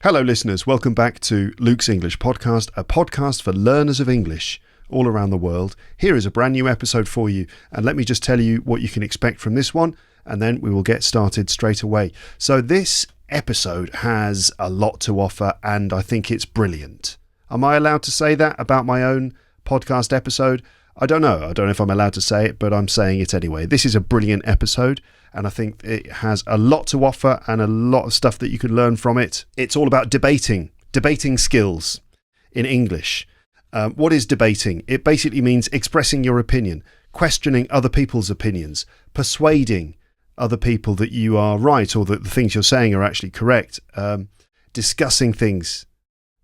Hello listeners, welcome back to Luke's English Podcast, a podcast for learners of English all around the world. Here is a brand new episode for you, and let me just tell you what you can expect from this one, and then we will get started straight away. So this episode has a lot to offer, and I think it's brilliant. Am I allowed to say that about my own podcast episode? I don't know if I'm allowed to say it, but I'm saying it anyway. This is a brilliant episode, and I think it has a lot to offer and a lot of stuff that you can learn from it. It's all about debating skills in English. What is debating? It basically means expressing your opinion, questioning other people's opinions, persuading other people that you are right or that the things you're saying are actually correct, discussing things,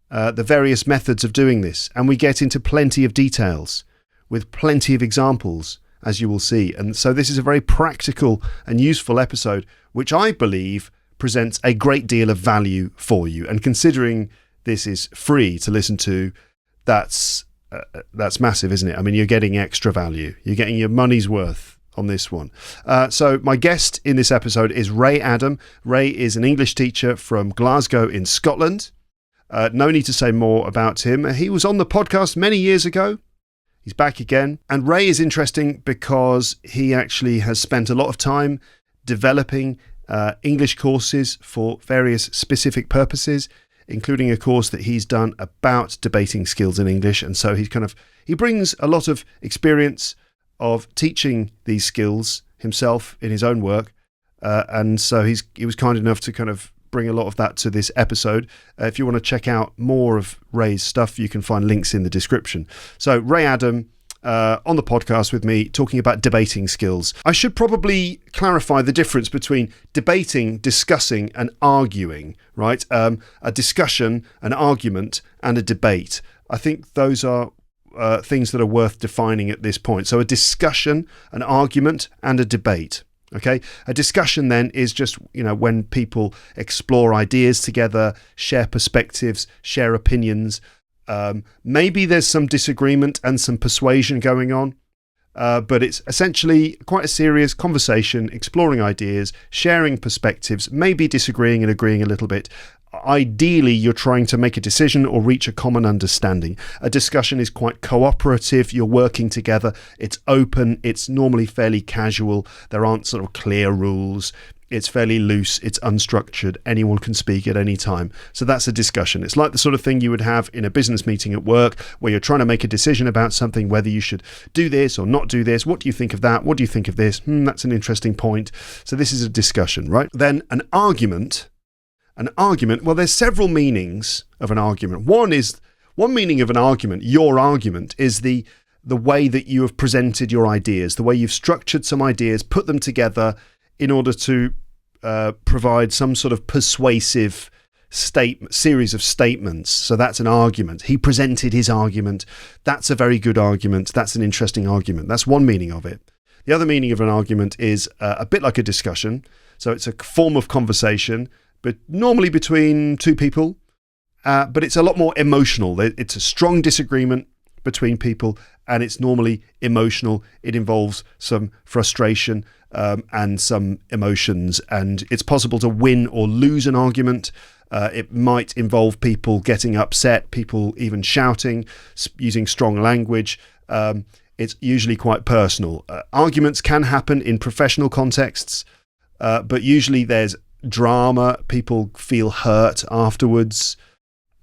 the various methods of doing this. And we get into plenty of details with plenty of examples, as you will see. And so this is a very practical and useful episode, which I believe presents a great deal of value for you. And considering this is free to listen to, that's massive, isn't it? I mean, you're getting extra value. You're getting your money's worth on this one. So my guest in this episode is Ray Addam. Ray is an English teacher from Glasgow in Scotland. No need to say more about him. He was on the podcast many years ago. He's back again. And Ray is interesting because he actually has spent a lot of time developing English courses for various specific purposes, including a course that he's done about debating skills in English. And so he brings a lot of experience of teaching these skills himself in his own work. And so he was kind enough to kind of bring a lot of that to this episode. If you want to check out more of Ray's stuff, you can find links in the description. So Ray Addam on the podcast with me talking about debating skills. I should probably clarify the difference between debating, discussing and arguing, right? A discussion, an argument and a debate. I think those are things that are worth defining at this point. So a discussion, an argument and a debate. Okay, a discussion then is just, when people explore ideas together, share perspectives, share opinions. Maybe there's some disagreement and some persuasion going on, but it's essentially quite a serious conversation, exploring ideas, sharing perspectives, maybe disagreeing and agreeing a little bit. Ideally, you're trying to make a decision or reach a common understanding. A discussion is quite cooperative. You're working together. It's open. It's normally fairly casual. There aren't sort of clear rules. It's fairly loose. It's unstructured. Anyone can speak at any time. So that's a discussion. It's like the sort of thing you would have in a business meeting at work where you're trying to make a decision about something, whether you should do this or not do this. What do you think of that? What do you think of this? That's an interesting point. So this is a discussion, right? Then an argument. An argument, well, there's several meanings of an argument. One meaning of an argument, your argument, is the way that you have presented your ideas, the way you've structured some ideas, put them together in order to provide some sort of persuasive series of statements. So that's an argument. He presented his argument. That's a very good argument. That's an interesting argument. That's one meaning of it. The other meaning of an argument is a bit like a discussion. So it's a form of conversation, but normally between two people, but it's a lot more emotional. It's a strong disagreement between people, and it's normally emotional. It involves some frustration and some emotions, and it's possible to win or lose an argument. It might involve people getting upset, people even shouting, using strong language. It's usually quite personal. Arguments can happen in professional contexts, but usually there's drama. People feel hurt afterwards,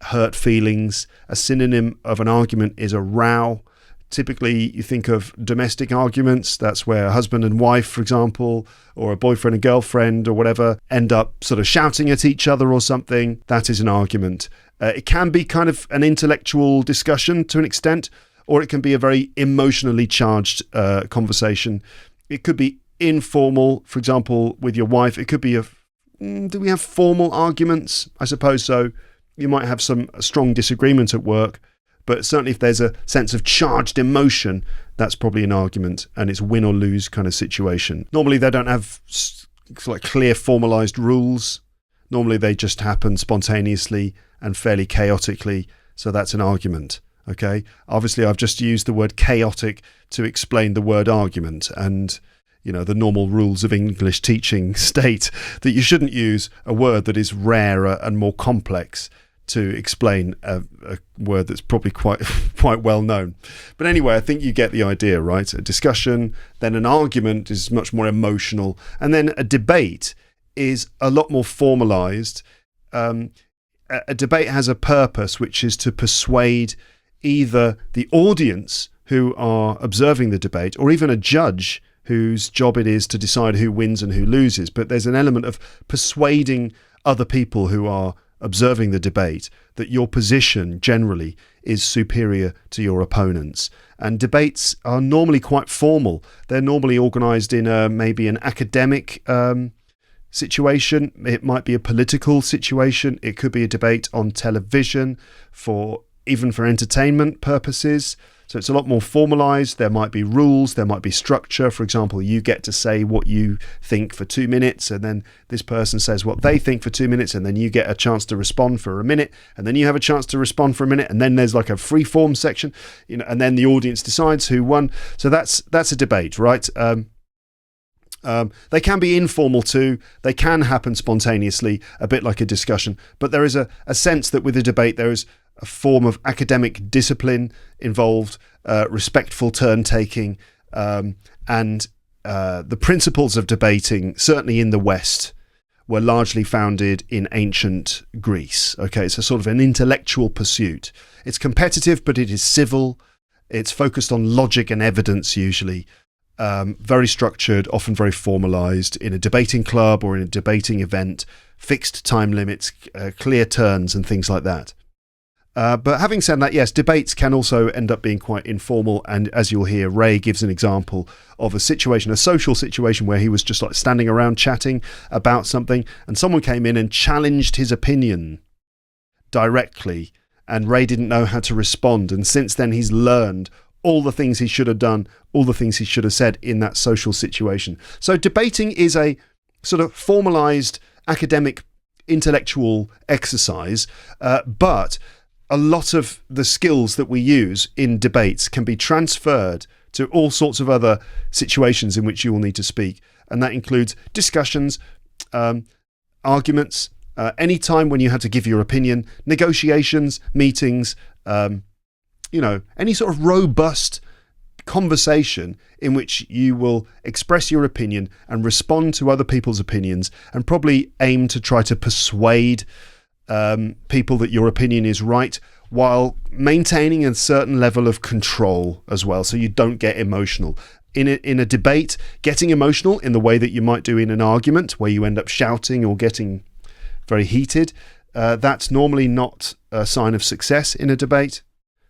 hurt feelings. A synonym of an argument is a row. Typically, you think of domestic arguments. That's where a husband and wife, for example, or a boyfriend and girlfriend or whatever, end up sort of shouting at each other or something. That is an argument. It can be kind of an intellectual discussion to an extent, or it can be a very emotionally charged conversation. It could be informal, for example, with your wife. It could be do we have formal arguments? I suppose so. You might have some strong disagreement at work, but certainly if there's a sense of charged emotion, that's probably an argument, and it's win or lose kind of situation. Normally they don't have like clear formalized rules. Normally they just happen spontaneously and fairly chaotically. So that's an argument. Okay. Obviously I've just used the word chaotic to explain the word argument, and the normal rules of English teaching state that you shouldn't use a word that is rarer and more complex to explain a word that's probably quite well known. But anyway, I think you get the idea, right? A discussion, then an argument is much more emotional, and then a debate is a lot more formalized. A debate has a purpose, which is to persuade either the audience who are observing the debate, or even a judge whose job it is to decide who wins and who loses. But there's an element of persuading other people who are observing the debate that your position generally is superior to your opponent's. And debates are normally quite formal. They're normally organised in maybe an academic situation. It might be a political situation. It could be a debate on television, even for entertainment purposes. So it's a lot more formalized. There might be rules, there might be structure. For example, you get to say what you think for 2 minutes, and then this person says what they think for 2 minutes, and then you get a chance to respond for a minute, and then you have a chance to respond for a minute, and then there's like a free form section, and then the audience decides who won. So that's a debate, right? They can be informal too. They can happen spontaneously, a bit like a discussion. But there is a sense that with a debate there is a form of academic discipline involved, respectful turn-taking, and the principles of debating, certainly in the West, were largely founded in ancient Greece. Okay, it's a sort of an intellectual pursuit. It's competitive, but it is civil. It's focused on logic and evidence usually. Very structured, often very formalized, in a debating club or in a debating event, fixed time limits, clear turns and things like that. But having said that, yes, debates can also end up being quite informal. And as you'll hear, Ray gives an example of a social situation where he was just like standing around chatting about something, and someone came in and challenged his opinion directly, and Ray didn't know how to respond. And since then, he's learned all the things he should have done, all the things he should have said in that social situation. So debating is a sort of formalized academic intellectual exercise, but a lot of the skills that we use in debates can be transferred to all sorts of other situations in which you will need to speak. And that includes discussions, arguments, any time when you had to give your opinion, negotiations, meetings, any sort of robust conversation in which you will express your opinion and respond to other people's opinions, and probably aim to try to persuade people that your opinion is right, while maintaining a certain level of control as well, so you don't get emotional. In a debate, getting emotional in the way that you might do in an argument, where you end up shouting or getting very heated, that's normally not a sign of success in a debate.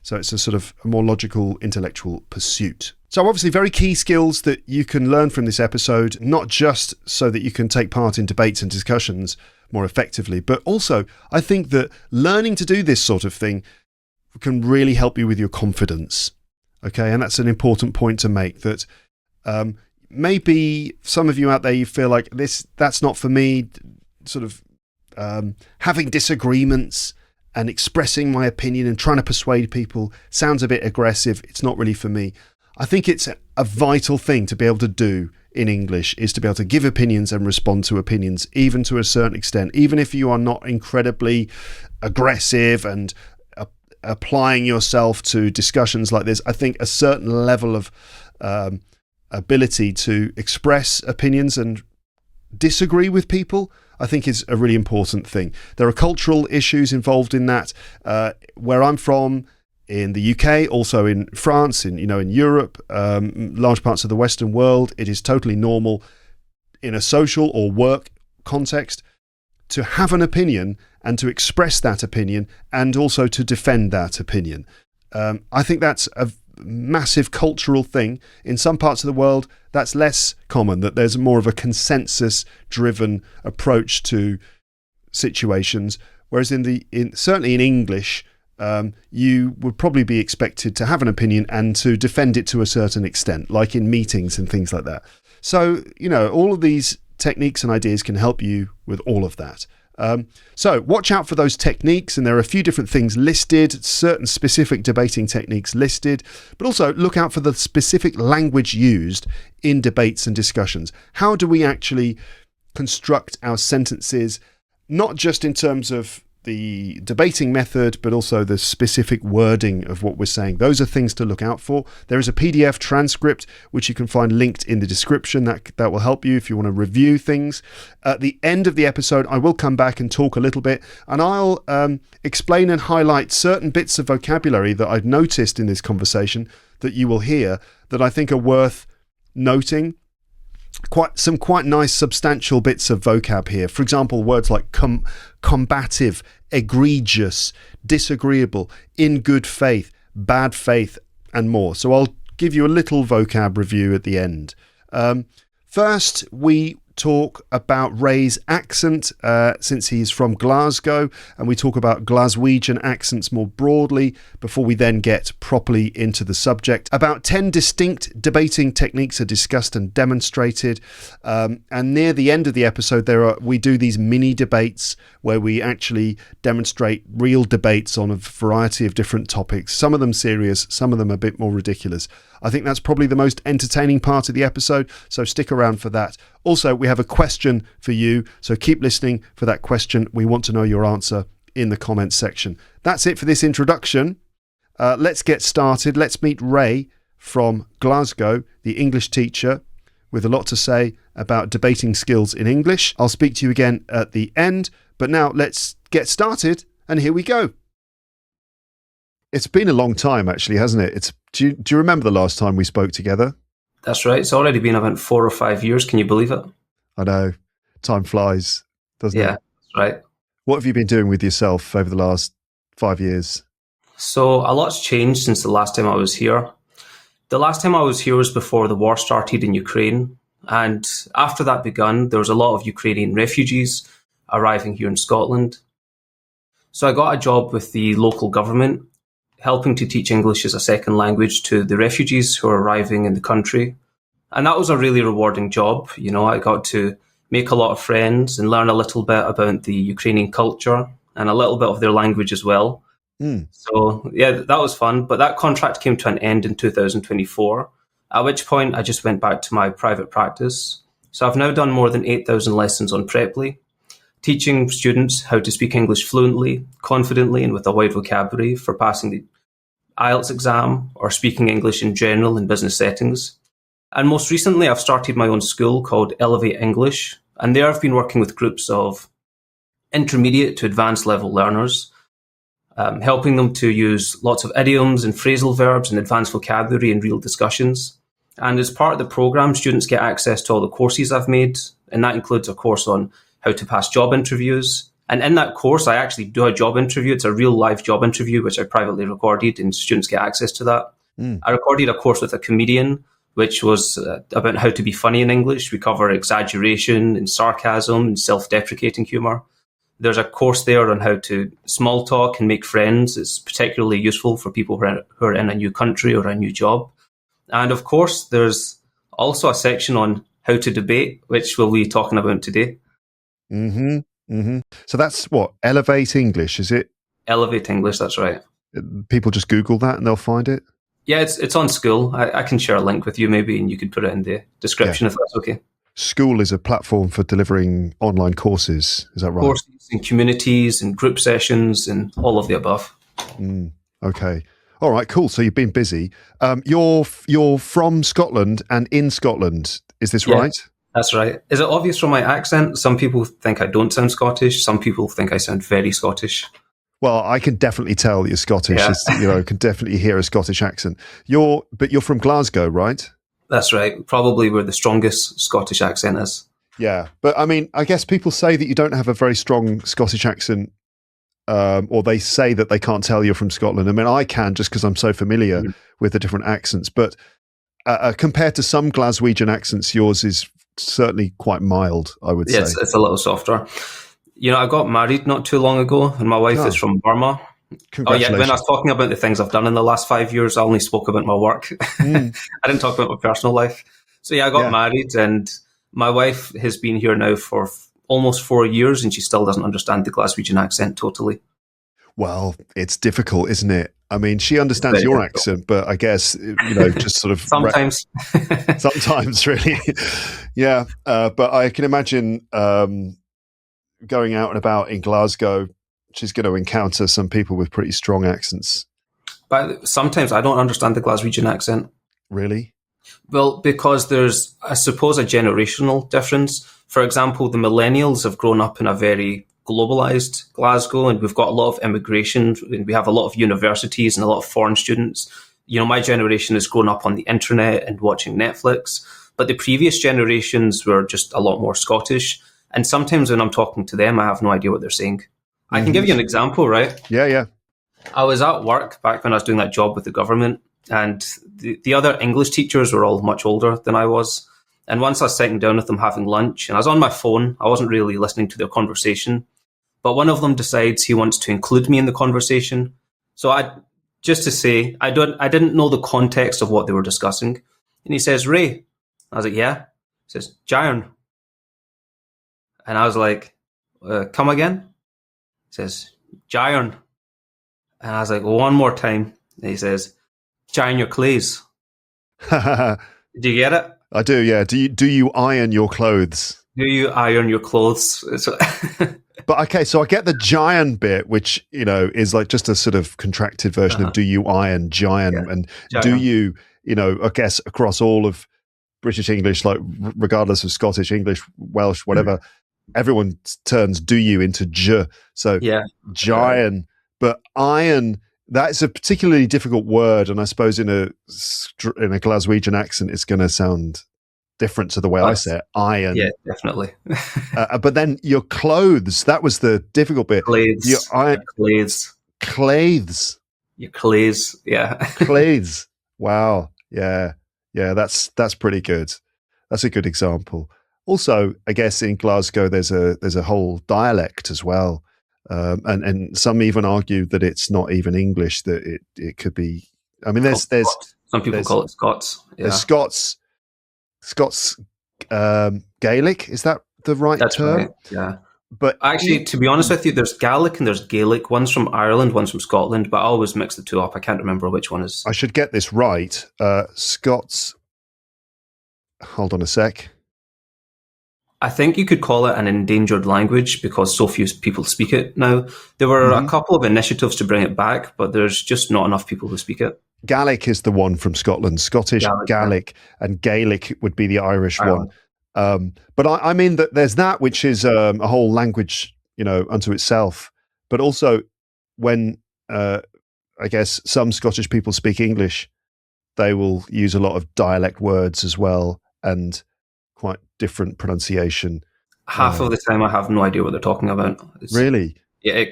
So it's a sort of a more logical, intellectual pursuit. So obviously very key skills that you can learn from this episode, not just so that you can take part in debates and discussions more effectively, but also I think that learning to do this sort of thing can really help you with your confidence. Okay, and that's an important point to make, that maybe some of you out there, you feel like that's not for me, sort of having disagreements and expressing my opinion and trying to persuade people sounds a bit aggressive. It's not really for me. I think it's a vital thing to be able to do in English, is to be able to give opinions and respond to opinions, even to a certain extent, even if you are not incredibly aggressive and applying yourself to discussions like this. I think a certain level of ability to express opinions and disagree with people, I think, is a really important thing. There are cultural issues involved in that. Where I'm from, in the UK, also in France, in Europe, large parts of the Western world, it is totally normal in a social or work context to have an opinion and to express that opinion, and also to defend that opinion. I think that's a massive cultural thing. In some parts of the world, that's less common, that there's more of a consensus-driven approach to situations, whereas certainly in English, you would probably be expected to have an opinion and to defend it to a certain extent, like in meetings and things like that. So, all of these techniques and ideas can help you with all of that. So watch out for those techniques, and there are a few different things listed, certain specific debating techniques listed, but also look out for the specific language used in debates and discussions. How do we actually construct our sentences, not just in terms of the debating method, but also the specific wording of what we're saying? Those are things to look out for. There is a PDF transcript which you can find linked in the description that will help you if you want to review things. At the end of the episode, I will come back and talk a little bit, and I'll explain and highlight certain bits of vocabulary that I've noticed in this conversation that you will hear that I think are worth noting. Quite nice substantial bits of vocab here. For example, words like combative, egregious, disagreeable, in good faith, bad faith, and more. So I'll give you a little vocab review at the end. First, we talk about Ray's accent, since he's from Glasgow, and we talk about Glaswegian accents more broadly before we then get properly into the subject. About 10 distinct debating techniques are discussed and demonstrated, and near the end of the episode we do these mini debates where we actually demonstrate real debates on a variety of different topics, some of them serious, some of them a bit more ridiculous. I think that's probably the most entertaining part of the episode, so stick around for that. Also, we have a question for you, so keep listening for that question. We want to know your answer in the comments section. That's it for this introduction. Let's get started. Let's meet Ray from Glasgow, the English teacher, with a lot to say about debating skills in English. I'll speak to you again at the end, but now let's get started, and here we go. It's been a long time, actually, hasn't it? Do you remember the last time we spoke together? That's right. It's already been about 4 or 5 years. Can you believe it? I know. Time flies, doesn't it? Yeah, that's right. What have you been doing with yourself over the last 5 years? So a lot's changed since the last time I was here. The last time I was here was before the war started in Ukraine. And after that begun, there was a lot of Ukrainian refugees arriving here in Scotland. So I got a job with the local government, helping to teach English as a second language to the refugees who are arriving in the country. And that was a really rewarding job. You know, I got to make a lot of friends and learn a little bit about the Ukrainian culture and a little bit of their language as well. So, yeah, that was fun. But that contract came to an end in 2024, at which point I just went back to my private practice. So I've now done more than 8,000 lessons on Preply, teaching students how to speak English fluently, confidently, and with a wide vocabulary for passing the IELTS exam or speaking English in general in business settings. And most recently, I've started my own school called Elevate English. And there I've been working with groups of intermediate to advanced level learners, helping them to use lots of idioms and phrasal verbs and advanced vocabulary in real discussions. And as part of the program, students get access to all the courses I've made. And that includes a course on how to pass job interviews. And in that course, I actually do a job interview. It's a real live job interview, which I privately recorded, and students get access to that. I recorded a course with a comedian, which was about how to be funny in English. We cover exaggeration and sarcasm and self-deprecating humour. There's a course there on how to small talk and make friends. It's particularly useful for people who are in a new country or a new job. And of course, there's also a section on how to debate, which we'll be talking about today. So that's what? Elevate English, is it? Elevate English, that's right. People just Google that and they'll find it? Yeah, it's on School. I can share a link with you maybe, and you could put it in the description if that's okay. School is a platform for delivering online courses, is that right? Courses and communities and group sessions and all of the above. Okay. All right, cool. So you've been busy. You're from Scotland and in Scotland, is this right? That's right. Is it obvious from my accent? Some people think I don't sound Scottish. Some people think I sound very Scottish. Well, I can definitely tell that you're Scottish. Yeah. Can definitely hear a Scottish accent. But you're from Glasgow, right? That's right. Probably where the strongest Scottish accent is. Yeah. But I mean, I guess people say that you don't have a very strong Scottish accent, or they say that they can't tell you're from Scotland. I mean, I can just because I'm so familiar with the different accents. But compared to some Glaswegian accents, yours is certainly quite mild, I would say. Yes, it's a little softer. You know, I got married not too long ago, and my wife is from Burma. Congratulations. Oh, yeah, when I was talking about the things I've done in the last 5 years, I only spoke about my work. I didn't talk about my personal life. So, yeah, I got married, and my wife has been here now for almost 4 years, and she still doesn't understand the Glaswegian accent totally. Well, it's difficult, isn't it? I mean, she understands Very your difficult. accent, but I guess, just sort of Sometimes. sometimes, really. Yeah. But I can imagine going out and about in Glasgow, she's going to encounter some people with pretty strong accents. But sometimes I don't understand the Glaswegian accent. Really? Well, because there's, I suppose, a generational difference. For example, the millennials have grown up in a very globalized Glasgow, and we've got a lot of immigration, and we have a lot of universities and a lot of foreign students. My generation has grown up on the internet and watching Netflix, but the previous generations were just a lot more Scottish. And sometimes when I'm talking to them, I have no idea what they're saying. I can give you an example, right? Yeah. I was at work back when I was doing that job with the government, and the other English teachers were all much older than I was. And once I was sitting down with them having lunch, and I was on my phone, I wasn't really listening to their conversation, but one of them decides he wants to include me in the conversation. So I didn't know the context of what they were discussing. And he says, "Ray." I was like, "Yeah." He says, "Giron." And I was like, "Come again?" He says, "Giron." And I was like, "Well, one more time." And he says, "Giron your clays." Do you get it? I do, yeah. Do you iron your clothes? Do you iron your clothes? But okay, so I get the giant bit, which, is like just a sort of contracted version of do you iron giant, and Giron. do you, I guess across all of British English, like regardless of Scottish, English, Welsh, whatever, everyone turns do you into j. So giant, but iron, that's a particularly difficult word, and I suppose in a Glaswegian accent, it's going to sound different to the way I say it. Iron. Yeah, definitely. But then your clothes, that was the difficult bit. Clays. Your Clays. Clothes. Your clays. Yeah. Clothes. Wow. Yeah. That's pretty good. That's a good example. Also, I guess in Glasgow, there's a whole dialect as well. And some even argue that it's not even English, that it could be. I mean, there's some people call it Scots. Yeah. There's Scots Gaelic. Is that the right term? Right. Yeah. But actually, to be honest with you, there's Gaelic and there's Gaelic. One's from Ireland, one's from Scotland, but I always mix the two up. I can't remember which one is. I should get this right. Scots. Hold on a sec. I think you could call it an endangered language because so few people speak it now. There were a couple of initiatives to bring it back, but there's just not enough people who speak it. Gaelic is the one from Scotland. Scottish Gaelic, and Gaelic would be the Irish one. But I mean that there's that, which is a whole language, unto itself. But also when I guess some Scottish people speak English, they will use a lot of dialect words as well, and quite different pronunciation. Half of the time I have no idea what they're talking about. Really? Yeah,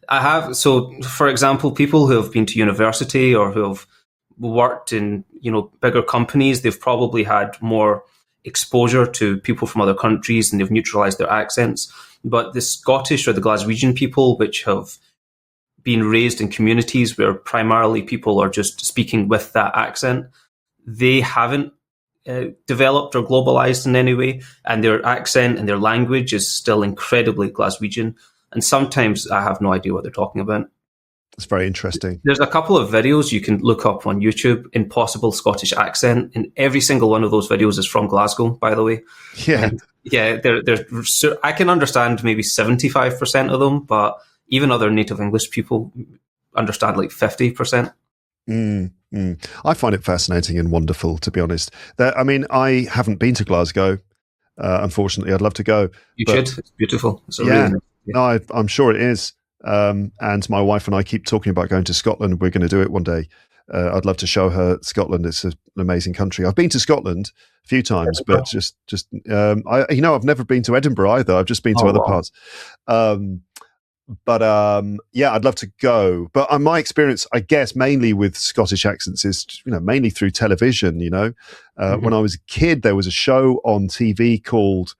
I have. So, for example, people who have been to university or who have worked in, bigger companies, they've probably had more exposure to people from other countries and they've neutralized their accents. But the Scottish or the Glaswegian people, which have been raised in communities where primarily people are just speaking with that accent, they haven't developed or globalized in any way, and their accent and their language is still incredibly Glaswegian. And sometimes I have no idea what they're talking about. It's very interesting. There's a couple of videos you can look up on YouTube, Impossible Scottish Accent, and every single one of those videos is from Glasgow, by the way. Yeah. And I can understand maybe 75% of them, but even other native English people understand like 50%. I find it fascinating and wonderful, to be honest. I haven't been to Glasgow. Unfortunately, I'd love to go. You should. It's beautiful. It's really nice. No, I'm sure it is. And my wife and I keep talking about going to Scotland. We're going to do it one day. I'd love to show her Scotland. It's an amazing country. I've been to Scotland a few times, but I've never been to Edinburgh either. I've just been to other parts. I'd love to go. But my experience, I guess, mainly with Scottish accents is, mainly through television. When I was a kid, there was a show on TV called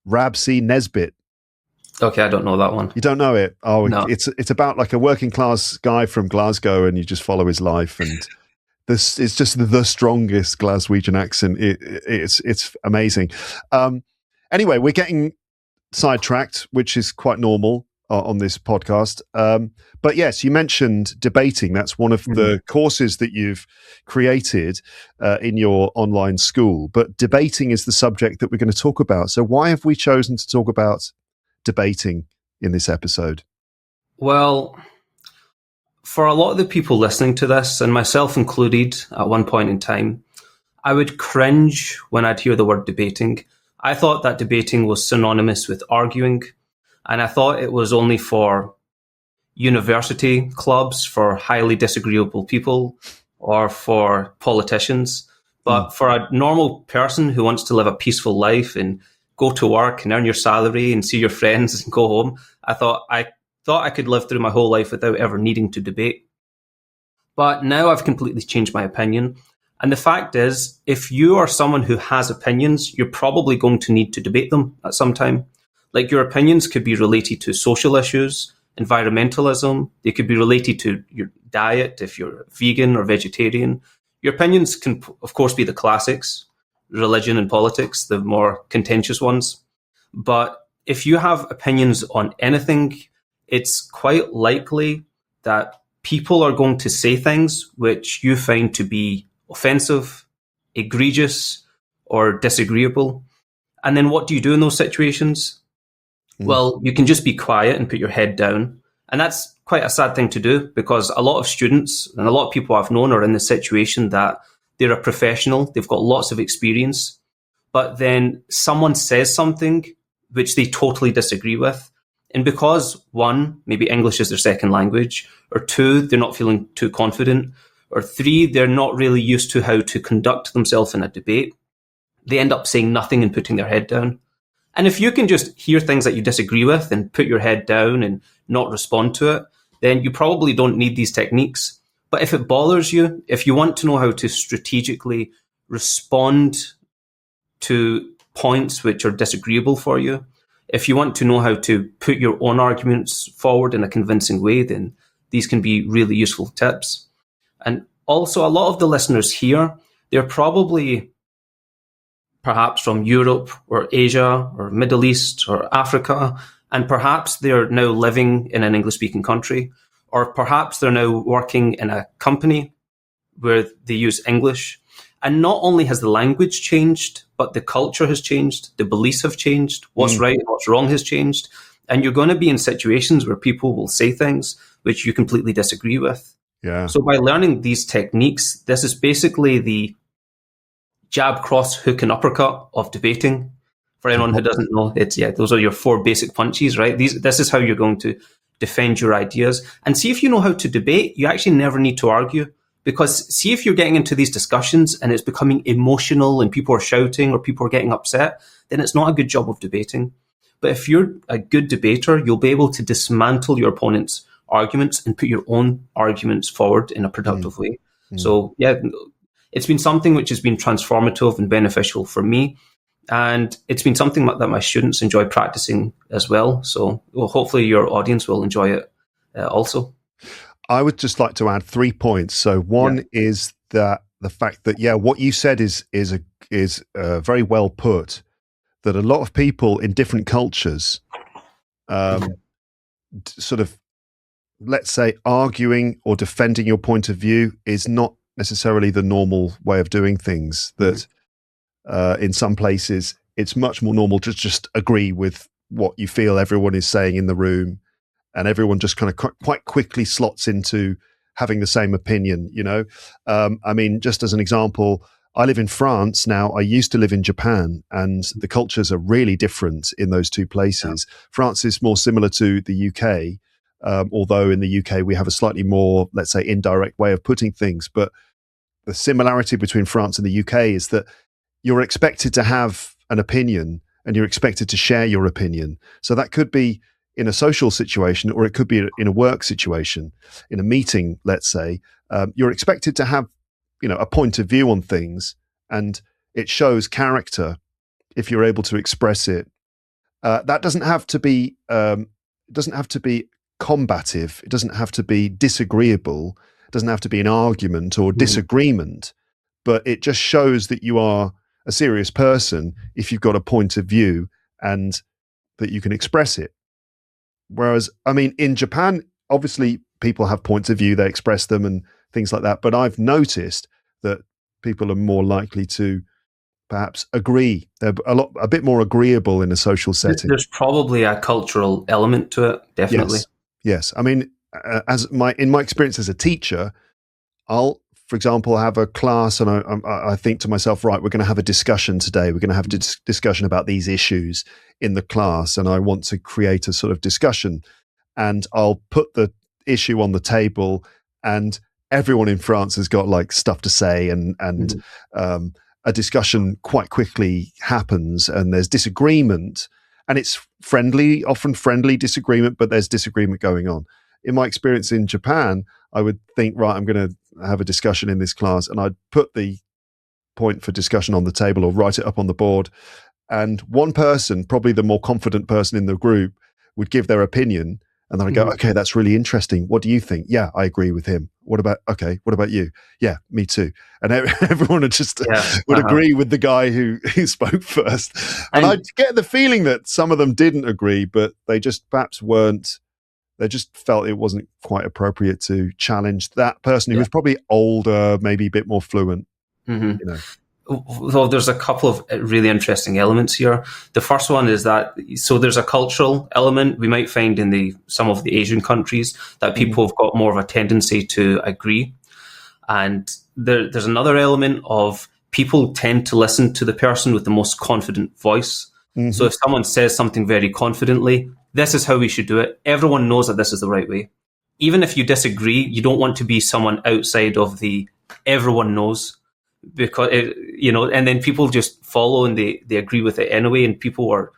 Rabsy Nesbitt. Okay, I don't know that one. You don't know it? Oh, no. It's about like a working class guy from Glasgow, and you just follow his life. And this is just the strongest Glaswegian accent. It's amazing. Anyway, we're getting sidetracked, which is quite normal on this podcast. But yes, you mentioned debating. That's one of the courses that you've created in your online school. But debating is the subject that we're going to talk about. So why have we chosen to talk about debating in this episode? Well, for a lot of the people listening to this, and myself included at one point in time, I would cringe when I'd hear the word debating. I thought that debating was synonymous with arguing, and I thought it was only for university clubs, for highly disagreeable people, or for politicians. But for a normal person who wants to live a peaceful life and go to work and earn your salary and see your friends and go home, I thought I could live through my whole life without ever needing to debate. But now I've completely changed my opinion. And the fact is, if you are someone who has opinions, you're probably going to need to debate them at some time. Like, your opinions could be related to social issues, environmentalism. They could be related to your diet, if you're vegan or vegetarian. Your opinions can, of course, be the classics, religion and politics, the more contentious ones. But if you have opinions on anything, it's quite likely that people are going to say things which you find to be offensive, egregious, or disagreeable. And then what do you do in those situations? Well, you can just be quiet and put your head down. And that's quite a sad thing to do, because a lot of students and a lot of people I've known are in the situation that they're a professional, they've got lots of experience, but then someone says something which they totally disagree with. And because, one, maybe English is their second language, or two, they're not feeling too confident, or three, they're not really used to how to conduct themselves in a debate, they end up saying nothing and putting their head down. And if you can just hear things that you disagree with and put your head down and not respond to it, then you probably don't need these techniques. But if it bothers you, if you want to know how to strategically respond to points which are disagreeable for you, if you want to know how to put your own arguments forward in a convincing way, then these can be really useful tips. And also, a lot of the listeners here, they're probably perhaps from Europe or Asia or Middle East or Africa, and perhaps they're now living in an English-speaking country, or perhaps they're now working in a company where they use English. And not only has the language changed, but the culture has changed, the beliefs have changed, what's right and what's wrong has changed. And you're going to be in situations where people will say things which you completely disagree with. Yeah. So by learning these techniques, this is basically the jab, cross, hook, and uppercut of debating. For anyone who doesn't know, those are your four basic punches, right? This is how you're going to defend your ideas. And see, if you know how to debate, you actually never need to argue. Because see, if you're getting into these discussions and it's becoming emotional and people are shouting or people are getting upset, then it's not a good job of debating. But if you're a good debater, you'll be able to dismantle your opponent's arguments and put your own arguments forward in a productive way. So yeah, it's been something which has been transformative and beneficial for me. And it's been something that my students enjoy practicing as well. So hopefully your audience will enjoy it also. I would just like to add 3 points. So one is that the fact that, what you said is very well put, that a lot of people in different cultures sort of, let's say, arguing or defending your point of view is not necessarily the normal way of doing things. That in some places it's much more normal to just agree with what you feel everyone is saying in the room, and everyone just kind of quite quickly slots into having the same opinion, I mean, just as an example, I live in France now. I used to live in Japan, and the cultures are really different in those two places. Yeah. France is more similar to the UK, although in the UK we have a slightly more, let's say, indirect way of putting things. But the similarity between France and the UK is that you're expected to have an opinion and you're expected to share your opinion. So that could be in a social situation, or it could be in a work situation, in a meeting, let's say. You're expected to have, a point of view on things, and it shows character if you're able to express it. That doesn't have to be combative. It doesn't have to be disagreeable. It doesn't have to be an argument or disagreement, but it just shows that you are a serious person if you've got a point of view, and that you can express it. Whereas, I mean, in Japan, obviously people have points of view, they express them and things like that. But I've noticed that people are more likely to perhaps agree. They're a bit more agreeable in a social setting. There's probably a cultural element to it, definitely. Yes. I mean, in my experience as a teacher, I'll, for example, have a class and I think to myself, right, we're going to have a discussion today. We're going to have a discussion about these issues in the class, and I want to create a sort of discussion. And I'll put the issue on the table, and everyone in France has got like stuff to say, and a discussion quite quickly happens, and there's disagreement, and it's often friendly disagreement, but there's disagreement going on. In my experience in Japan, I would think, right, I'm going to have a discussion in this class, and I'd put the point for discussion on the table or write it up on the board. And one person, probably the more confident person in the group, would give their opinion. And then I go, okay, that's really interesting. What do you think? Yeah, I agree with him. What about you? Yeah, me too. And everyone would agree with the guy who spoke first. And I get the feeling that some of them didn't agree, but they just perhaps weren't. They just felt it wasn't quite appropriate to challenge that person who was probably older, maybe a bit more fluent. You know. Well, there's a couple of really interesting elements here. The first one is that, so there's a cultural element we might find in some of the Asian countries that people have got more of a tendency to agree. And there's another element of people tend to listen to the person with the most confident voice. So if someone says something very confidently, this is how we should do it, everyone knows that this is the right way. Even if you disagree, you don't want to be someone outside of the everyone knows, because and then people just follow and they agree with it anyway, and people are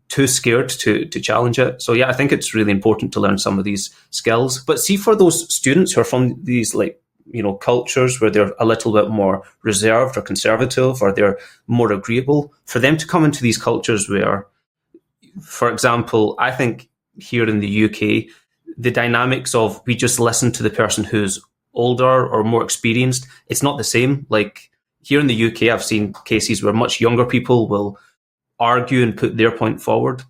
too scared to challenge it. So yeah, I think it's really important to learn some of these skills. But see, for those students who are from these cultures where they're a little bit more reserved or conservative, or they're more agreeable, for them to come into these cultures where, for example, I think here in the UK, the dynamics of we just listen to the person who's older or more experienced, it's not the same. Like here in the UK, I've seen cases where much younger people will argue and put their point forward.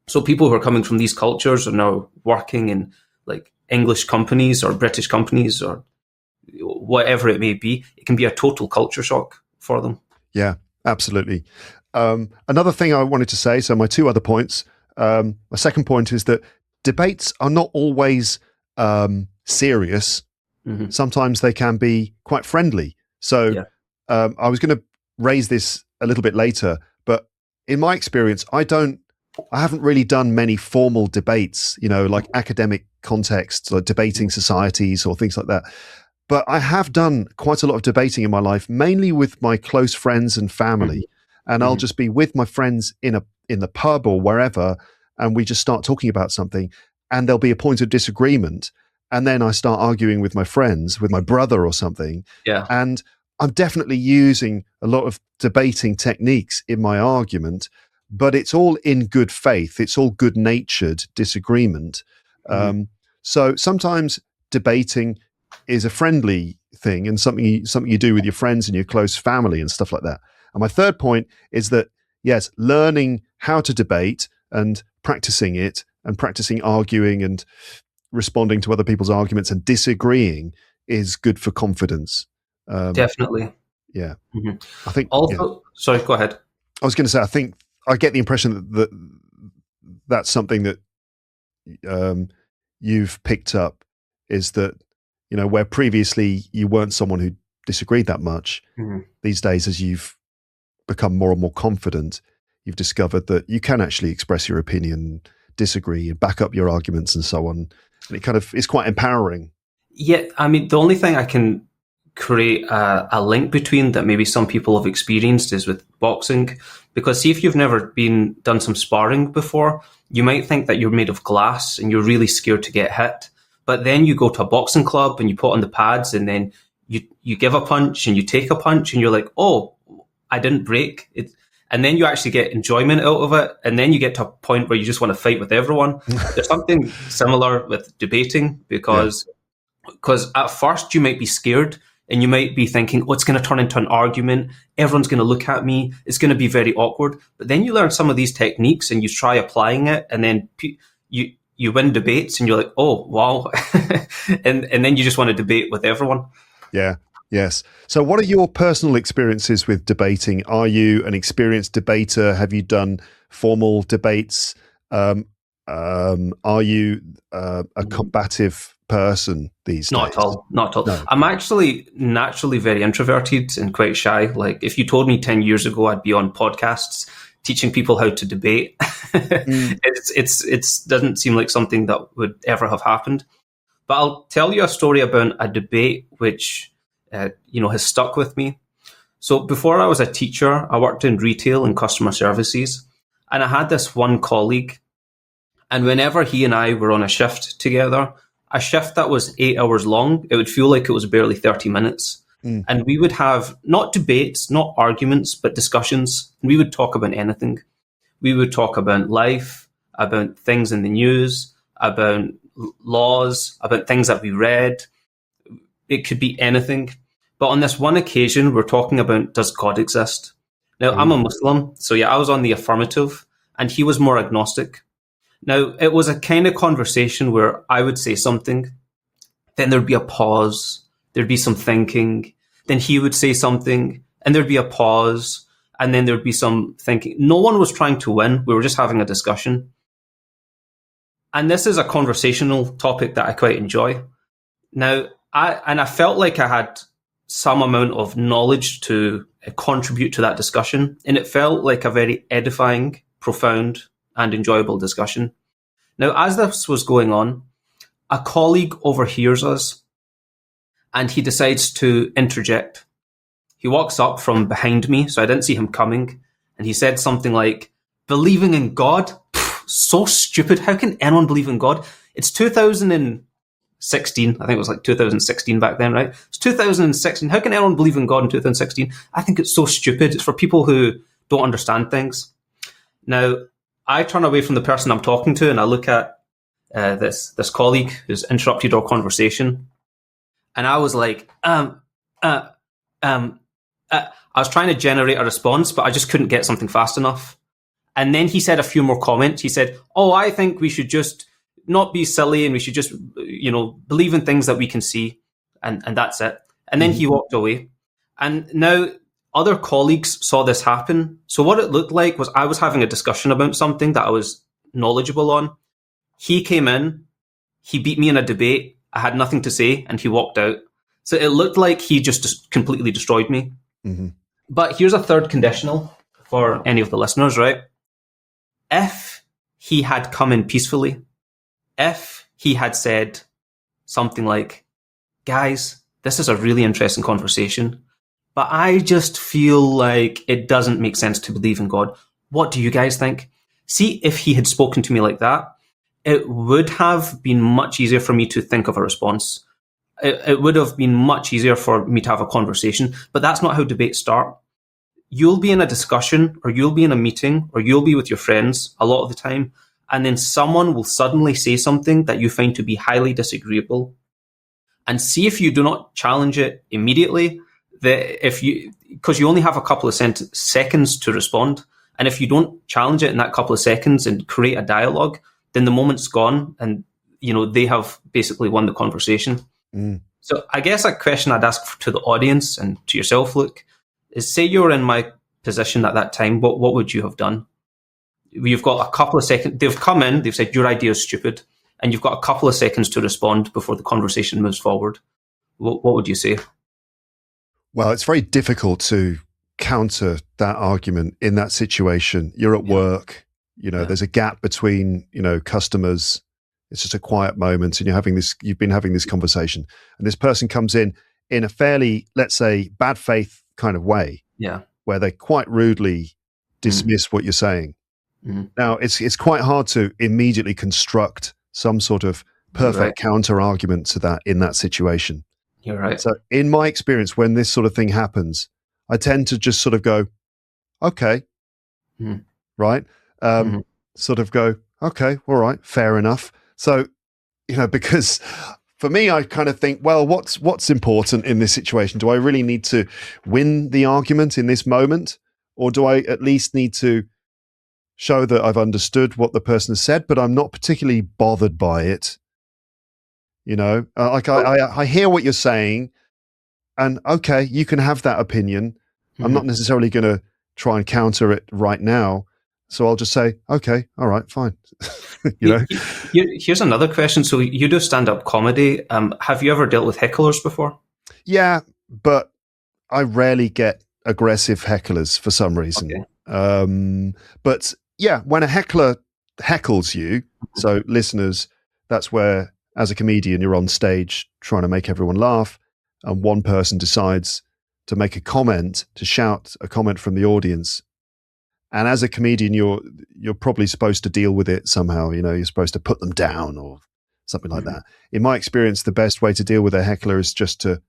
So people who are coming from these cultures are now working in like English companies or British companies or whatever it may be. It can be a total culture shock for them. Yeah, absolutely. Another thing I wanted to say, so my two other points, my second point is that debates are not always serious. Sometimes they can be quite friendly. So I was going to raise this a little bit later, but in my experience, I haven't really done many formal debates, like academic contexts, like debating societies or things like that. But I have done quite a lot of debating in my life, mainly with my close friends and family. And I'll just be with my friends in the pub or wherever, and we just start talking about something, and there'll be a point of disagreement. And then I start arguing with my friends, with my brother or something. Yeah. And I'm definitely using a lot of debating techniques in my argument, but it's all in good faith. It's all good-natured disagreement. So sometimes debating is a friendly thing and something you do with your friends and your close family and stuff like that. And my third point is that, yes, learning how to debate and practicing it and practicing arguing and responding to other people's arguments and disagreeing is good for confidence. Definitely. Yeah. I think also, sorry, go ahead. I was going to say, I think I get the impression that that's something that you've picked up, is that, where previously you weren't someone who disagreed that much, these days, as you've become more and more confident, you've discovered that you can actually express your opinion, disagree, and back up your arguments and so on. And it kind of is quite empowering. Yeah, I mean, the only thing I can create a link between that maybe some people have experienced is with boxing. Because see, if you've never done some sparring before, you might think that you're made of glass and you're really scared to get hit. But then you go to a boxing club and you put on the pads, and then you give a punch and you take a punch and you're like, oh, I didn't break it. And then you actually get enjoyment out of it. And then you get to a point where you just want to fight with everyone. There's something similar with debating, because at first you might be scared and you might be thinking, oh, it's going to turn into an argument. Everyone's going to look at me. It's going to be very awkward. But then you learn some of these techniques and you try applying it, and then you win debates and you're like, oh, wow. and then you just want to debate with everyone. Yeah. Yes. So what are your personal experiences with debating? Are you an experienced debater? Have you done formal debates? Are you a combative person these days? Not at all. Not at all. No. I'm actually naturally very introverted and quite shy. Like, if you told me 10 years ago I'd be on podcasts teaching people how to debate, it's doesn't seem like something that would ever have happened. But I'll tell you a story about a debate which has stuck with me. So before I was a teacher, I worked in retail and customer services, and I had this one colleague, and whenever he and I were on a shift together, a shift that was 8 hours long, it would feel like it was barely 30 minutes. And we would have not debates, not arguments, but discussions. We would talk about anything. We would talk about life, about things in the news, about laws, about things that we read. It could be anything. But on this one occasion, we're talking about, does God exist? Now, I'm a Muslim, so yeah, I was on the affirmative, and he was more agnostic. Now, it was a kind of conversation where I would say something, then there'd be a pause, there'd be some thinking, then he would say something, and there'd be a pause, and then there'd be some thinking. No one was trying to win. We were just having a discussion. And this is a conversational topic that I quite enjoy. Now, I felt like I had some amount of knowledge to contribute to that discussion, and it felt like a very edifying, profound, and enjoyable discussion. Now, as this was going on, a colleague overhears us, and he decides to interject. He walks up from behind me, so I didn't see him coming, and he said something like, "Believing in God? Pff, so stupid. How can anyone believe in God? It's 2016. I think it was like 2016 back then, right? It's 2016. How can anyone believe in God in 2016? I think it's so stupid. It's for people who don't understand things." Now, I turn away from the person I'm talking to, and I look at this colleague who's interrupted our conversation, and I was like, I was trying to generate a response, but I just couldn't get something fast enough. And then he said a few more comments. He said, "Oh, I think we should just not be silly, and we should just, believe in things that we can see, and that's it." And then he walked away. And now other colleagues saw this happen. So what it looked like was I was having a discussion about something that I was knowledgeable on. He came in, he beat me in a debate. I had nothing to say, and he walked out. So it looked like he just completely destroyed me. Mm-hmm. But here's a third conditional for any of the listeners, right? If he had come in peacefully, if he had said something like, "Guys, this is a really interesting conversation, but I just feel like it doesn't make sense to believe in God. What do you guys think?" See, if he had spoken to me like that, it would have been much easier for me to think of a response. It would have been much easier for me to have a conversation, but that's not how debates start. You'll be in a discussion, or you'll be in a meeting, or you'll be with your friends a lot of the time, and then someone will suddenly say something that you find to be highly disagreeable. And see if you do not challenge it immediately, because you only have a couple of seconds to respond. And if you don't challenge it in that couple of seconds and create a dialogue, then the moment's gone, and they have basically won the conversation. So I guess a question I'd ask to the audience and to yourself, Luke, is, say you were in my position at that time, what would you have done? You've got a couple of seconds. They've come in, they've said your idea is stupid, and you've got a couple of seconds to respond before the conversation moves forward. What would you say? Well, it's very difficult to counter that argument in that situation. You're at work, there's a gap between, customers. It's just a quiet moment, and you've been having this conversation, and this person comes in a fairly, let's say, bad faith kind of way. Yeah. Where they quite rudely dismiss what you're saying. Now, it's quite hard to immediately construct some sort of perfect counter argument to that in that situation. You're right. So in my experience, when this sort of thing happens, I tend to just sort of go, okay, right? Sort of go, okay, all right, fair enough. So, because for me, I kind of think, well, what's important in this situation? Do I really need to win the argument in this moment, or do I at least need to show that I've understood what the person has said, but I'm not particularly bothered by it? I hear what you're saying, and okay, you can have that opinion. I'm not necessarily going to try and counter it right now. So I'll just say, okay, all right, fine. Here's another question. So you do stand-up comedy. Have you ever dealt with hecklers before? Yeah, but I rarely get aggressive hecklers for some reason. Okay. But yeah, when a heckler heckles you, so listeners, that's where, as a comedian, you're on stage trying to make everyone laugh, and one person decides to make a comment, to shout a comment from the audience. And as a comedian, you're probably supposed to deal with it somehow. You're supposed to put them down or something like that. In my experience, the best way to deal with a heckler is just to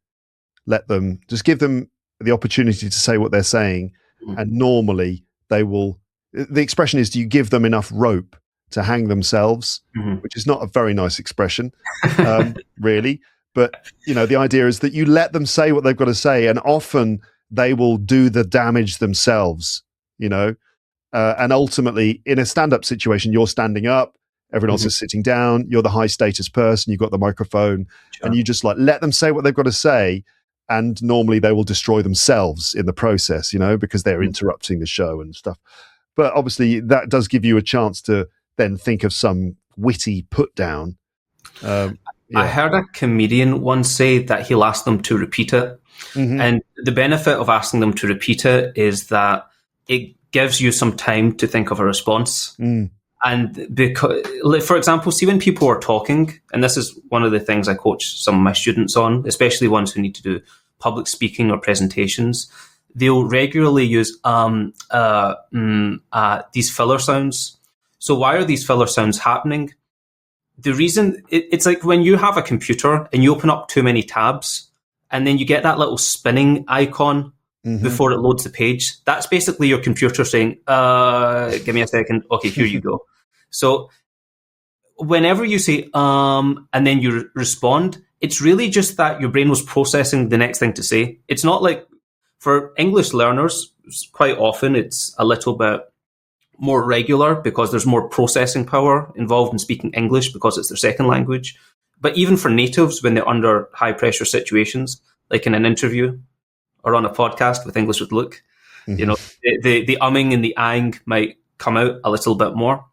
give them the opportunity to say what they're saying. And normally they will, the expression is, do you give them enough rope to hang themselves, which is not a very nice expression, really. But, the idea is that you let them say what they've got to say, and often they will do the damage themselves, and ultimately, in a stand-up situation, you're standing up, everyone else is sitting down, you're the high-status person, you've got the microphone, and you just let them say what they've got to say, and normally they will destroy themselves in the process, because they're interrupting the show and stuff. But obviously, that does give you a chance to then think of some witty put-down. I heard a comedian once say that he'll ask them to repeat it. And the benefit of asking them to repeat it is that it gives you some time to think of a response. And because, for example, see when people are talking, and this is one of the things I coach some of my students on, especially ones who need to do public speaking or presentations, they'll regularly use these filler sounds. So why are these filler sounds happening? The reason, it's like when you have a computer and you open up too many tabs, and then you get that little spinning icon before it loads the page. That's basically your computer saying, give me a second. Okay, here you go. So whenever you say, and then you respond, it's really just that your brain was processing the next thing to say. It's not like, for English learners, quite often it's a little bit more regular because there's more processing power involved in speaking English because it's their second language. But even for natives, when they're under high pressure situations, like in an interview or on a podcast with English with Luke, the umming and the ahhing might come out a little bit more.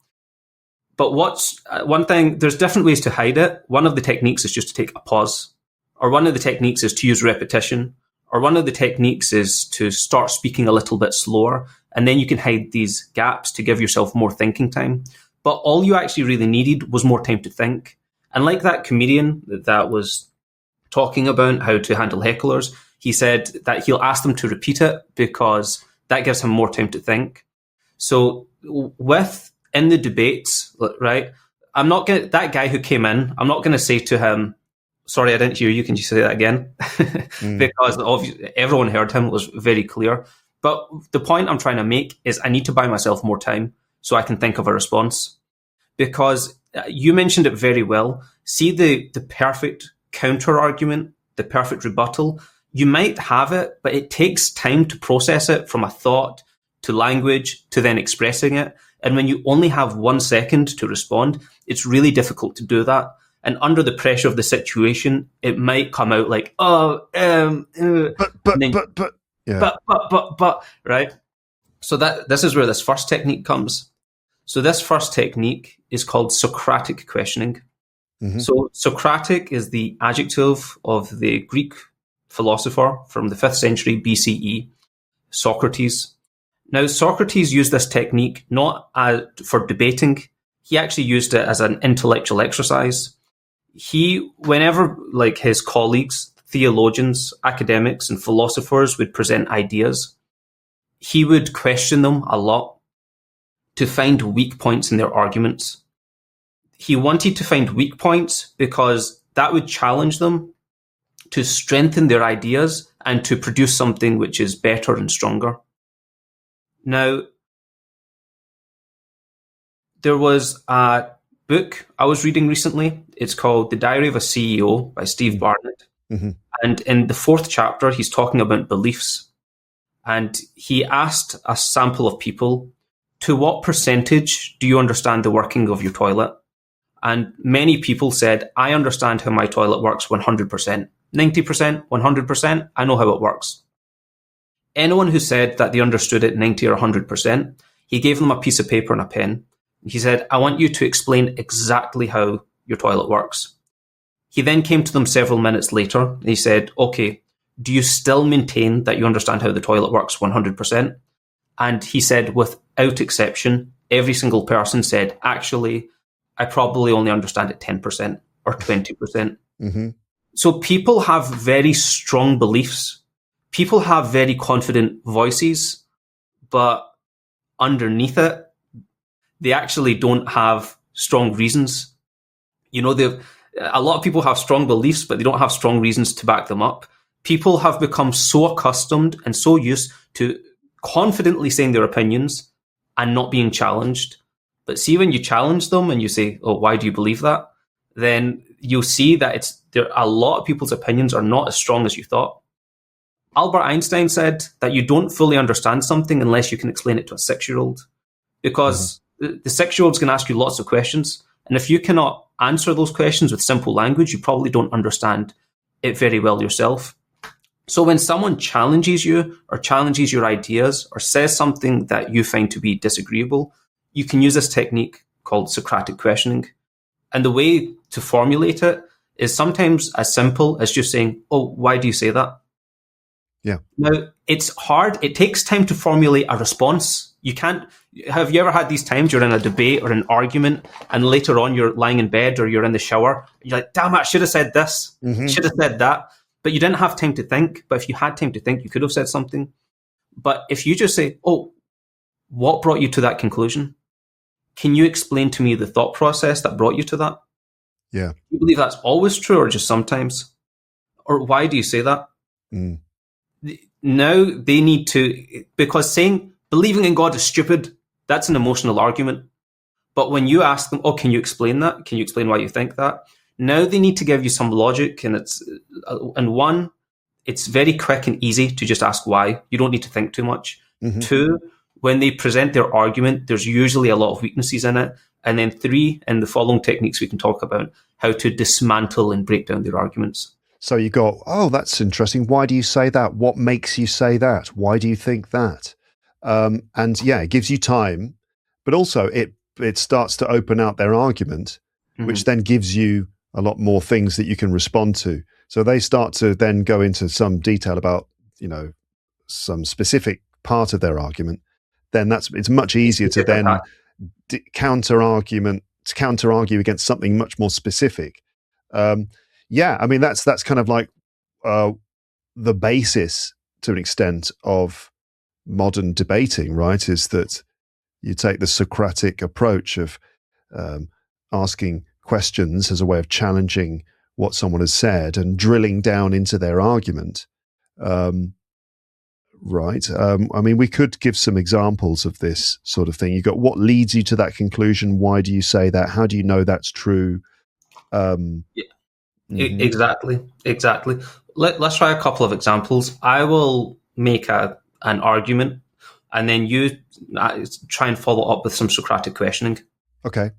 But one thing, there's different ways to hide it. One of the techniques is just to take a pause, or one of the techniques is to use repetition, or one of the techniques is to start speaking a little bit slower, and then you can hide these gaps to give yourself more thinking time. But all you actually really needed was more time to think. And like that comedian that was talking about how to handle hecklers, he said that he'll ask them to repeat it because that gives him more time to think. So in the debates, right, that guy who came in, I'm not going to say to him, sorry, I didn't hear you, can you say that again? Because everyone heard him, it was very clear. But the point I'm trying to make is I need to buy myself more time so I can think of a response. Because you mentioned it very well. See the perfect counter argument, the perfect rebuttal. You might have it, but it takes time to process it from a thought to language to then expressing it. And when you only have 1 second to respond, it's really difficult to do that. And under the pressure of the situation, it might come out like, but, right? So this is where this first technique comes. So this first technique is called Socratic questioning. So Socratic is the adjective of the Greek philosopher from the 5th century BCE, Socrates. Now, Socrates used this technique not for debating. He actually used it as an intellectual exercise. Whenever like his colleagues, theologians, academics, and philosophers would present ideas, he would question them a lot to find weak points in their arguments. He wanted to find weak points because that would challenge them to strengthen their ideas and to produce something which is better and stronger. Now, there was book I was reading recently. It's called The Diary of a CEO by Steve Barnett. Mm-hmm. And in the 4th chapter, he's talking about beliefs. And he asked a sample of people, to what percentage do you understand the working of your toilet? And many people said, I understand how my toilet works 100%. 90%, 100%, I know how it works. Anyone who said that they understood it 90 or 100%, he gave them a piece of paper and a pen. He said, I want you to explain exactly how your toilet works. He then came to them several minutes later and he said, okay, do you still maintain that you understand how the toilet works 100%? And he said, without exception, every single person said, actually, I probably only understand it 10% or 20%. Mm-hmm. So people have very strong beliefs. People have very confident voices, but underneath it, they actually don't have strong reasons. You know, a lot of people have strong beliefs, but they don't have strong reasons to back them up. People have become so accustomed and so used to confidently saying their opinions and not being challenged. But see, when you challenge them and you say, oh, why do you believe that? Then you'll see that a lot of people's opinions are not as strong as you thought. Albert Einstein said that you don't fully understand something unless you can explain it to a 6-year-old, because the 6-year-old's going to ask you lots of questions. And if you cannot answer those questions with simple language, you probably don't understand it very well yourself. So when someone challenges you or challenges your ideas or says something that you find to be disagreeable, you can use this technique called Socratic questioning. And the way to formulate it is sometimes as simple as just saying, oh, why do you say that? Yeah. Now, it's hard. It takes time to formulate a response. You can't. Have you ever had these times you're in a debate or an argument and later on you're lying in bed or you're in the shower? You're like, damn it, I should have said this. Mm-hmm. Should have said that. But you didn't have time to think. But if you had time to think, you could have said something. But if you just say, oh, what brought you to that conclusion? Can you explain to me the thought process that brought you to that? Yeah. Do you believe that's always true or just sometimes? Or why do you say that? Mm. Now they need to, because saying believing in God is stupid, that's an emotional argument. But when you ask them, oh, can you explain that? Can you explain why you think that? Now they need to give you some logic, and it's very quick and easy to just ask why. You don't need to think too much. Mm-hmm. 2, when they present their argument, there's usually a lot of weaknesses in it. And then 3, in the following techniques we can talk about, how to dismantle and break down their arguments. So you go, oh, that's interesting. Why do you say that? What makes you say that? Why do you think that? And yeah, it gives you time, but also it starts to open out their argument, mm-hmm. which then gives you a lot more things that you can respond to. So they start to then go into some detail about, some specific part of their argument. Then it's much easier to then counter-argue against something much more specific. Yeah, I mean, that's kind of like the basis to an extent of modern debating, right? Is that you take the Socratic approach of asking questions as a way of challenging what someone has said and drilling down into their argument. Right. I mean, we could give some examples of this sort of thing. You got what leads you to that conclusion? Why do you say that? How do you know that's true? Yeah. Mm-hmm. Exactly. Let's try a couple of examples. I will make an argument, and then you try and follow up with some Socratic questioning. Okay.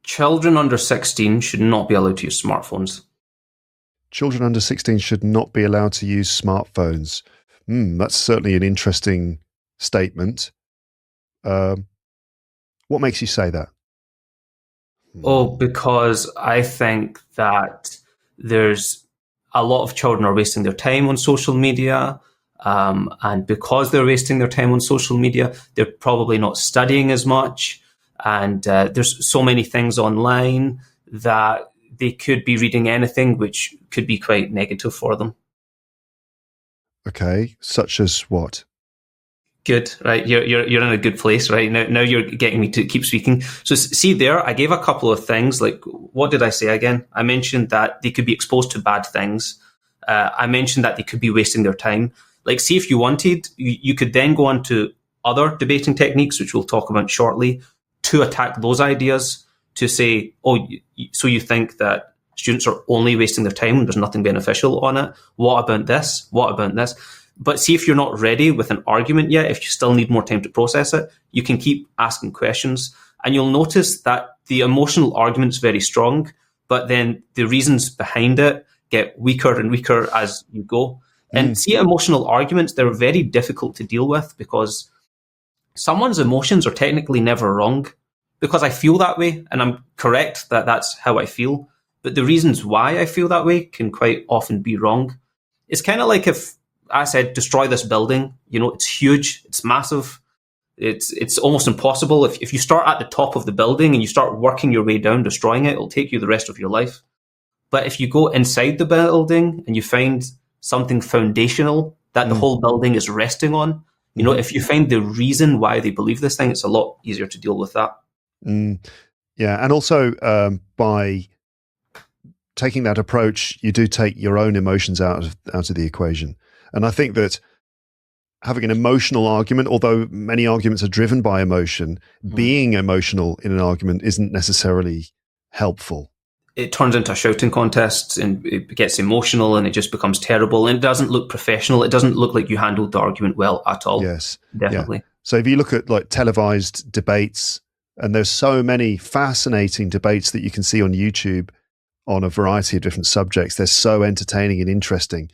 Children under 16 should not be allowed to use smartphones. Children under 16 should not be allowed to use smartphones. That's certainly an interesting statement. What makes you say that? Oh, because I think that there's a lot of children are wasting their time on social media. And because they're wasting their time on social media, they're probably not studying as much. And there's so many things online that they could be reading anything, which could be quite negative for them. Okay, such as what? Good, right? You're in a good place, right? Now you're getting me to keep speaking. So see there, I gave a couple of things. Like, what did I say again? I mentioned that they could be exposed to bad things. I mentioned that they could be wasting their time. Like, see, if you wanted, you could then go on to other debating techniques, which we'll talk about shortly, to attack those ideas, to say, oh, so you think that students are only wasting their time and there's nothing beneficial on it? What about this? What about this? But see, if you're not ready with an argument yet, if you still need more time to process it, you can keep asking questions. And you'll notice that the emotional argument's very strong, but then the reasons behind it get weaker and weaker as you go. And see, emotional arguments, they're very difficult to deal with because someone's emotions are technically never wrong, because I feel that way and I'm correct that that's how I feel. But the reasons why I feel that way can quite often be wrong. It's kind of like if I said, destroy this building, it's huge, it's massive. It's almost impossible. If you start at the top of the building and you start working your way down, destroying it, it'll take you the rest of your life. But if you go inside the building and you find something foundational that the whole building is resting on, if you find the reason why they believe this thing, it's a lot easier to deal with that. Yeah, and also by taking that approach, you do take your own emotions out of the equation. And I think that having an emotional argument, although many arguments are driven by emotion, being emotional in an argument isn't necessarily helpful. It turns into a shouting contest and it gets emotional and it just becomes terrible and it doesn't look professional. It doesn't look like you handled the argument well at all. Yes, definitely. Yeah. So if you look at like televised debates, and there's so many fascinating debates that you can see on YouTube on a variety of different subjects. They're so entertaining and interesting.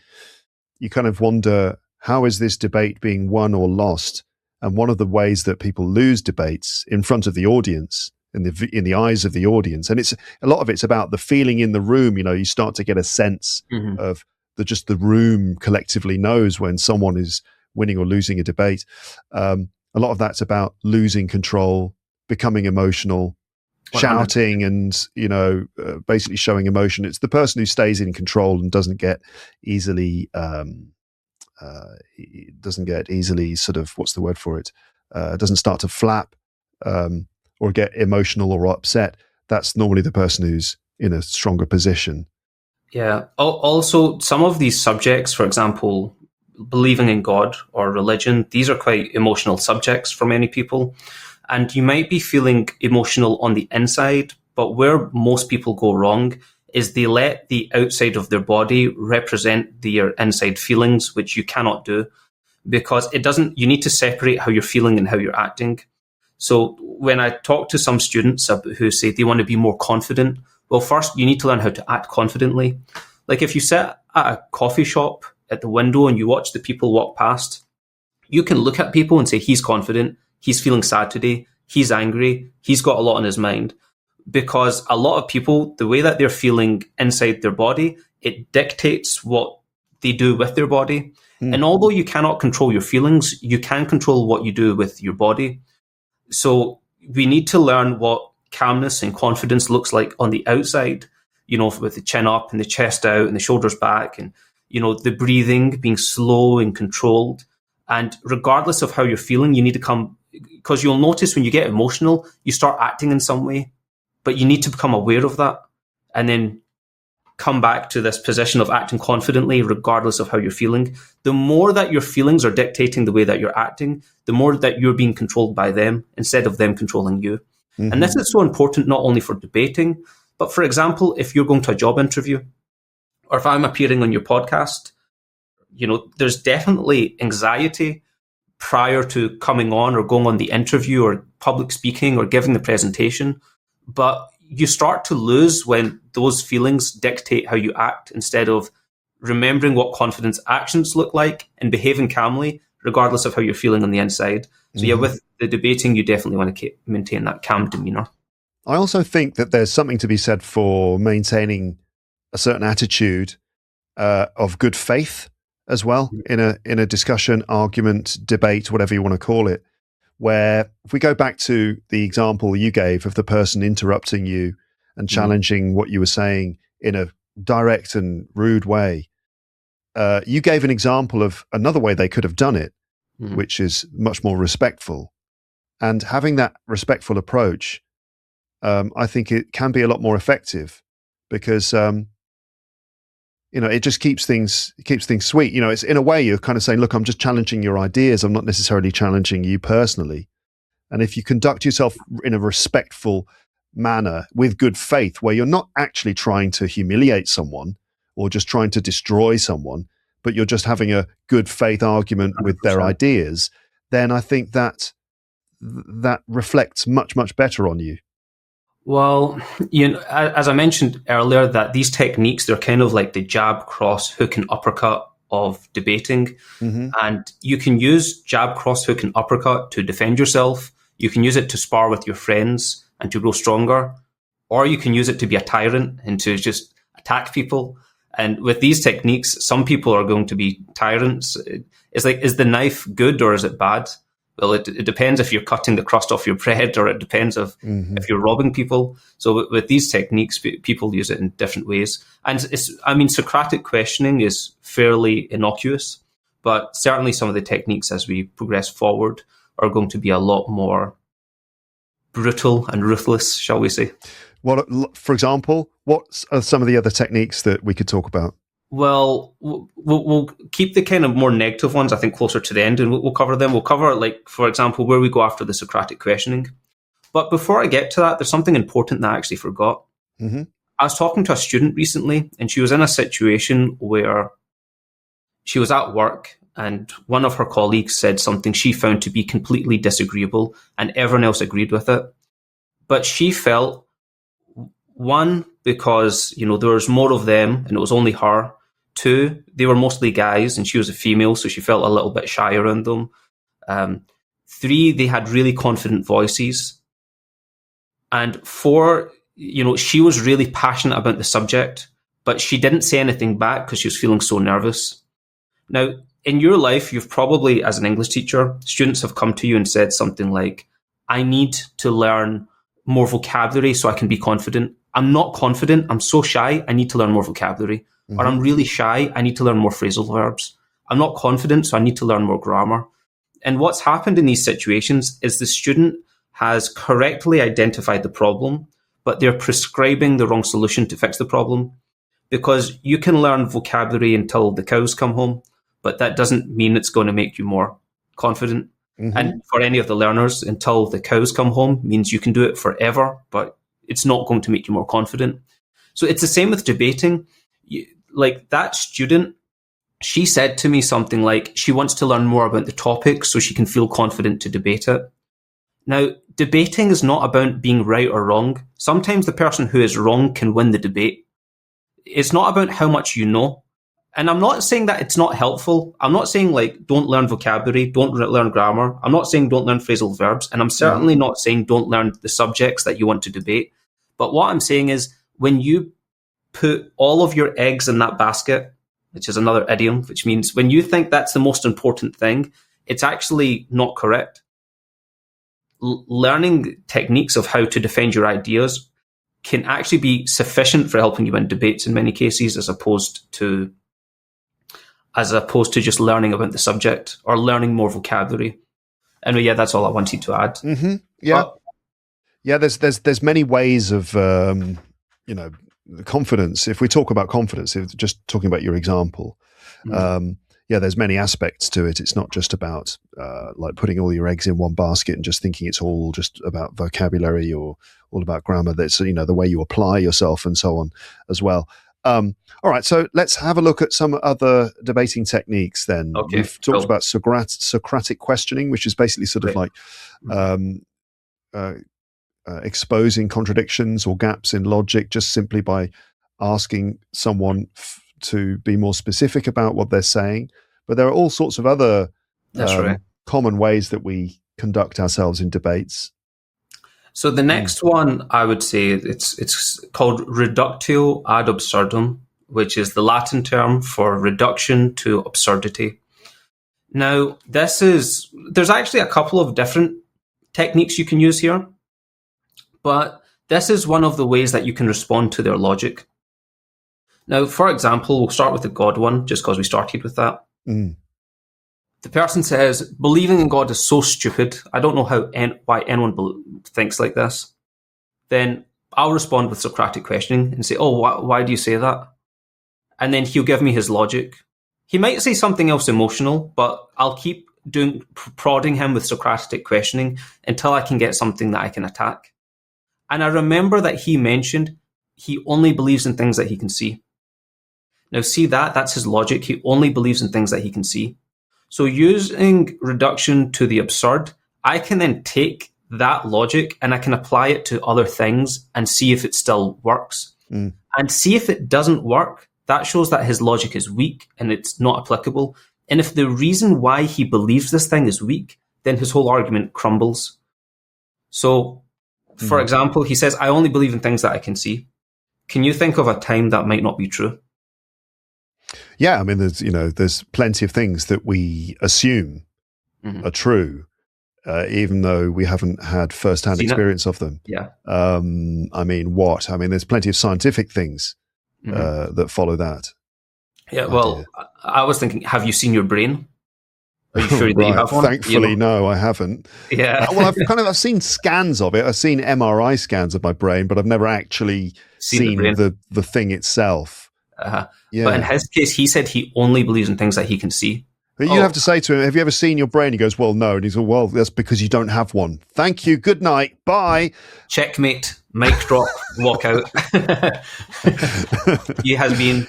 You kind of wonder, how is this debate being won or lost? And one of the ways that people lose debates in front of the audience, in the eyes of the audience, and it's a lot of it's about the feeling in the room. You start to get a sense of just the room collectively knows when someone is winning or losing a debate. A lot of that's about losing control, becoming emotional, 100%. Shouting, and basically showing emotion. It's the person who stays in control and doesn't get easily sort of, what's the word for it? Doesn't start to flap or get emotional or upset. That's normally the person who's in a stronger position. Yeah. Also, some of these subjects, for example, believing in God or religion, these are quite emotional subjects for many people. And you might be feeling emotional on the inside, but where most people go wrong is they let the outside of their body represent their inside feelings, which you cannot do, because you need to separate how you're feeling and how you're acting. So when I talk to some students who say they want to be more confident, well, first you need to learn how to act confidently. Like if you sit at a coffee shop at the window and you watch the people walk past, you can look at people and say, he's confident, he's feeling sad today, he's angry, he's got a lot on his mind. Because a lot of people, the way that they're feeling inside their body, it dictates what they do with their body. And although you cannot control your feelings, you can control what you do with your body. So we need to learn what calmness and confidence looks like on the outside, with the chin up and the chest out and the shoulders back and, the breathing being slow and controlled. And regardless of how you're feeling, you need to because you'll notice when you get emotional, you start acting in some way, but you need to become aware of that and then come back to this position of acting confidently, regardless of how you're feeling. The more that your feelings are dictating the way that you're acting, the more that you're being controlled by them instead of them controlling you. And this is so important, not only for debating, but for example, if you're going to a job interview or if I'm appearing on your podcast, there's definitely anxiety prior to coming on or going on the interview or public speaking or giving the presentation. But you start to lose when those feelings dictate how you act instead of remembering what confidence actions look like and behaving calmly, regardless of how you're feeling on the inside. So yeah, with the debating, you definitely want to maintain that calm demeanor. I also think that there's something to be said for maintaining a certain attitude of good faith as well in a discussion, argument, debate, whatever you want to call it, where if we go back to the example you gave of the person interrupting you and challenging what you were saying in a direct and rude way, you gave an example of another way they could have done it, which is much more respectful. And having that respectful approach, I think it can be a lot more effective because it just keeps things sweet. It's in a way you're kind of saying, look, I'm just challenging your ideas. I'm not necessarily challenging you personally. And if you conduct yourself in a respectful manner with good faith, where you're not actually trying to humiliate someone or just trying to destroy someone, but you're just having a good faith argument with 100%. Their ideas, then I think that reflects much, much better on you. Well, as I mentioned earlier, that these techniques, they're kind of like the jab, cross, hook, and uppercut of debating. Mm-hmm. And you can use jab, cross, hook, and uppercut to defend yourself. You can use it to spar with your friends and to grow stronger. Or you can use it to be a tyrant and to just attack people. And with these techniques, some people are going to be tyrants. It's like, is the knife good or is it bad? Well, it depends if you're cutting the crust off your bread, or it depends if you're robbing people. So with these techniques, people use it in different ways. And Socratic questioning is fairly innocuous, but certainly some of the techniques as we progress forward are going to be a lot more brutal and ruthless, shall we say. For example, what are some of the other techniques that we could talk about? Well, we'll keep the kind of more negative ones, I think, closer to the end, and we'll cover them. We'll cover, like, for example, where we go after the Socratic questioning. But before I get to that, there's something important that I actually forgot. Mm-hmm. I was talking to a student recently, and she was in a situation where she was at work, and one of her colleagues said something she found to be completely disagreeable, and everyone else agreed with it. But she felt, one, because, there was more of them, and it was only her. Two, they were mostly guys and she was a female, so she felt a little bit shy around them. Three, they had really confident voices. And four, she was really passionate about the subject, but she didn't say anything back because she was feeling so nervous. Now, in your life, you've probably, as an English teacher, students have come to you and said something like, I need to learn more vocabulary so I can be confident. I'm not confident. I'm so shy. I need to learn more vocabulary. Mm-hmm. Or I'm really shy. I need to learn more phrasal verbs. I'm not confident, so I need to learn more grammar. And what's happened in these situations is the student has correctly identified the problem, but they're prescribing the wrong solution to fix the problem. Because you can learn vocabulary until the cows come home, but that doesn't mean it's going to make you more confident. Mm-hmm. And for any of the learners, until the cows come home means you can do it forever, but it's not going to make you more confident. So it's the same with debating. Like that student, she said to me something like she wants to learn more about the topic so she can feel confident to debate it. Now, debating is not about being right or wrong. Sometimes the person who is wrong can win the debate. It's not about how much you know. And I'm not saying that it's not helpful. I'm not saying like don't learn vocabulary, don't learn grammar. I'm not saying don't learn phrasal verbs. And I'm certainly not saying don't learn the subjects that you want to debate. But what I'm saying is when you put all of your eggs in that basket, which is another idiom, which means when you think that's the most important thing, it's actually not correct. Learning techniques of how to defend your ideas can actually be sufficient for helping you win debates in many cases, as opposed to just learning about the subject or learning more vocabulary. Anyway, yeah, that's all I wanted to add. Mm-hmm. Yeah. Yeah, there's many ways of, confidence. If we talk about confidence, if just talking about your example, there's many aspects to it. It's not just about like putting all your eggs in one basket and just thinking it's all just about vocabulary or all about grammar. That's, the way you apply yourself and so on as well. All right, so let's have a look at some other debating techniques then. Okay, we've talked about Socratic questioning, which is basically sort of like exposing contradictions or gaps in logic just simply by asking someone to be more specific about what they're saying. But there are all sorts of other common ways that we conduct ourselves in debates. So the next one, I would say, it's called reductio ad absurdum, which is the Latin term for reduction to absurdity. Now, there's actually a couple of different techniques you can use here, but this is one of the ways that you can respond to their logic. Now, for example, we'll start with the God one, just because we started with that. Mm. The person says, believing in God is so stupid. I don't know why anyone thinks like this. Then I'll respond with Socratic questioning and say, why do you say that? and then he'll give me his logic. He might say something else emotional, but I'll keep prodding him with Socratic questioning until I can get something that I can attack. And I remember that he mentioned he only believes in things that he can see. Now, see that's his logic. He only believes in things that he can see. So using reduction to the absurd, I can then take that logic and I can apply it to other things and see if it still works. And see if it doesn't work, that shows that his logic is weak and it's not applicable. And if the reason why he believes this thing is weak, then his whole argument crumbles. So, for example, he says, I only believe in things that I can see. Can you think of a time that might not be true? Yeah, I mean, there's plenty of things that we assume are true, even though we haven't had first-hand experience of them. Yeah. I mean, there's plenty of scientific things that follow that. Yeah, well, I was thinking, have you seen your brain? Are you sure that you have one? Thankfully, no, I haven't. Yeah. Well, I've seen scans of it. I've seen MRI scans of my brain, but I've never actually seen the thing itself. Yeah. But in his case, he said he only believes in things that he can see. But you have to say to him, have you ever seen your brain? He goes, well, no. And he's like, well, that's because you don't have one. Thank you. Good night. Bye. Checkmate. Mic drop. Walk out. He has been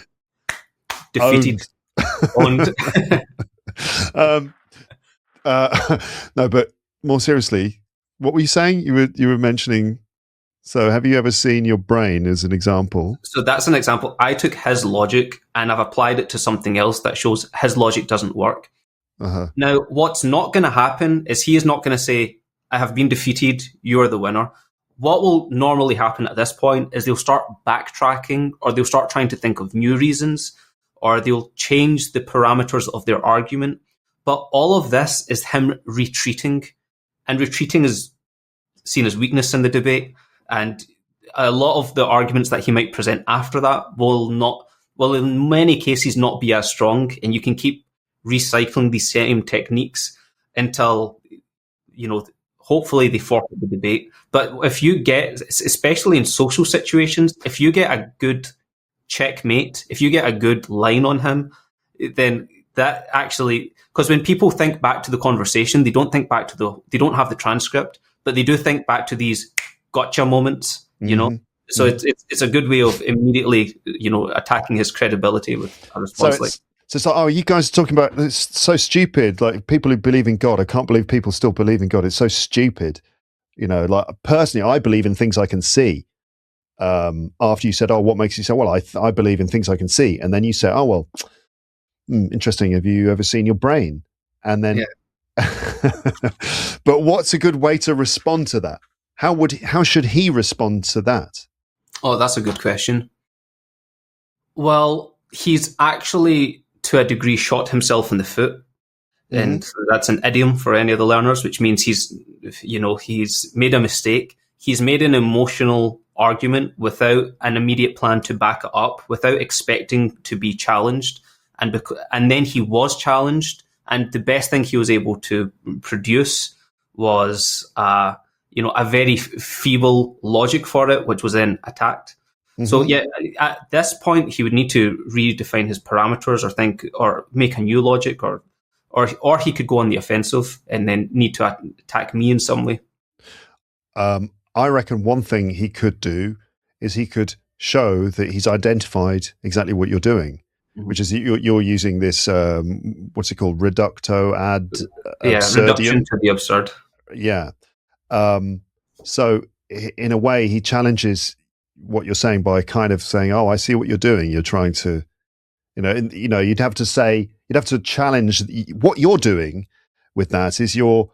defeated. Owned. No, but more seriously, what were you saying? You were mentioning. So, have you ever seen your brain as an example? So that's an example. I took his logic and I've applied it to something else that shows his logic doesn't work. Now, what's not going to happen is he is not going to say, I have been defeated, you're the winner. What will normally happen at this point is they'll start backtracking, or they'll start trying to think of new reasons, or they'll change the parameters of their argument. But all of this is him retreating, and retreating is seen as weakness in the debate. And a lot of the arguments that he might present after that will in many cases not be as strong, and you can keep recycling these same techniques until, hopefully they forfeit the debate. But if you get, especially in social situations, if you get a good checkmate, if you get a good line on him, then that actually, because when people think back to the conversation, they don't think back to they don't have the transcript, but they do think back to these gotcha moments, So it's a good way of immediately, attacking his credibility with a response. So it's like, oh, you guys are talking about, it's so stupid. Like, people who believe in God, I can't believe people still believe in God. It's so stupid. Like, personally, I believe in things I can see. After you said, oh, what makes you say, well, I believe in things I can see. And then you say, oh, well, interesting. Have you ever seen your brain? And then, but what's a good way to respond to that? How should he respond to that? Oh, that's a good question. Well, he's actually, to a degree, shot himself in the foot. And that's an idiom for any of the learners, which means he's made a mistake. He's made an emotional argument without an immediate plan to back it up, without expecting to be challenged. And then he was challenged. And the best thing he was able to produce was, a very feeble logic for it, which was then attacked. So at this point, he would need to redefine his parameters, or make a new logic, or he could go on the offensive and then need to attack me in some way. I reckon one thing he could do is he could show that he's identified exactly what you're doing, which is you're using this, what's it called? Reducto ad absurdum. Reduction to the absurd. Yeah. So in a way, he challenges what you're saying by kind of saying, "Oh, I see what you're doing. You're trying to, you'd have to challenge what you're doing with that is you're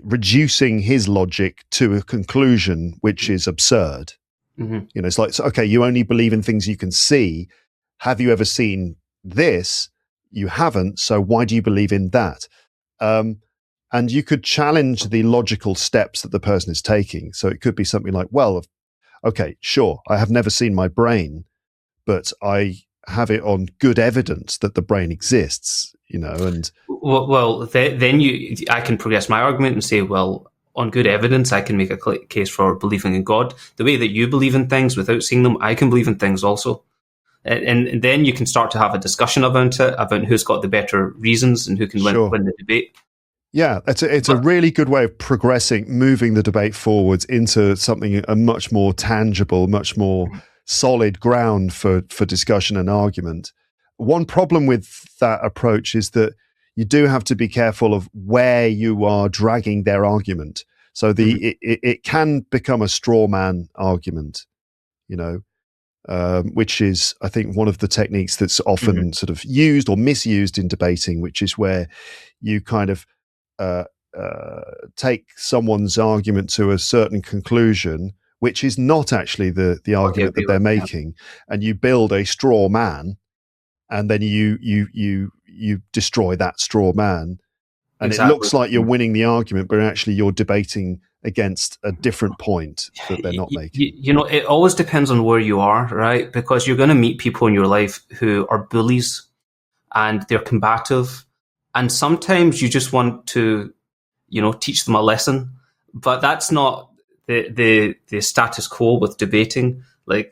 reducing his logic to a conclusion which is absurd. It's like, okay, you only believe in things you can see. Have you ever seen this? You haven't. So why do you believe in that?" And you could challenge the logical steps that the person is taking. So it could be something like, well, okay, sure, I have never seen my brain, but I have it on good evidence that the brain exists, and... Well, then I can progress my argument and say, well, on good evidence, I can make a case for believing in God. The way that you believe in things without seeing them, I can believe in things also. And then you can start to have a discussion about it, about who's got the better reasons and who can win the debate. Yeah, it's a really good way of progressing, moving the debate forwards into something a much more tangible, much more solid ground for discussion and argument. One problem with that approach is that you do have to be careful of where you are dragging their argument. So it can become a straw man argument, which is, I think, one of the techniques that's often sort of used or misused in debating, which is where you kind of take someone's argument to a certain conclusion, which is not actually the argument that they're making, and you build a straw man, and then you destroy that straw man, and it looks like you're winning the argument, but actually you're debating against a different point that they're not making. It always depends on where you are, right? Because you're going to meet people in your life who are bullies and they're combative, and sometimes you just want to teach them a lesson, but that's not the status quo with debating. I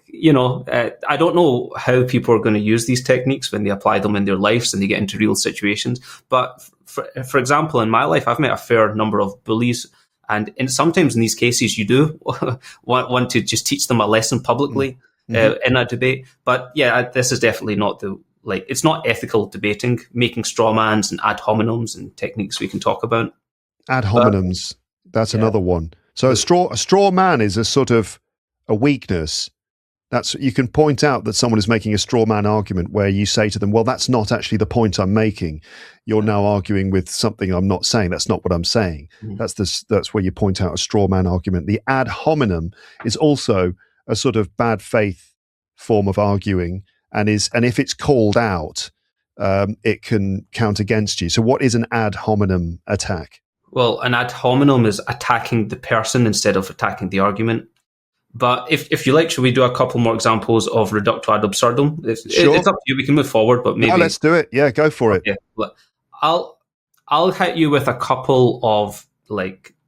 don't know how people are going to use these techniques when they apply them in their lives and they get into real situations. But for example, in my life, I've met a fair number of bullies, and sometimes in these cases, you do want to just teach them a lesson publicly in a debate. But yeah, this is definitely not it's not ethical debating, making straw mans and ad hominems and techniques we can talk about. Ad hominems, that's another one. So a straw man is a sort of a weakness. You can point out that someone is making a straw man argument where you say to them, well, that's not actually the point I'm making. You're now arguing with something I'm not saying. That's not what I'm saying. That's where you point out a straw man argument. The ad hominem is also a sort of bad faith form of arguing, and if it's called out, it can count against you. So what is an ad hominem attack? Well, an ad hominem is attacking the person instead of attacking the argument. But if you like, should we do a couple more examples of reductio ad absurdum? Sure. It's up to you. We can move forward, but maybe... No, let's do it. Yeah, go for it. I'll hit you with a couple of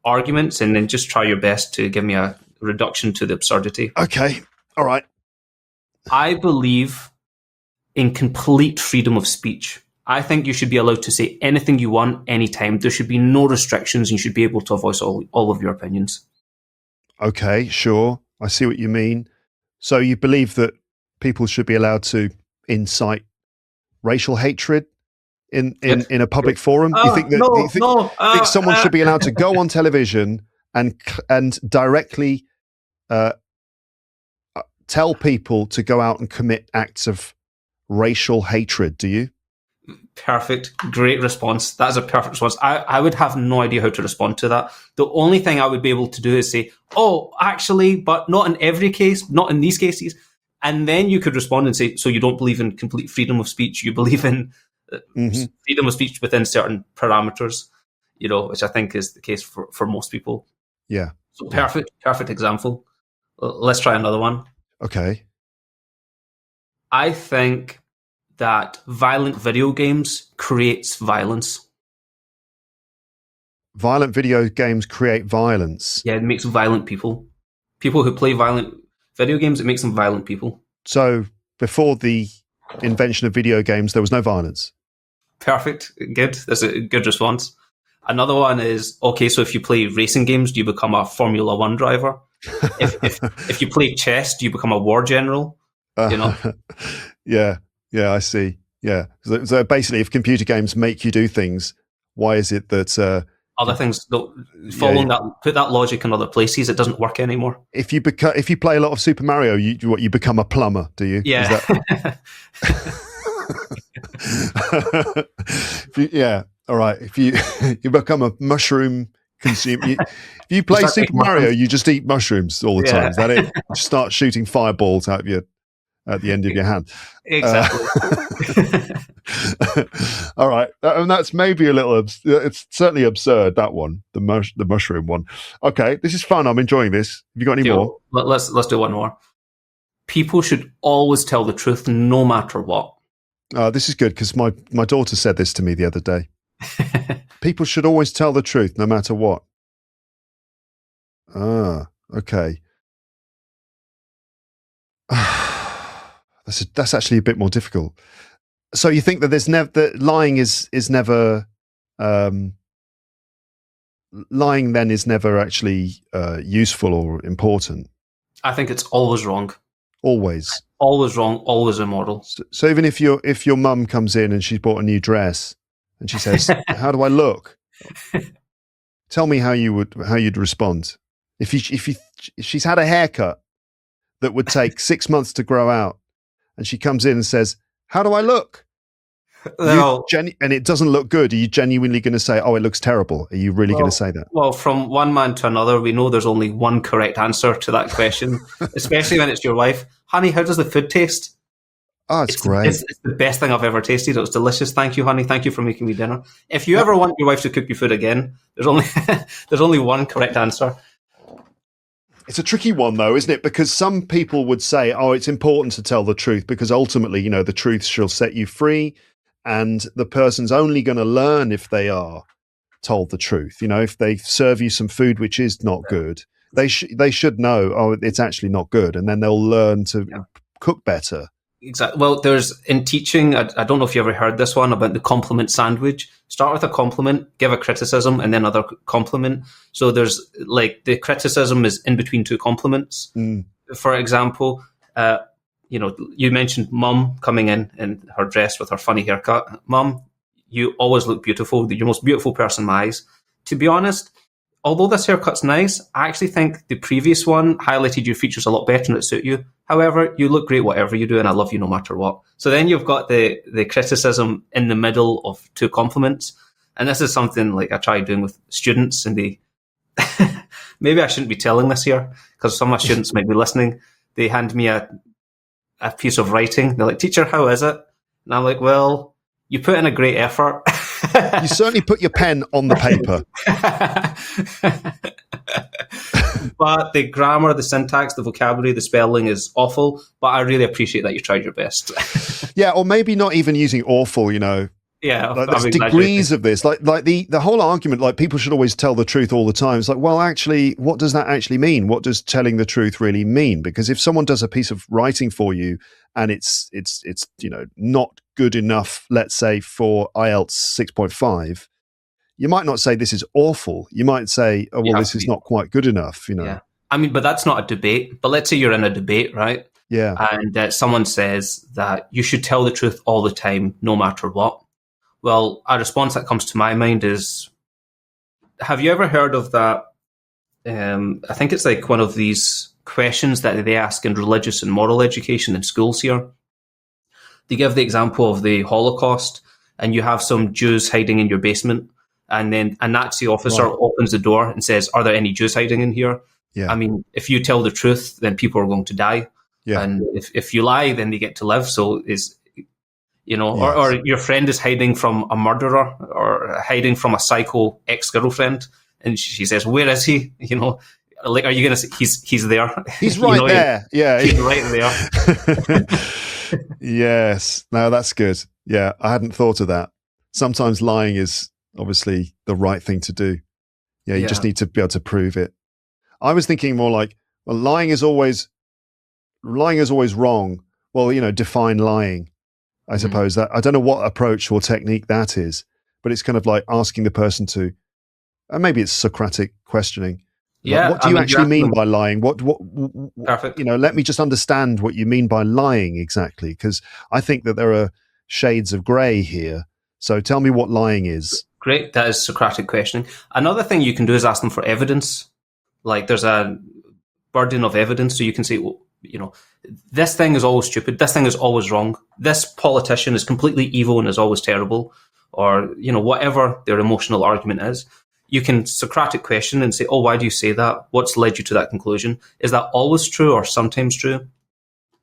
arguments, and then just try your best to give me a reduction to the absurdity. Okay. All right. I believe in complete freedom of speech. I think you should be allowed to say anything you want, anytime. There should be no restrictions. You should be able to voice all of your opinions. Okay, sure. I see what you mean. So you believe that people should be allowed to incite racial hatred in a public forum? You think that someone should be allowed to go on television and directly tell people to go out and commit acts of racial hatred? Do you? Perfect. Great response. That's a perfect response. I would have no idea how to respond to that. The only thing I would be able to do is say, oh, actually, but not in every case, not in these cases. And then you could respond and say, so you don't believe in complete freedom of speech. You believe in freedom of speech within certain parameters, which I think is the case for most people. Yeah. So perfect example. Let's try another one. Okay. I think that violent video games creates violence. Violent video games create violence? Yeah, it makes violent people. People who play violent video games, it makes them violent people. So before the invention of video games, there was no violence? Perfect. Good. That's a good response. Another one is, okay, so if you play racing games, do you become a Formula One driver? if you play chess, do you become a war general? Yeah, I see. Yeah. So basically, if computer games make you do things, why is it that other things don't put that logic in other places? It doesn't work anymore. If you play a lot of Super Mario, you become a plumber, do you? Yeah. Yeah. All right. If you become a mushroom consumer, if you play Super Mario, you just eat mushrooms all the time. Is that it? You start shooting fireballs at the end of your hand. Exactly. All right. And that's maybe a little, it's certainly absurd, that one, the mushroom one. Okay. This is fun. I'm enjoying this. Have you got any more? Let's do one more. People should always tell the truth no matter what. This is good because my daughter said this to me the other day. People should always tell the truth no matter what. Okay. That's actually a bit more difficult. So you think that that lying is never lying then is never actually useful or important? I think it's always wrong. Always. Always wrong, always immoral. So even if your mum comes in and she's bought a new dress and she says, "How do I look?" Tell me how you'd respond if she's had a haircut that would take 6 months to grow out, and she comes in and says, "How do I look?" No. And it doesn't look good. Are you genuinely going to say, "Oh, it looks terrible"? Are you really going to say that? Well, from one man to another, we know there's only one correct answer to that question, especially when it's your wife. Honey, how does the food taste? Oh, it's great. It's the best thing I've ever tasted. It was delicious. Thank you, honey. Thank you for making me dinner. If you ever want your wife to cook you food again, there's only one correct answer. It's a tricky one, though, isn't it? Because some people would say, "Oh, it's important to tell the truth because ultimately, the truth shall set you free." And the person's only going to learn if they are told the truth. If they serve you some food which is not good, they should know, oh, it's actually not good, and then they'll learn to cook better. Exactly. Well, there's in teaching, I don't know if you ever heard this one about the compliment sandwich. Start with a compliment, give a criticism, and then another compliment. So there's like the criticism is in between two compliments. For example, you mentioned mum coming in her dress with her funny haircut. Mum, you always look beautiful. You're the most beautiful person in my eyes. To be honest, although this haircut's nice, I actually think the previous one highlighted your features a lot better and it suit you. However, you look great whatever you do, and I love you no matter what. So then you've got the criticism in the middle of two compliments. And this is something like I try doing with students, and they maybe I shouldn't be telling this here because some of my students might be listening. They hand me a piece of writing. They're like, "Teacher, how is it?" And I'm like, "Well, you put in a great effort." You certainly put your pen on the paper. But the grammar, the syntax, the vocabulary, the spelling is awful. But I really appreciate that you tried your best. Yeah, or maybe not even using awful, Yeah, like there's degrees of this. Like the whole argument, like people should always tell the truth all the time. It's like, well, actually, what does that actually mean? What does telling the truth really mean? Because if someone does a piece of writing for you and it's not good enough, let's say for IELTS 6.5, you might not say this is awful. You might say, oh, well, this is not quite good enough. Yeah. I mean, but that's not a debate. But let's say you're in a debate, right? Yeah. And someone says that you should tell the truth all the time, no matter what. Well, a response that comes to my mind is, have you ever heard of that? I think it's like one of these questions that they ask in religious and moral education in schools here. They give the example of the Holocaust, and you have some Jews hiding in your basement, and then a Nazi officer opens the door and says, "Are there any Jews hiding in here?" Yeah. I mean, if you tell the truth, then people are going to die. Yeah. And if you lie, then they get to live. So or your friend is hiding from a murderer or hiding from a psycho ex-girlfriend, and she says, "Where is he?" Like, are you going to say he's there? He's right there. Yeah, he's right there. Yes. No, that's good. Yeah, I hadn't thought of that. Sometimes lying is obviously the right thing to do. Yeah, you just need to be able to prove it. I was thinking more like, well, lying is always wrong. Well, define lying. I suppose that I don't know what approach or technique that is, but it's kind of like asking the person to, and maybe it's Socratic questioning. Yeah. What do you actually mean by lying? What, Perfect. Let me just understand what you mean by lying exactly, because I think that there are shades of grey here. So tell me what lying is. Great. That is Socratic questioning. Another thing you can do is ask them for evidence. Like there's a burden of evidence. So you can say, well, this thing is always stupid. This thing is always wrong. This politician is completely evil and is always terrible. Or, whatever their emotional argument is. You can Socratic question and say, oh, why do you say that? What's led you to that conclusion? Is that always true or sometimes true?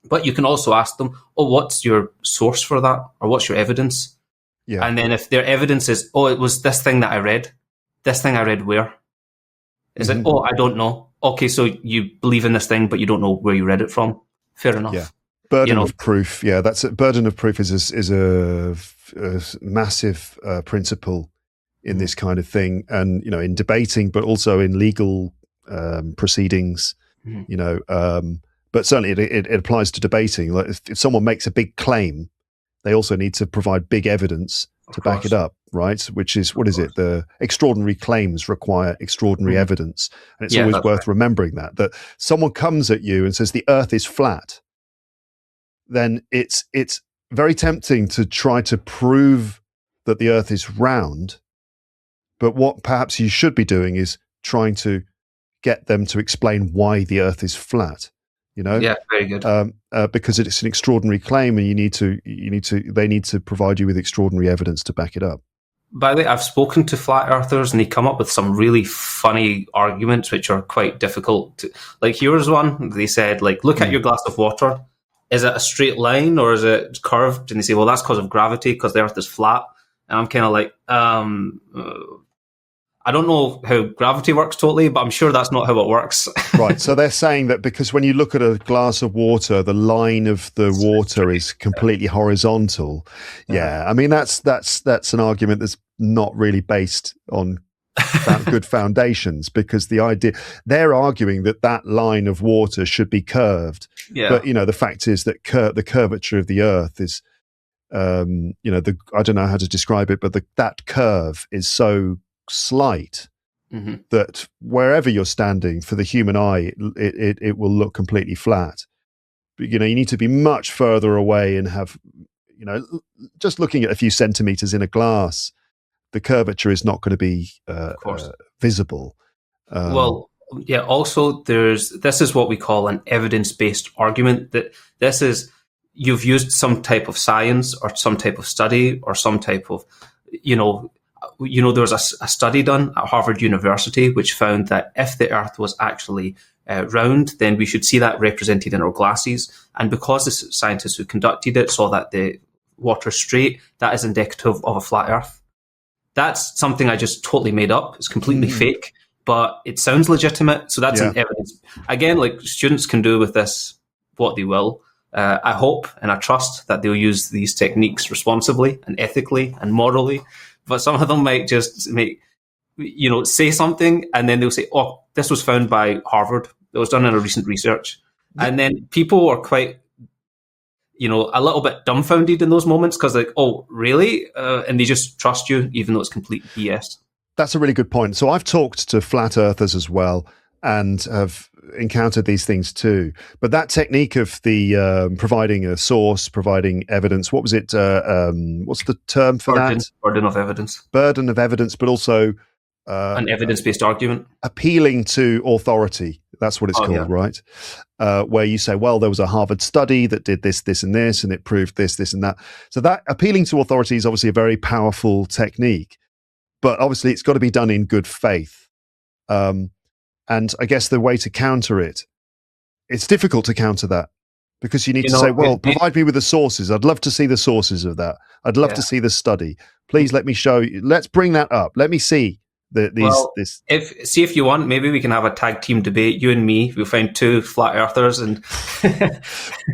But you can also ask them, oh, what's your source for that? Or what's your evidence? Yeah. And then if their evidence is, oh, it was this thing that I read. This thing I read where? Is it, oh, I don't know. Okay, so you believe in this thing, but you don't know where you read it from. Fair enough. Yeah. Burden of proof. Yeah, that's it. Burden of proof is a massive principle in this kind of thing, and in debating, but also in legal proceedings. but certainly it applies to debating. Like if someone makes a big claim, they also need to provide big evidence to back it up, right? Which is, what is it? The extraordinary claims require extraordinary evidence. And it's always worth remembering that someone comes at you and says the earth is flat, then it's very tempting to try to prove that the earth is round. But what perhaps you should be doing is trying to get them to explain why the earth is flat. Yeah, very good. Because it's an extraordinary claim, and they need to provide you with extraordinary evidence to back it up. By the way, I've spoken to flat earthers, and they come up with some really funny arguments, which are quite difficult. Like here's one. They said, like, look at your glass of water. Is it a straight line or is it curved? And they say, well, that's because of gravity, because the earth is flat. And I'm kind of like, I don't know how gravity works totally, but I'm sure that's not how it works. Right. So they're saying that because when you look at a glass of water, the line of the water is completely horizontal. Yeah. I mean, that's an argument that's not really based on good foundations, because they're arguing that line of water should be curved. Yeah. But, the fact is that the curvature of the earth is, I don't know how to describe it, but that curve is so slight that wherever you're standing, for the human eye, it will look completely flat. But, you need to be much further away and have, just looking at a few centimeters in a glass, the curvature is not going to be visible. Well, yeah. Also, this is what we call an evidence-based argument. That this is, you've used some type of science or some type of study or some type of, there was a study done at Harvard University which found that if the Earth was actually round, then we should see that represented in our glasses. And because the scientists who conducted it saw that the water's straight, that is indicative of a flat Earth. That's something I just totally made up. It's completely fake, but it sounds legitimate. So that's an evidence. Again, like, students can do with this what they will. I hope and I trust that they'll use these techniques responsibly and ethically and morally. But some of them might just say something and then they'll say, oh, this was found by Harvard. It was done in a recent research. And then people are quite, a little bit dumbfounded in those moments because like, oh, really? And they just trust you, even though it's complete BS. That's a really good point. So I've talked to flat earthers as well and have encountered these things too. But that technique of the providing a source, providing evidence, what was it? What's the term for that? Burden of evidence. Burden of evidence, but also an evidence-based argument. Appealing to authority. That's what it's called, right? Where you say, well, there was a Harvard study that did this, this, and this, and it proved this, this, and that. So that appealing to authority is obviously a very powerful technique, but obviously it's got to be done in good faith. And I guess the way to counter it's difficult to counter that, because you need to say, well, provide me with the sources. I'd love to see the sources of that. I'd love to see the study. Please let me show you. Let's bring that up. Let me see this. If you want, maybe we can have a tag team debate. You and me. We'll find two flat earthers and.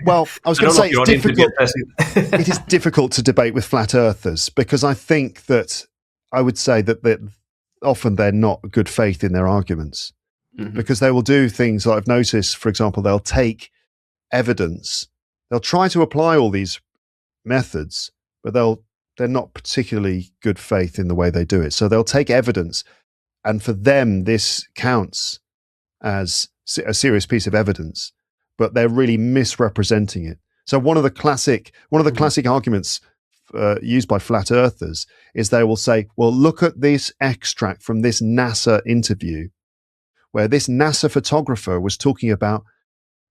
Well, I was going to say it's difficult. It is difficult to debate with flat earthers, because I think that I would say that often they're not good faith in their arguments. Because they will do things like, I've noticed, for example, they'll take evidence, they'll try to apply all these methods, but they're not particularly good faith in the way they do it. So they'll take evidence, and for them, this counts as a serious piece of evidence, but they're really misrepresenting it. So one of the classic arguments used by flat earthers is they will say, well, look at this extract from this NASA interview, where this NASA photographer was talking about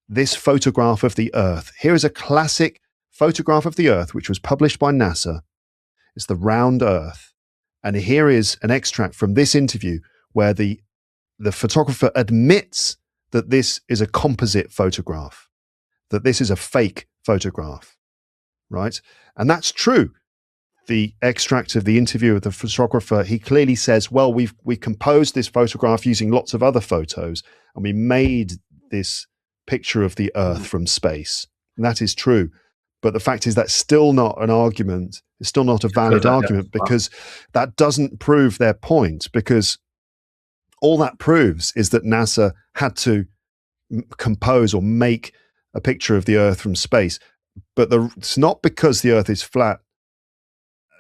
this photograph of the Earth. Here is a classic photograph of the Earth, which was published by NASA. It's the round Earth. And here is an extract from this interview where the photographer admits that this is a composite photograph, that this is a fake photograph, right? And that's true. The extract of the interview with the photographer, he clearly says, well, we composed this photograph using lots of other photos, and we made this picture of the Earth from space. And that is true. But the fact is that's still not an argument. It's still not a valid argument, because that doesn't prove their point, because all that proves is that NASA had to compose or make a picture of the Earth from space. But it's not because the Earth is flat.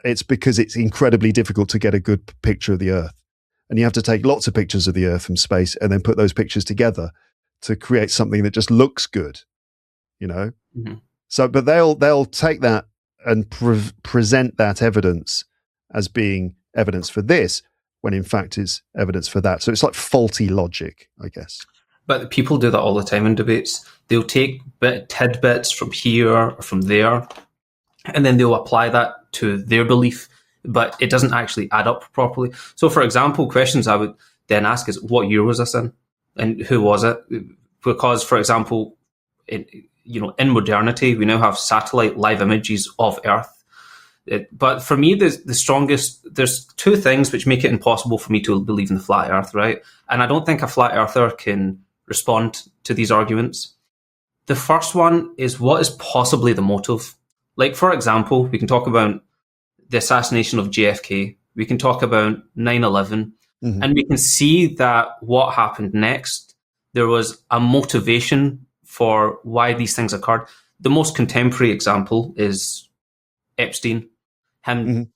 It's because it's incredibly difficult to get a good picture of the Earth. And you have to take lots of pictures of the Earth from space and then put those pictures together to create something that just looks good, you know? Mm-hmm. So, but they'll take that and present that evidence as being evidence for this, when in fact is evidence for that. So it's like faulty logic, I guess. But people do that all the time in debates. They'll take tidbits from here or from there, and then they'll apply that to their belief, but it doesn't actually add up properly. So, for example, questions I would then ask is, what year was this in? And who was it? Because, for example, in modernity, we now have satellite live images of Earth. But for me, there's two things which make it impossible for me to believe in the flat Earth, right? And I don't think a flat earther can respond to these arguments. The first one is, what is possibly the motive? Like, for example, we can talk about the assassination of JFK. We can talk about 9/11, and we can see that what happened next, there was a motivation for why these things occurred. The most contemporary example is Epstein, him,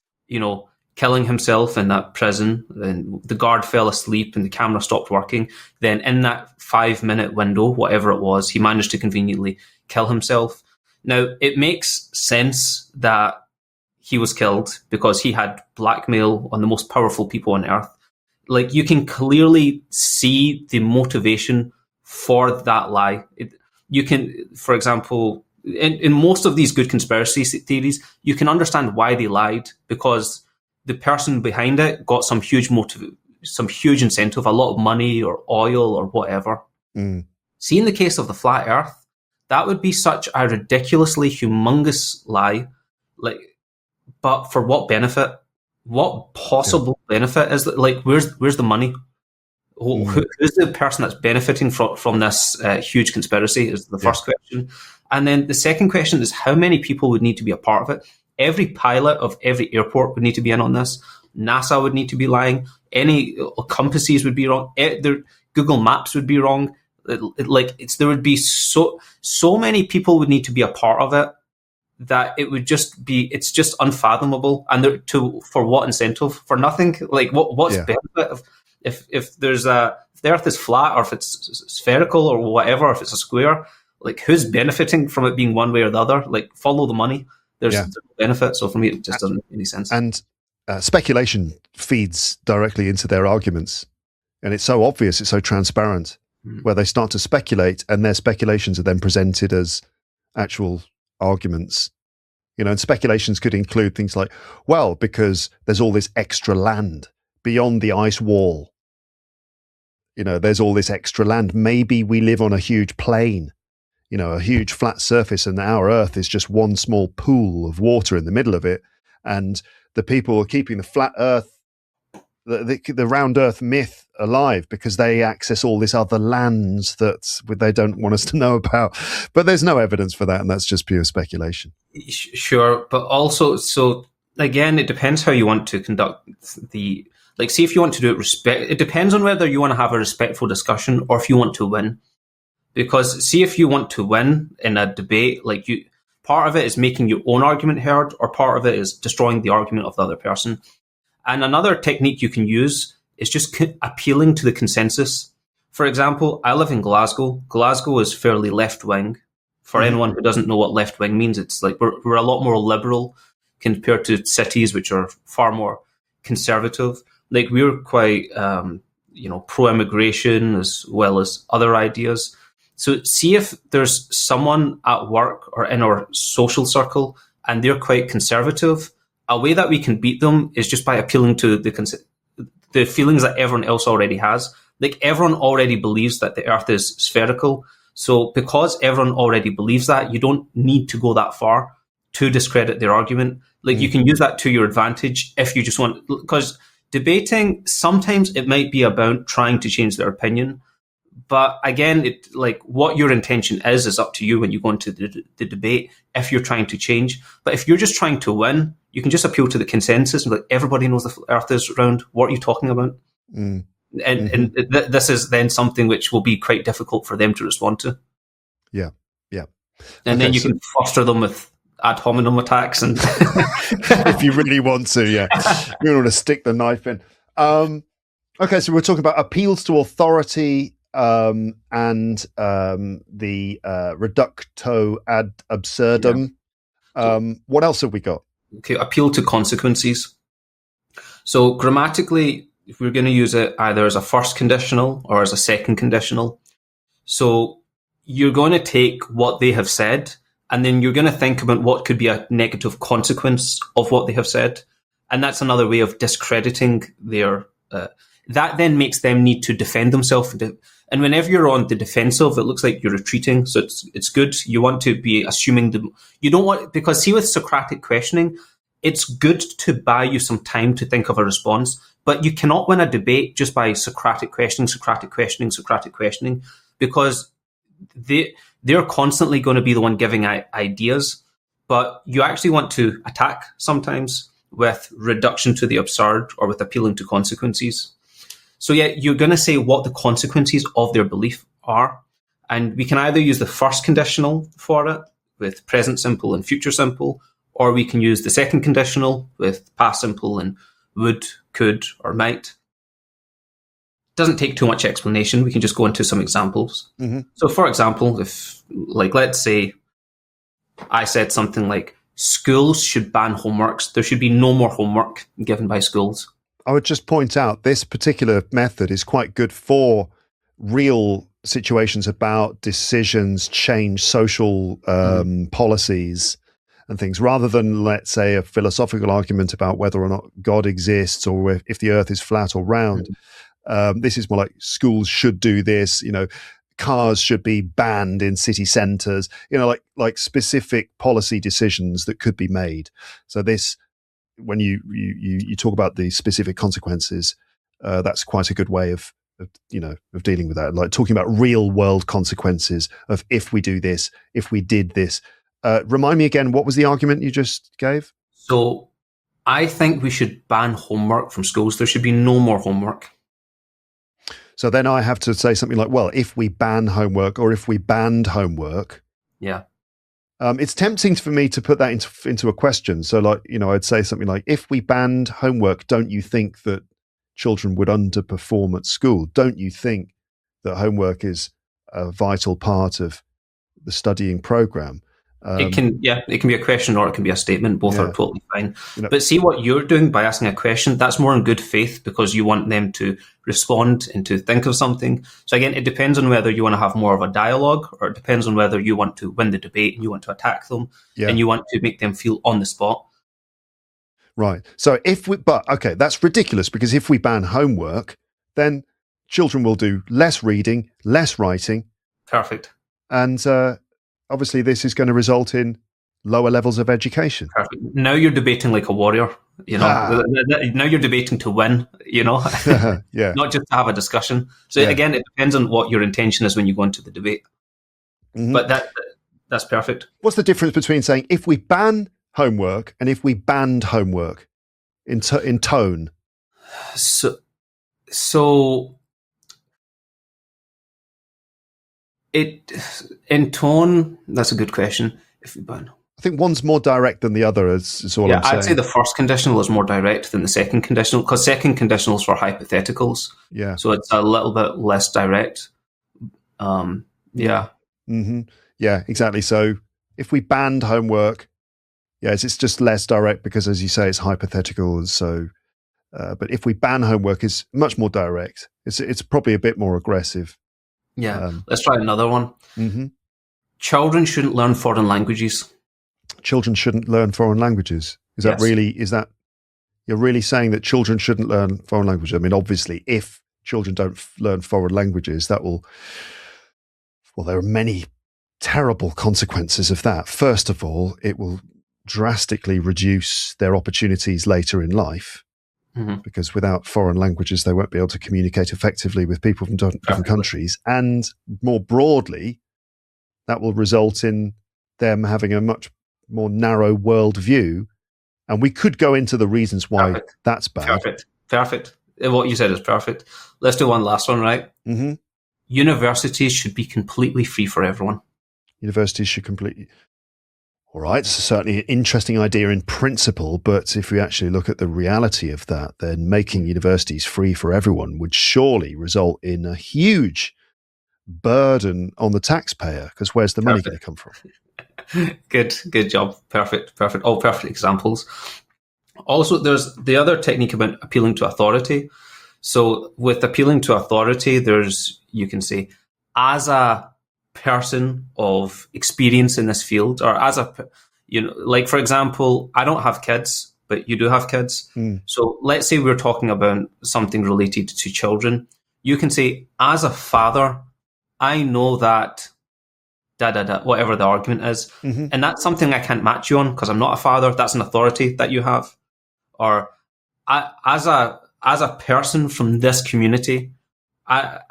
killing himself in that prison. Then the guard fell asleep and the camera stopped working. Then in that 5-minute window, whatever it was, he managed to conveniently kill himself. Now, it makes sense that he was killed because he had blackmail on the most powerful people on earth. Like, you can clearly see the motivation for that lie. You can, for example, in most of these good conspiracy theories, you can understand why they lied, because the person behind it got some huge incentive, a lot of money or oil or whatever. See, in the case of the flat earth, that would be such a ridiculously humongous lie. But for what benefit? What possible benefit is that? Like, where's the money? Who's the person that's benefiting from this huge conspiracy is the first question. And then the second question is, how many people would need to be a part of it? Every pilot of every airport would need to be in on this. NASA would need to be lying. Any compasses would be wrong. Google Maps would be wrong. There would be so many people would need to be a part of it that it would just be, it's just unfathomable. And for what incentive? For nothing. Like, what's benefit if the Earth is flat, or if it's spherical or whatever, if it's a square, like, who's benefiting from it being one way or the other? Like, follow the money. There's no benefit. So for me, it just doesn't make any sense. And speculation feeds directly into their arguments. And it's so obvious, it's so transparent, where they start to speculate and their speculations are then presented as actual arguments. And speculations could include things like, well, because there's all this extra land beyond the ice wall. There's all this extra land. Maybe we live on a huge plain, a huge flat surface, and our Earth is just one small pool of water in the middle of it. And the people are keeping the flat Earth, the round Earth myth alive because they access all this other lands that they don't want us to know about. But there's no evidence for that, and that's just pure speculation. Sure, but also, so again, it depends how you want to conduct the... Like, see, if you want to do it it depends on whether you want to have a respectful discussion or if you want to win. Because, see, if you want to win in a debate, part of it is making your own argument heard, or part of it is destroying the argument of the other person. And another technique you can use is just appealing to the consensus. For example, I live in Glasgow. Glasgow is fairly left-wing. For anyone who doesn't know what left-wing means, it's like we're a lot more liberal compared to cities which are far more conservative. Like, we're quite, pro-immigration as well as other ideas. So see if there's someone at work or in our social circle and they're quite conservative. A way that we can beat them is just by appealing to the feelings that everyone else already has. Like, everyone already believes that the Earth is spherical. So because everyone already believes that, you don't need to go that far to discredit their argument. Like, you can use that to your advantage if you just want, because debating, sometimes it might be about trying to change their opinion. But again, what your intention is up to you when you go into the debate, if you're trying to change. But if you're just trying to win, you can just appeal to the consensus and everybody knows the Earth is round. What are you talking about? And this is then something which will be quite difficult for them to respond to. Yeah. Yeah. And Okay, then you can foster them with ad hominem attacks. And if you really want to, yeah. You want to stick the knife in. Okay, so we're talking about appeals to authority and the reducto ad absurdum. What else have we got? Okay, appeal to consequences. So grammatically, if we're going to use it either as a first conditional or as a second conditional, so you're going to take what they have said, and then you're going to think about what could be a negative consequence of what they have said. And that's another way of discrediting their... that then makes them need to defend themselves. And whenever you're on the defensive, it looks like you're retreating. So it's good. You want to be assuming you don't want, because see, with Socratic questioning, it's good to buy you some time to think of a response, but you cannot win a debate just by Socratic questioning, because they're constantly going to be the one giving ideas, but you actually want to attack sometimes with reduction to the absurd or with appealing to consequences. So yeah, you're going to say what the consequences of their belief are. And we can either use the first conditional for it with present simple and future simple, or we can use the second conditional with past simple and would, could, or might. Doesn't take too much explanation. We can just go into some examples. Mm-hmm. So for example, if, like, let's say I said something like, schools should ban homeworks. There should be no more homework given by schools. I would just point out this particular method is quite good for real situations about decisions, change, social policies and things, rather than, let's say, a philosophical argument about whether or not God exists or if the earth is flat or round. This is more like schools should do this, cars should be banned in city centres, like specific policy decisions that could be made. So this, when you talk about the specific consequences, that's quite a good way of dealing with that, like talking about real world consequences of if we do this, if we did this. Remind me again, what was the argument you just gave? So I think we should ban homework from schools. There should be no more homework. So then I have to say something like, well, if we ban homework or if we banned homework. Yeah. It's tempting for me to put that into a question. So like, I'd say something like, if we banned homework, don't you think that children would underperform at school? Don't you think that homework is a vital part of the studying program? It can be a question or it can be a statement. Both are totally fine. But see what you're doing by asking a question, that's more in good faith because you want them to respond and to think of something. So again, it depends on whether you want to have more of a dialogue, or it depends on whether you want to win the debate and you want to attack them and you want to make them feel on the spot. Right. So okay, that's ridiculous, because if we ban homework, then children will do less reading, less writing. Perfect. And obviously this is going to result in lower levels of education. Perfect. Now you're debating like a warrior, Now you're debating to win, Yeah. Not just to have a discussion. So again, it depends on what your intention is when you go into the debate. Mm-hmm. But that's perfect. What's the difference between saying if we ban homework and if we banned homework in tone? So in tone, that's a good question. If we ban, I think one's more direct than the other. Is all I'm saying. I'd say the first conditional is more direct than the second conditional, because second conditional is for hypotheticals. Yeah. So it's a little bit less direct. Yeah. Mm-hmm. Yeah, exactly. So if we banned homework, yes, it's just less direct because, as you say, it's hypothetical. So, but if we ban homework, it's much more direct. It's probably a bit more aggressive. Yeah. Let's try another one. Mm-hmm. Children shouldn't learn foreign languages. Children shouldn't learn foreign languages. Is that you're really saying that children shouldn't learn foreign languages? I mean, obviously, if children don't learn foreign languages, there are many terrible consequences of that. First of all, it will drastically reduce their opportunities later in life, because without foreign languages, they won't be able to communicate effectively with people from different countries. And more broadly, that will result in them having a much more narrow world view. And we could go into the reasons why that's bad. Perfect. What you said is perfect. Let's do one last one, right? Mm-hmm. Universities should be completely free for everyone. universities should completely. All right, it's certainly an interesting idea in principle, but if we actually look at the reality of that, then making universities free for everyone would surely result in a huge burden on the taxpayer, because where's the money going to come from? Good job. Perfect. All perfect examples. Also, there's the other technique about appealing to authority. So with appealing to authority, you can say, as a person of experience in this field, or as a, like, for example, I don't have kids, but you do have kids. So let's say we're talking about something related to children. You can say, as a father, I know that whatever the argument is. And that's something I can't match you on because I'm not a father. That's an authority that you have. Or as a person from this community, whatever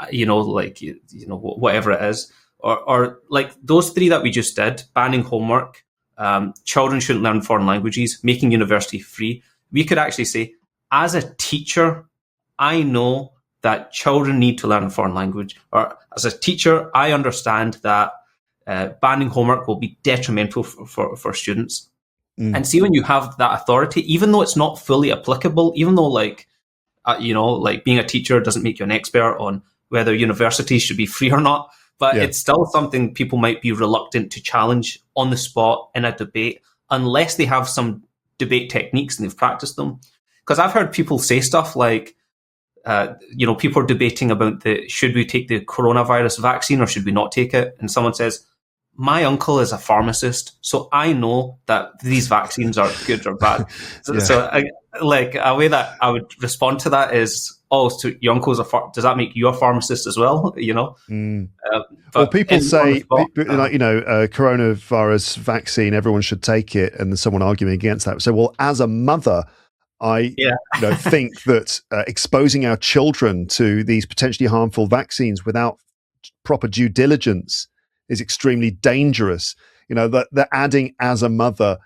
it is, or like those three that we just did, banning homework, children shouldn't learn foreign languages, making university free. We could actually say, as a teacher, I know that children need to learn a foreign language. Or as a teacher, I understand that banning homework will be detrimental for students. And see, when you have that authority, even though it's not fully applicable, even though like being a teacher doesn't make you an expert on whether universities should be free or not, but it's still something people might be reluctant to challenge on the spot in a debate unless they have some debate techniques and they've practiced them. Because I've heard people say stuff like, people are debating about should we take the coronavirus vaccine or should we not take it? And someone says, my uncle is a pharmacist, so I know that these vaccines are good or bad. So a way that I would respond to that is, so your uncle's does that make you a pharmacist as well? Well, people say, coronavirus vaccine, everyone should take it, and there's someone arguing against that. So, well, as a mother, I think that exposing our children to these potentially harmful vaccines without proper due diligence is extremely dangerous. That adding as a mother,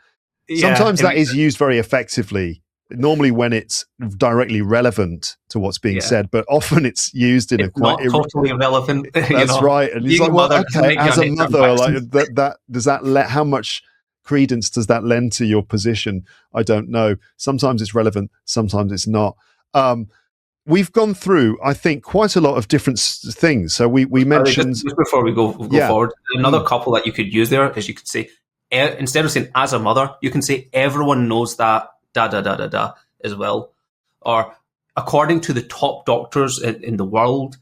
sometimes that is used very effectively, normally when it's directly relevant to what's being said, but often it's used in it's not totally irrelevant. That's right. And it's like, well, okay, as a mother, like that how much credence does that lend to your position? I don't know. Sometimes it's relevant, sometimes it's not. We've gone through, I think, quite a lot of different things. So we mentioned... Just before we go forward, another couple that you could use there is you could say, instead of saying as a mother, you can say everyone knows that as well. Or according to the top doctors in the world,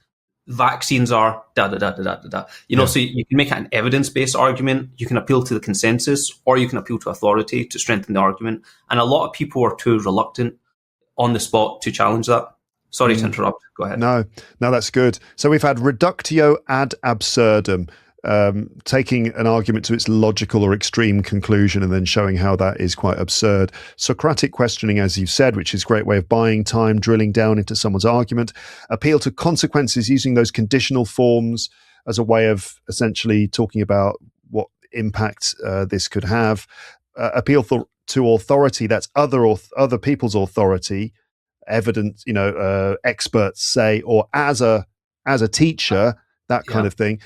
vaccines are So you can make an evidence-based argument, you can appeal to the consensus, or you can appeal to authority to strengthen the argument. And a lot of people are too reluctant on the spot to challenge that. Sorry to interrupt. Go ahead. No, that's good. So we've had reductio ad absurdum, taking an argument to its logical or extreme conclusion and then showing how that is quite absurd. Socratic questioning, as you've said, which is a great way of buying time, drilling down into someone's argument. Appeal to consequences, using those conditional forms as a way of essentially talking about what impact this could have. Appeal to authority, that's other people's authority. Evidence, experts say, or as a teacher, that kind of thing.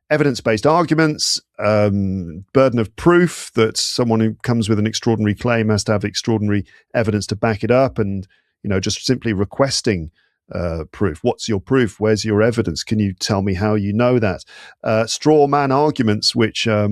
Evidence-based arguments, burden of proof, that someone who comes with an extraordinary claim has to have extraordinary evidence to back it up, and just simply requesting proof. What's your proof? Where's your evidence? Can you tell me how you know that? Straw man arguments, which are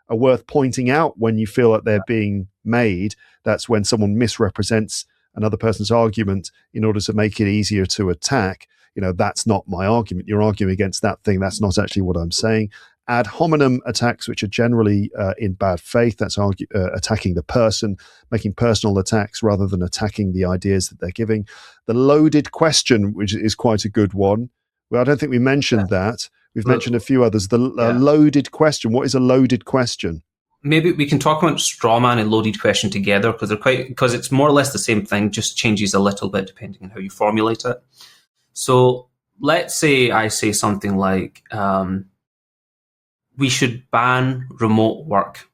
worth pointing out when you feel that they're being made. That's when someone misrepresents another person's argument in order to make it easier to attack. That's not my argument. You're arguing against that thing. That's not actually what I'm saying. Ad hominem attacks, which are generally in bad faith. That's attacking the person, making personal attacks rather than attacking the ideas that they're giving. The loaded question, which is quite a good one. Well, I don't think we mentioned that. We've mentioned a few others. The loaded question. What is a loaded question? Maybe we can talk about straw man and loaded question together because it's more or less the same thing, just changes a little bit depending on how you formulate it. So let's say I say something like, we should ban remote work.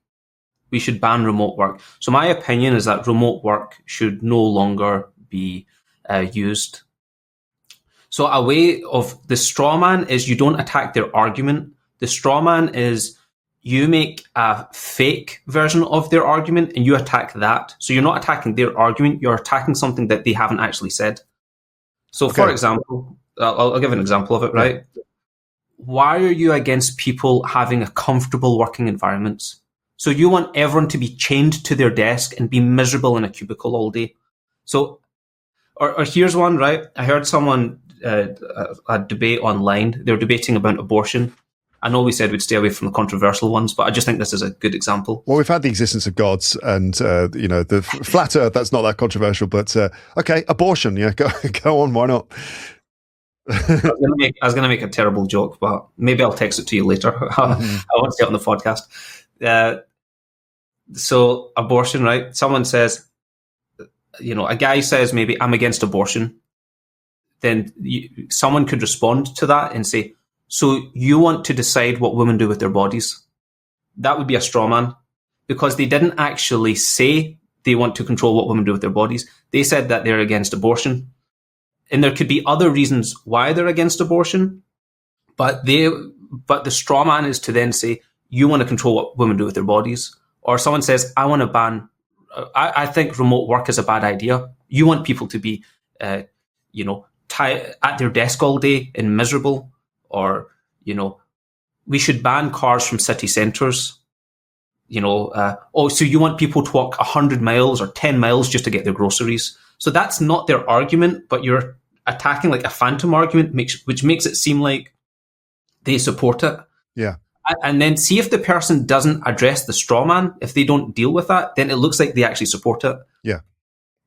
We should ban remote work. So my opinion is that remote work should no longer be used. So a way of the straw man is you don't attack their argument. The straw man is you make a fake version of their argument and you attack that. So you're not attacking their argument, you're attacking something that they haven't actually said. So, Okay. for example, I'll give an example of it, right? Yeah. Why are you against people having a comfortable working environment? So you want everyone to be chained to their desk and be miserable in a cubicle all day. So, or here's one, right? I heard someone, a debate online, they were debating about abortion. I know we said we'd stay away from the controversial ones, but I just think this is a good example. Well, we've had the existence of gods and, the flat earth, that's not that controversial, but okay, abortion, yeah, go on, why not? I was going to make a terrible joke, but maybe I'll text it to you later. I won't say it on the podcast. So abortion, right? Someone says, a guy says maybe I'm against abortion. Then someone could respond to that and say, so you want to decide what women do with their bodies? That would be a straw man, because they didn't actually say they want to control what women do with their bodies. They said that they're against abortion. And there could be other reasons why they're against abortion, but the straw man is to then say, you want to control what women do with their bodies. Or someone says, I want to ban, I think remote work is a bad idea. You want people to be, at their desk all day and miserable. Or, we should ban cars from city centres. So you want people to walk 100 miles or 10 miles just to get their groceries. So that's not their argument, but you're attacking like a phantom argument, which makes it seem like they support it. Yeah. And then see if the person doesn't address the straw man, if they don't deal with that, then it looks like they actually support it. Yeah.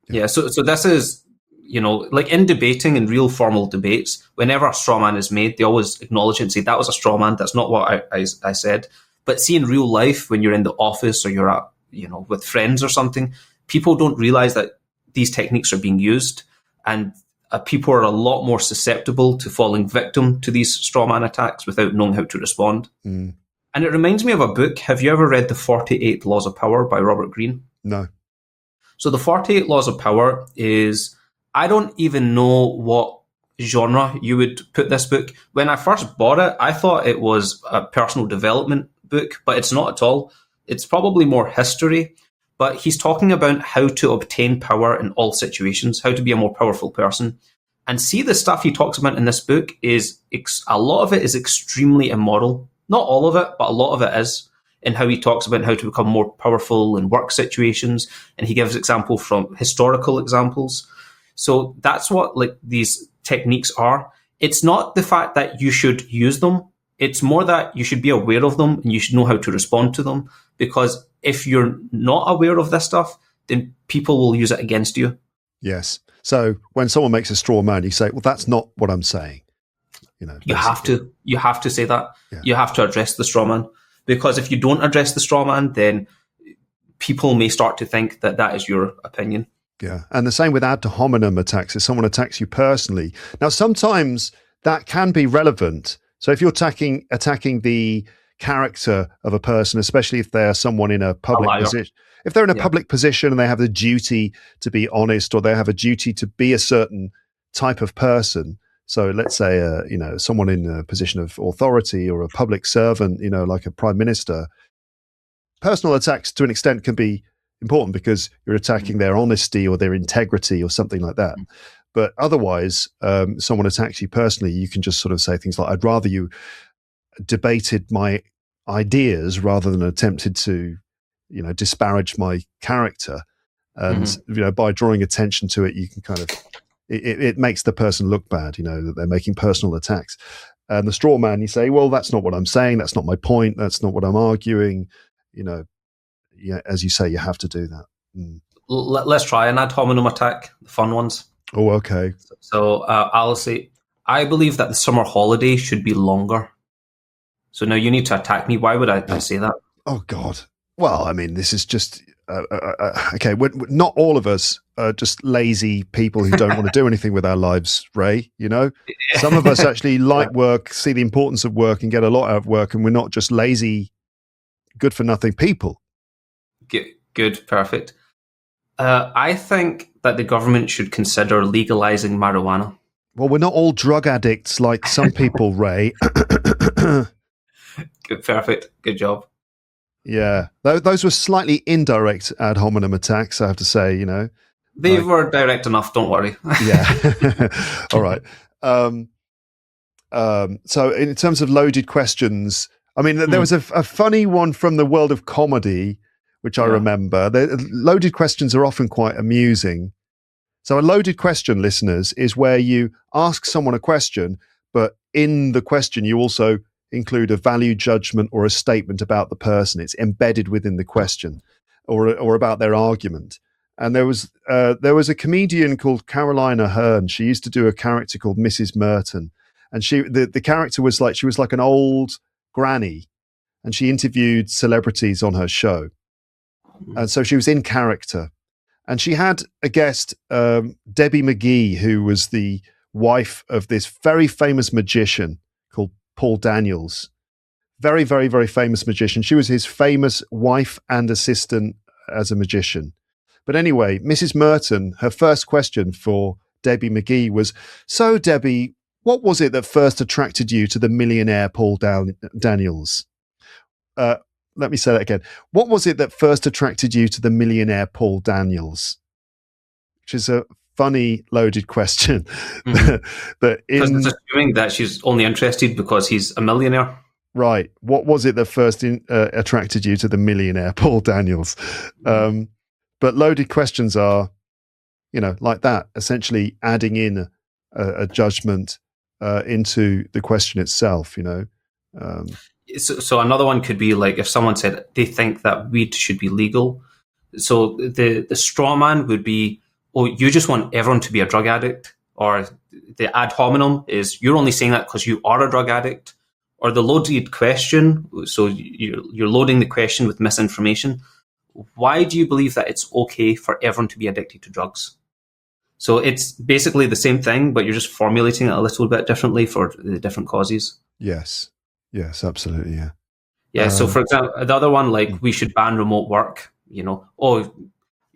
Yeah. So this is, like in debating, in real formal debates, whenever a straw man is made, they always acknowledge it and say, that was a straw man. That's not what I said. But see, in real life, when you're in the office or you're at, with friends or something, people don't realize that these techniques are being used, and people are a lot more susceptible to falling victim to these straw man attacks without knowing how to respond. And it reminds me of a book. Have you ever read The 48 Laws of Power by Robert Greene? No. So The 48 Laws of Power is, I don't even know what genre you would put this book. When I first bought it, I thought it was a personal development book, but it's not at all. It's probably more history, but he's talking about how to obtain power in all situations, how to be a more powerful person. And see, the stuff he talks about in this book is, a lot of it is extremely immoral. Not all of it, but a lot of it is, in how he talks about how to become more powerful in work situations. And he gives example from historical examples. So that's what these techniques are. It's not the fact that you should use them. It's more that you should be aware of them and you should know how to respond to them. Because if you're not aware of this stuff, then people will use it against you. Yes. So when someone makes a straw man, you say, well, that's not what I'm saying. You have to say that. Yeah. You have to address the straw man. Because if you don't address the straw man, then people may start to think that that is your opinion. Yeah. And the same with ad hominem attacks. If someone attacks you personally. Now, sometimes that can be relevant. So if you're attacking the character of a person, especially if they're someone in a public position, if they're in a public position and they have the duty to be honest, or they have a duty to be a certain type of person. So let's say, someone in a position of authority or a public servant, like a prime minister, personal attacks to an extent can be important because you're attacking their honesty or their integrity or something like that. But otherwise, someone attacks you personally, you can just sort of say things like, I'd rather you debated my ideas rather than attempted to, disparage my character. And, by drawing attention to it, you can kind of, it makes the person look bad, that they're making personal attacks. And the straw man, you say, well, that's not what I'm saying. That's not my point. That's not what I'm arguing. As you say, you have to do that. Let's try an ad hominem attack, the fun ones. Oh, okay. So I'll say, I believe that the summer holiday should be longer. So now you need to attack me. Why would I say that? Oh, God. Well, I mean, this is just, okay, not all of us are just lazy people who don't want to do anything with our lives, Ray, Some of us actually like work, see the importance of work and get a lot out of work, and we're not just lazy, good-for-nothing people. Good, perfect. I think that the government should consider legalizing marijuana. Well, we're not all drug addicts like some people, Ray. Good, perfect. Good job. Yeah, those were slightly indirect ad hominem attacks, I have to say. They were direct enough. Don't worry. Yeah. All right. So in terms of loaded questions, I mean, there was a funny one from the world of comedy, which I remember. Loaded questions are often quite amusing. So a loaded question, listeners, is where you ask someone a question, but in the question you also include a value judgment or a statement about the person. It's embedded within the question, or about their argument. And there was a comedian called Carolina Hearn. She used to do a character called Mrs. Merton, and the character was like an old granny, and she interviewed celebrities on her show, and so she was in character. And she had a guest, Debbie McGee, who was the wife of this very famous magician called Paul Daniels. Very, very, very famous magician. She was his famous wife and assistant as a magician. But anyway, Mrs. Merton, her first question for Debbie McGee was, "So, Debbie, what was it that first attracted you to the millionaire Paul Daniels?" Let me say that again. What was it that first attracted you to the millionaire Paul Daniels? Which is a funny, loaded question. Because it's assuming that she's only interested because he's a millionaire. Right. What was it that first attracted you to the millionaire Paul Daniels? But loaded questions are, like that, essentially adding in a judgment into the question itself, So another one could be like if someone said they think that weed should be legal. So the straw man would be, "Oh, you just want everyone to be a drug addict." Or the ad hominem is, "You're only saying that because you are a drug addict." Or the loaded question, so you're loading the question with misinformation. "Why do you believe that it's okay for everyone to be addicted to drugs?" So it's basically the same thing, but you're just formulating it a little bit differently for the different causes. Yes, absolutely, yeah. Yeah, so for example, the other one, like, "We should ban remote work," "Oh,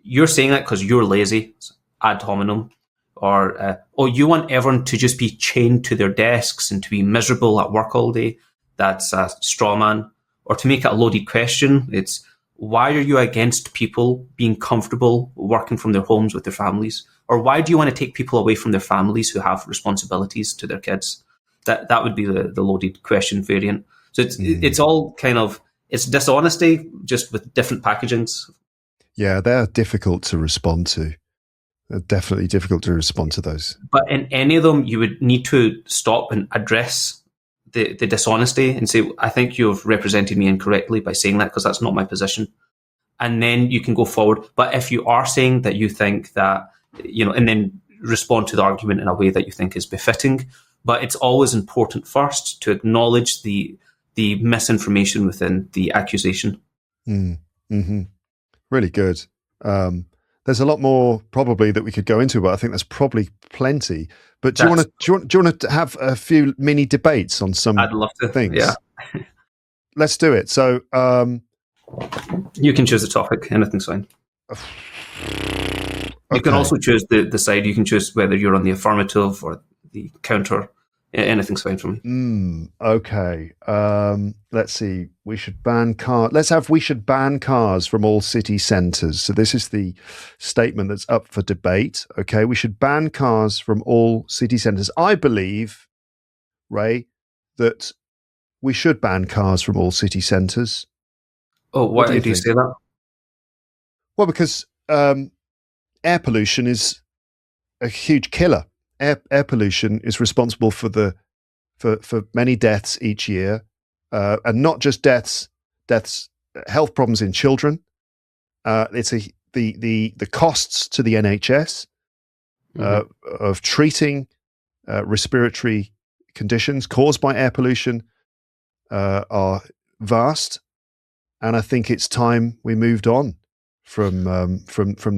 you're saying that because you're lazy," ad hominem. Or, "Oh, you want everyone to just be chained to their desks and to be miserable at work all day." That's a straw man. Or to make it a loaded question, it's, "Why are you against people being comfortable working from their homes with their families?" Or, "Why do you want to take people away from their families who have responsibilities to their kids?" That would be the loaded question variant. So it's all kind of, it's dishonesty just with different packagings. Yeah, they're difficult to respond to. They're definitely difficult to respond to those. But in any of them, you would need to stop and address the dishonesty and say, "I think you've represented me incorrectly by saying that, because that's not my position." And then you can go forward. But if you are saying that you think that, and then respond to the argument in a way that you think is befitting. But it's always important first to acknowledge the misinformation within the accusation. Mm-hmm. Really good. There's a lot more probably that we could go into, but I think there's probably plenty. But do you want to have a few mini debates on some I'd love to, things? Yeah. Let's do it. So you can choose the topic. Anything's fine. You can also choose the side. You can choose whether you're on the affirmative or the counter. Anything's fine for me. Okay. Let's see. We should ban cars. We should ban cars from all city centres. So this is the statement that's up for debate. Okay. We should ban cars from all city centres. I believe, Ray, that we should ban cars from all city centres. Oh, why do you say that? Well, because air pollution is a huge killer. Air pollution is responsible for many deaths each year, and not just deaths, health problems in children. It's the costs to the NHS of treating respiratory conditions caused by air pollution are vast, and I think it's time we moved on from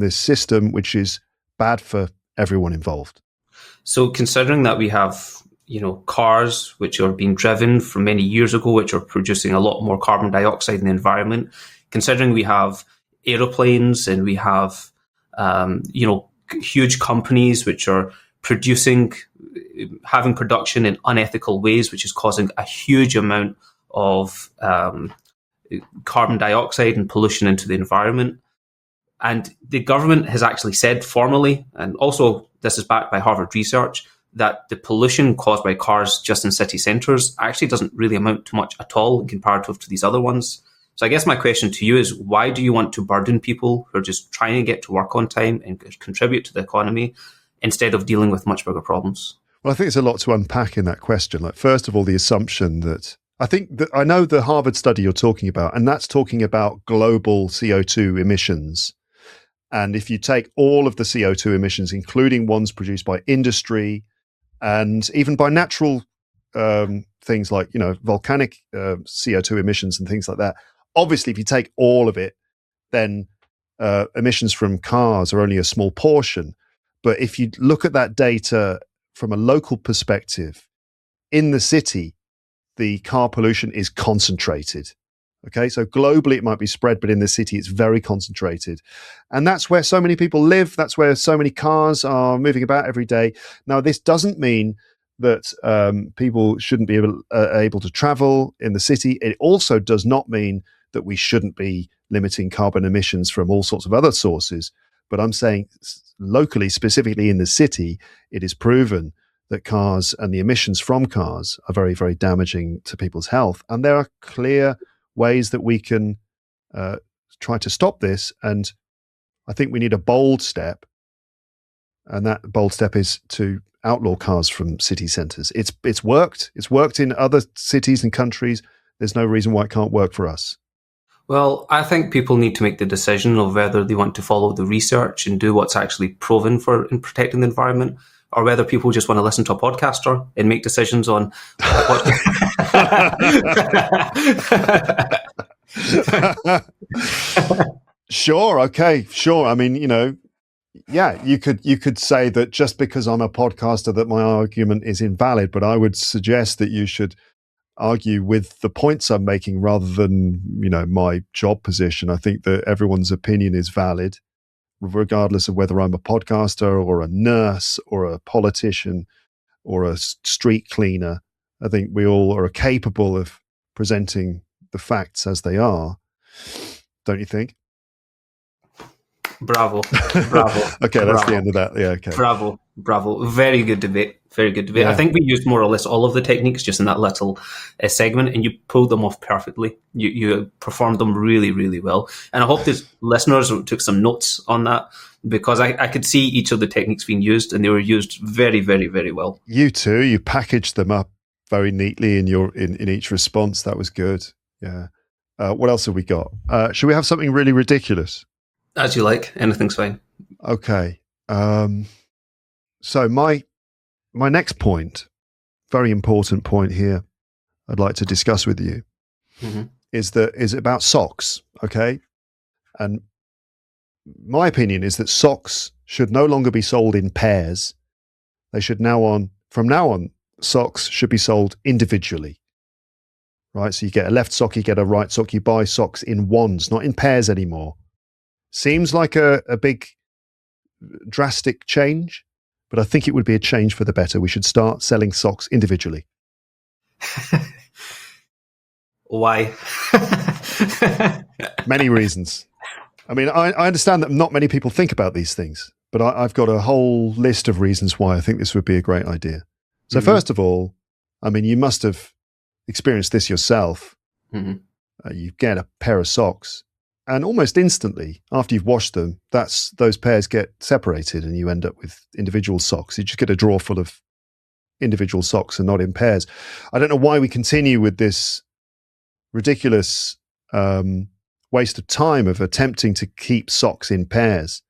this system, which is bad for everyone involved. So considering that we have, cars which are being driven from many years ago, which are producing a lot more carbon dioxide in the environment, considering we have aeroplanes and we have, huge companies which are having production in unethical ways, which is causing a huge amount of carbon dioxide and pollution into the environment. And the government has actually said formally, and also this is backed by Harvard research, that the pollution caused by cars just in city centres actually doesn't really amount to much at all in comparative to these other ones. So I guess my question to you is, why do you want to burden people who are just trying to get to work on time and contribute to the economy instead of dealing with much bigger problems? Well, I think there's a lot to unpack in that question. Like, first of all, the assumption that I know the Harvard study you're talking about, and that's talking about global CO2 emissions. And if you take all of the CO2 emissions, including ones produced by industry and even by natural things like, volcanic CO2 emissions and things like that, obviously, if you take all of it, then emissions from cars are only a small portion. But if you look at that data from a local perspective, in the city, the car pollution is concentrated. Okay, so globally it might be spread, but in the city it's very concentrated. And that's where so many people live. That's where so many cars are moving about every day. Now, this doesn't mean that people shouldn't be able to travel in the city. It also does not mean that we shouldn't be limiting carbon emissions from all sorts of other sources. But I'm saying locally, specifically in the city, it is proven that cars and the emissions from cars are very, very damaging to people's health. And there are clear ways that we can try to stop this. And I think we need a bold step. And that bold step is to outlaw cars from city centres. It's worked. It's worked in other cities and countries. There's no reason why it can't work for us. Well, I think people need to make the decision of whether they want to follow the research and do what's actually proven in protecting the environment, or whether people just want to listen to a podcaster and make decisions on what. Sure. Okay. Sure. I mean, yeah, you could say that just because I'm a podcaster that my argument is invalid, but I would suggest that you should argue with the points I'm making rather than, my job position. I think that everyone's opinion is valid, regardless of whether I'm a podcaster or a nurse or a politician or a street cleaner. I think we all are capable of presenting the facts as they are. Don't you think? Bravo. Okay, that's the end of that. Yeah, okay. Bravo. Very good debate. Yeah. I think we used more or less all of the techniques just in that little segment, and you pulled them off perfectly. You performed them really, really well. And I hope the listeners took some notes on that, because I could see each of the techniques being used, and they were used very, very, very well. You too. You packaged them up very neatly in each response. That was good. Yeah. What else have we got? Should we have something really ridiculous? As you like. Anything's fine. Okay. So my next point, very important point here, I'd like to discuss with you, is about socks. Okay, and my opinion is that socks should no longer be sold in pairs. They should from now on, socks should be sold individually. Right, so you get a left sock, you get a right sock. You buy socks in ones, not in pairs anymore. Seems like a big, drastic change, but I think it would be a change for the better. We should start selling socks individually. Why? Many reasons. I mean, I understand that not many people think about these things, but I've got a whole list of reasons why I think this would be a great idea. So first of all, I mean, you must have experienced this yourself. You get a pair of socks, and almost instantly, after you've washed them, those pairs get separated and you end up with individual socks. You just get a drawer full of individual socks and not in pairs. I don't know why we continue with this ridiculous waste of time of attempting to keep socks in pairs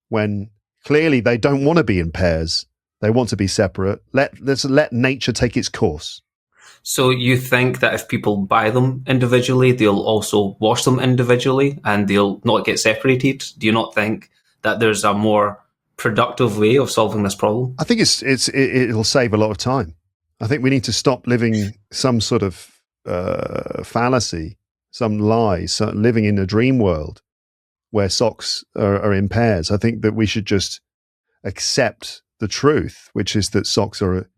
when clearly they don't want to be in pairs. They want to be separate. Let's let nature take its course. So you think that if people buy them individually, they'll also wash them individually and they'll not get separated? Do you not think that there's a more productive way of solving this problem? I think it'll save a lot of time. I think we need to stop living some sort of fallacy, some lie, living in a dream world where socks are in pairs. I think that we should just accept the truth, which is that socks are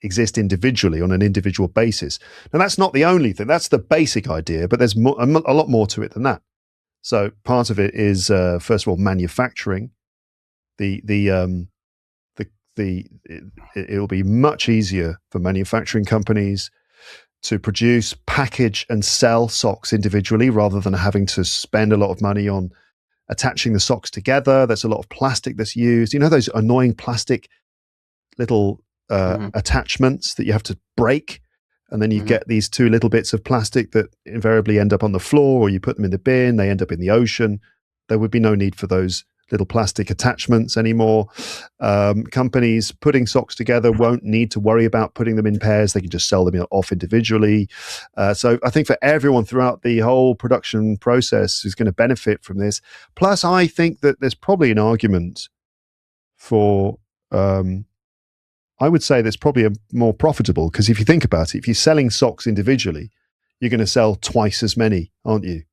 exist individually on an individual basis. Now, that's not the only thing. That's the basic idea, but there's a lot more to it than that. So part of it is, first of all, manufacturing. It'll be much easier for manufacturing companies to produce, package, and sell socks individually rather than having to spend a lot of money on attaching the socks together. There's a lot of plastic that's used. You know those annoying plastic little attachments that you have to break, and then you get these two little bits of plastic that invariably end up on the floor, or you put them in the bin, they end up in the ocean. There would be no need for those little plastic attachments anymore. Companies putting socks together won't need to worry about putting them in pairs. They can just sell them off individually. So I think for everyone throughout the whole production process is going to benefit from this. Plus, I think that there's probably an argument for, I would say that's probably more profitable, because if you think about it, if you're selling socks individually, you're going to sell twice as many, aren't you?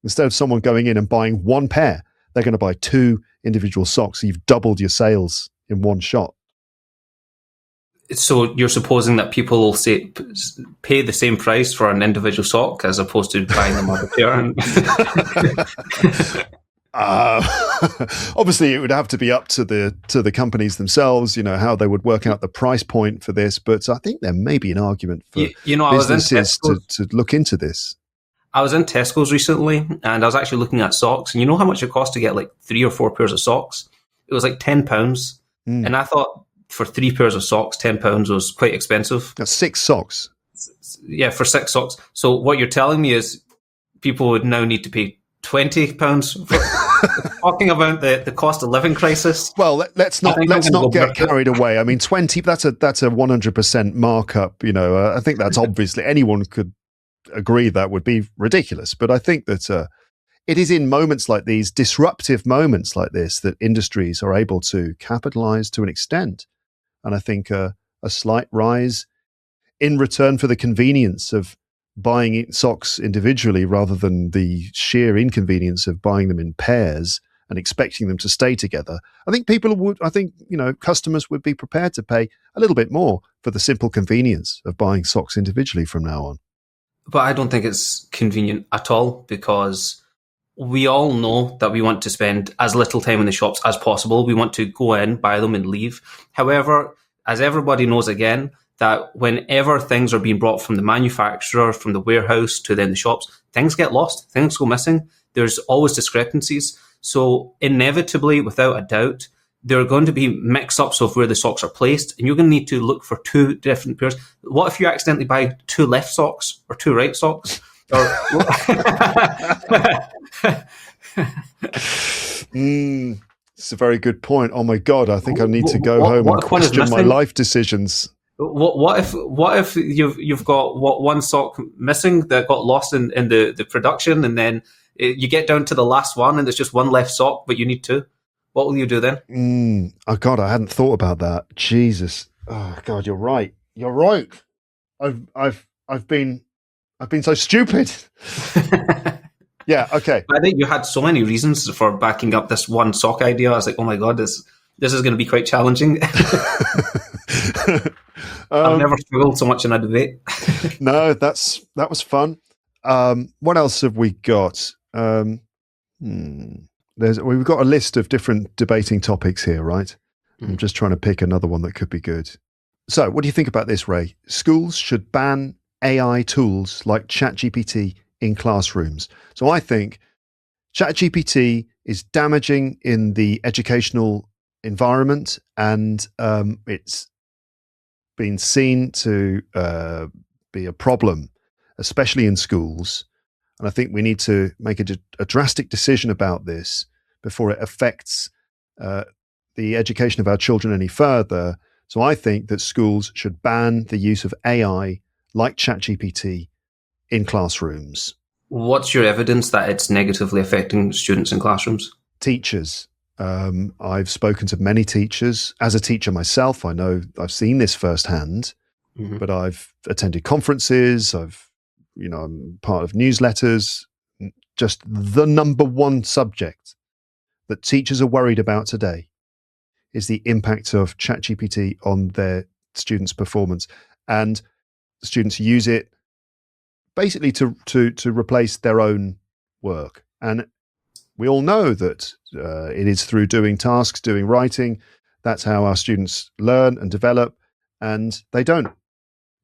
Instead of someone going in and buying one pair, they're going to buy two individual socks. So you've doubled your sales in one shot. So you're supposing that people will pay the same price for an individual sock as opposed to buying them as a pair? Obviously, it would have to be up to the companies themselves, how they would work out the price point for this. But I think there may be an argument for businesses to look into this. I was in Tesco's recently, and I was actually looking at socks, and you know how much it costs to get like 3 or 4 pairs of socks? It was like £10. And I thought for 3 pairs of socks, £10 was quite expensive. That's 6 socks. Yeah, for 6 socks. So what you're telling me is people would now need to pay £20 for talking about the cost of living crisis. Well, let's not get carried away. I mean, 20, that's a 100% markup, I think that's obviously anyone could agree that would be ridiculous. But I think that it is in moments like these, disruptive moments like this, that industries are able to capitalize to an extent. And I think a slight rise in return for the convenience of buying socks individually rather than the sheer inconvenience of buying them in pairs and expecting them to stay together. I think customers would be prepared to pay a little bit more for the simple convenience of buying socks individually from now on. But I don't think it's convenient at all, because we all know that we want to spend as little time in the shops as possible. We want to go in, buy them and leave. However, as everybody knows again, that whenever things are being brought from the manufacturer, from the warehouse to then the shops, things get lost, things go missing. There's always discrepancies. So inevitably, without a doubt, there are going to be mix-ups of where the socks are placed, and you're going to need to look for 2 different pairs. What if you accidentally buy 2 left socks or 2 right socks? It's a very good point. Oh my God, I think I need to go home and question my life decisions. What if you've got one sock missing that got lost in the production, and then you get down to the last one and there's just one left sock, but you need 2? What will you do then? Oh God, I hadn't thought about that. Jesus. Oh God, you're right. You're right. I've been so stupid. Yeah. Okay. I think you had so many reasons for backing up this one sock idea. I was like, oh my God, this is going to be quite challenging. I've never struggled so much in a debate. No, that was fun. What else have we got? We've got a list of different debating topics here, right? I'm just trying to pick another one that could be good. So what do you think about this, Ray? Schools should ban AI tools like ChatGPT in classrooms. So I think ChatGPT is damaging in the educational environment, and it's been seen to be a problem, especially in schools. And I think we need to make a drastic decision about this before it affects the education of our children any further. So I think that schools should ban the use of AI like ChatGPT in classrooms. What's your evidence that it's negatively affecting students in classrooms? Teachers. I've spoken to many teachers. As a teacher myself, I know I've seen this firsthand, but I've attended conferences, I'm part of newsletters. Just the number one subject that teachers are worried about today is the impact of ChatGPT on their students' performance, and students use it basically to replace their own work. And we all know that it is through doing tasks, doing writing. That's how our students learn and develop, and they don't.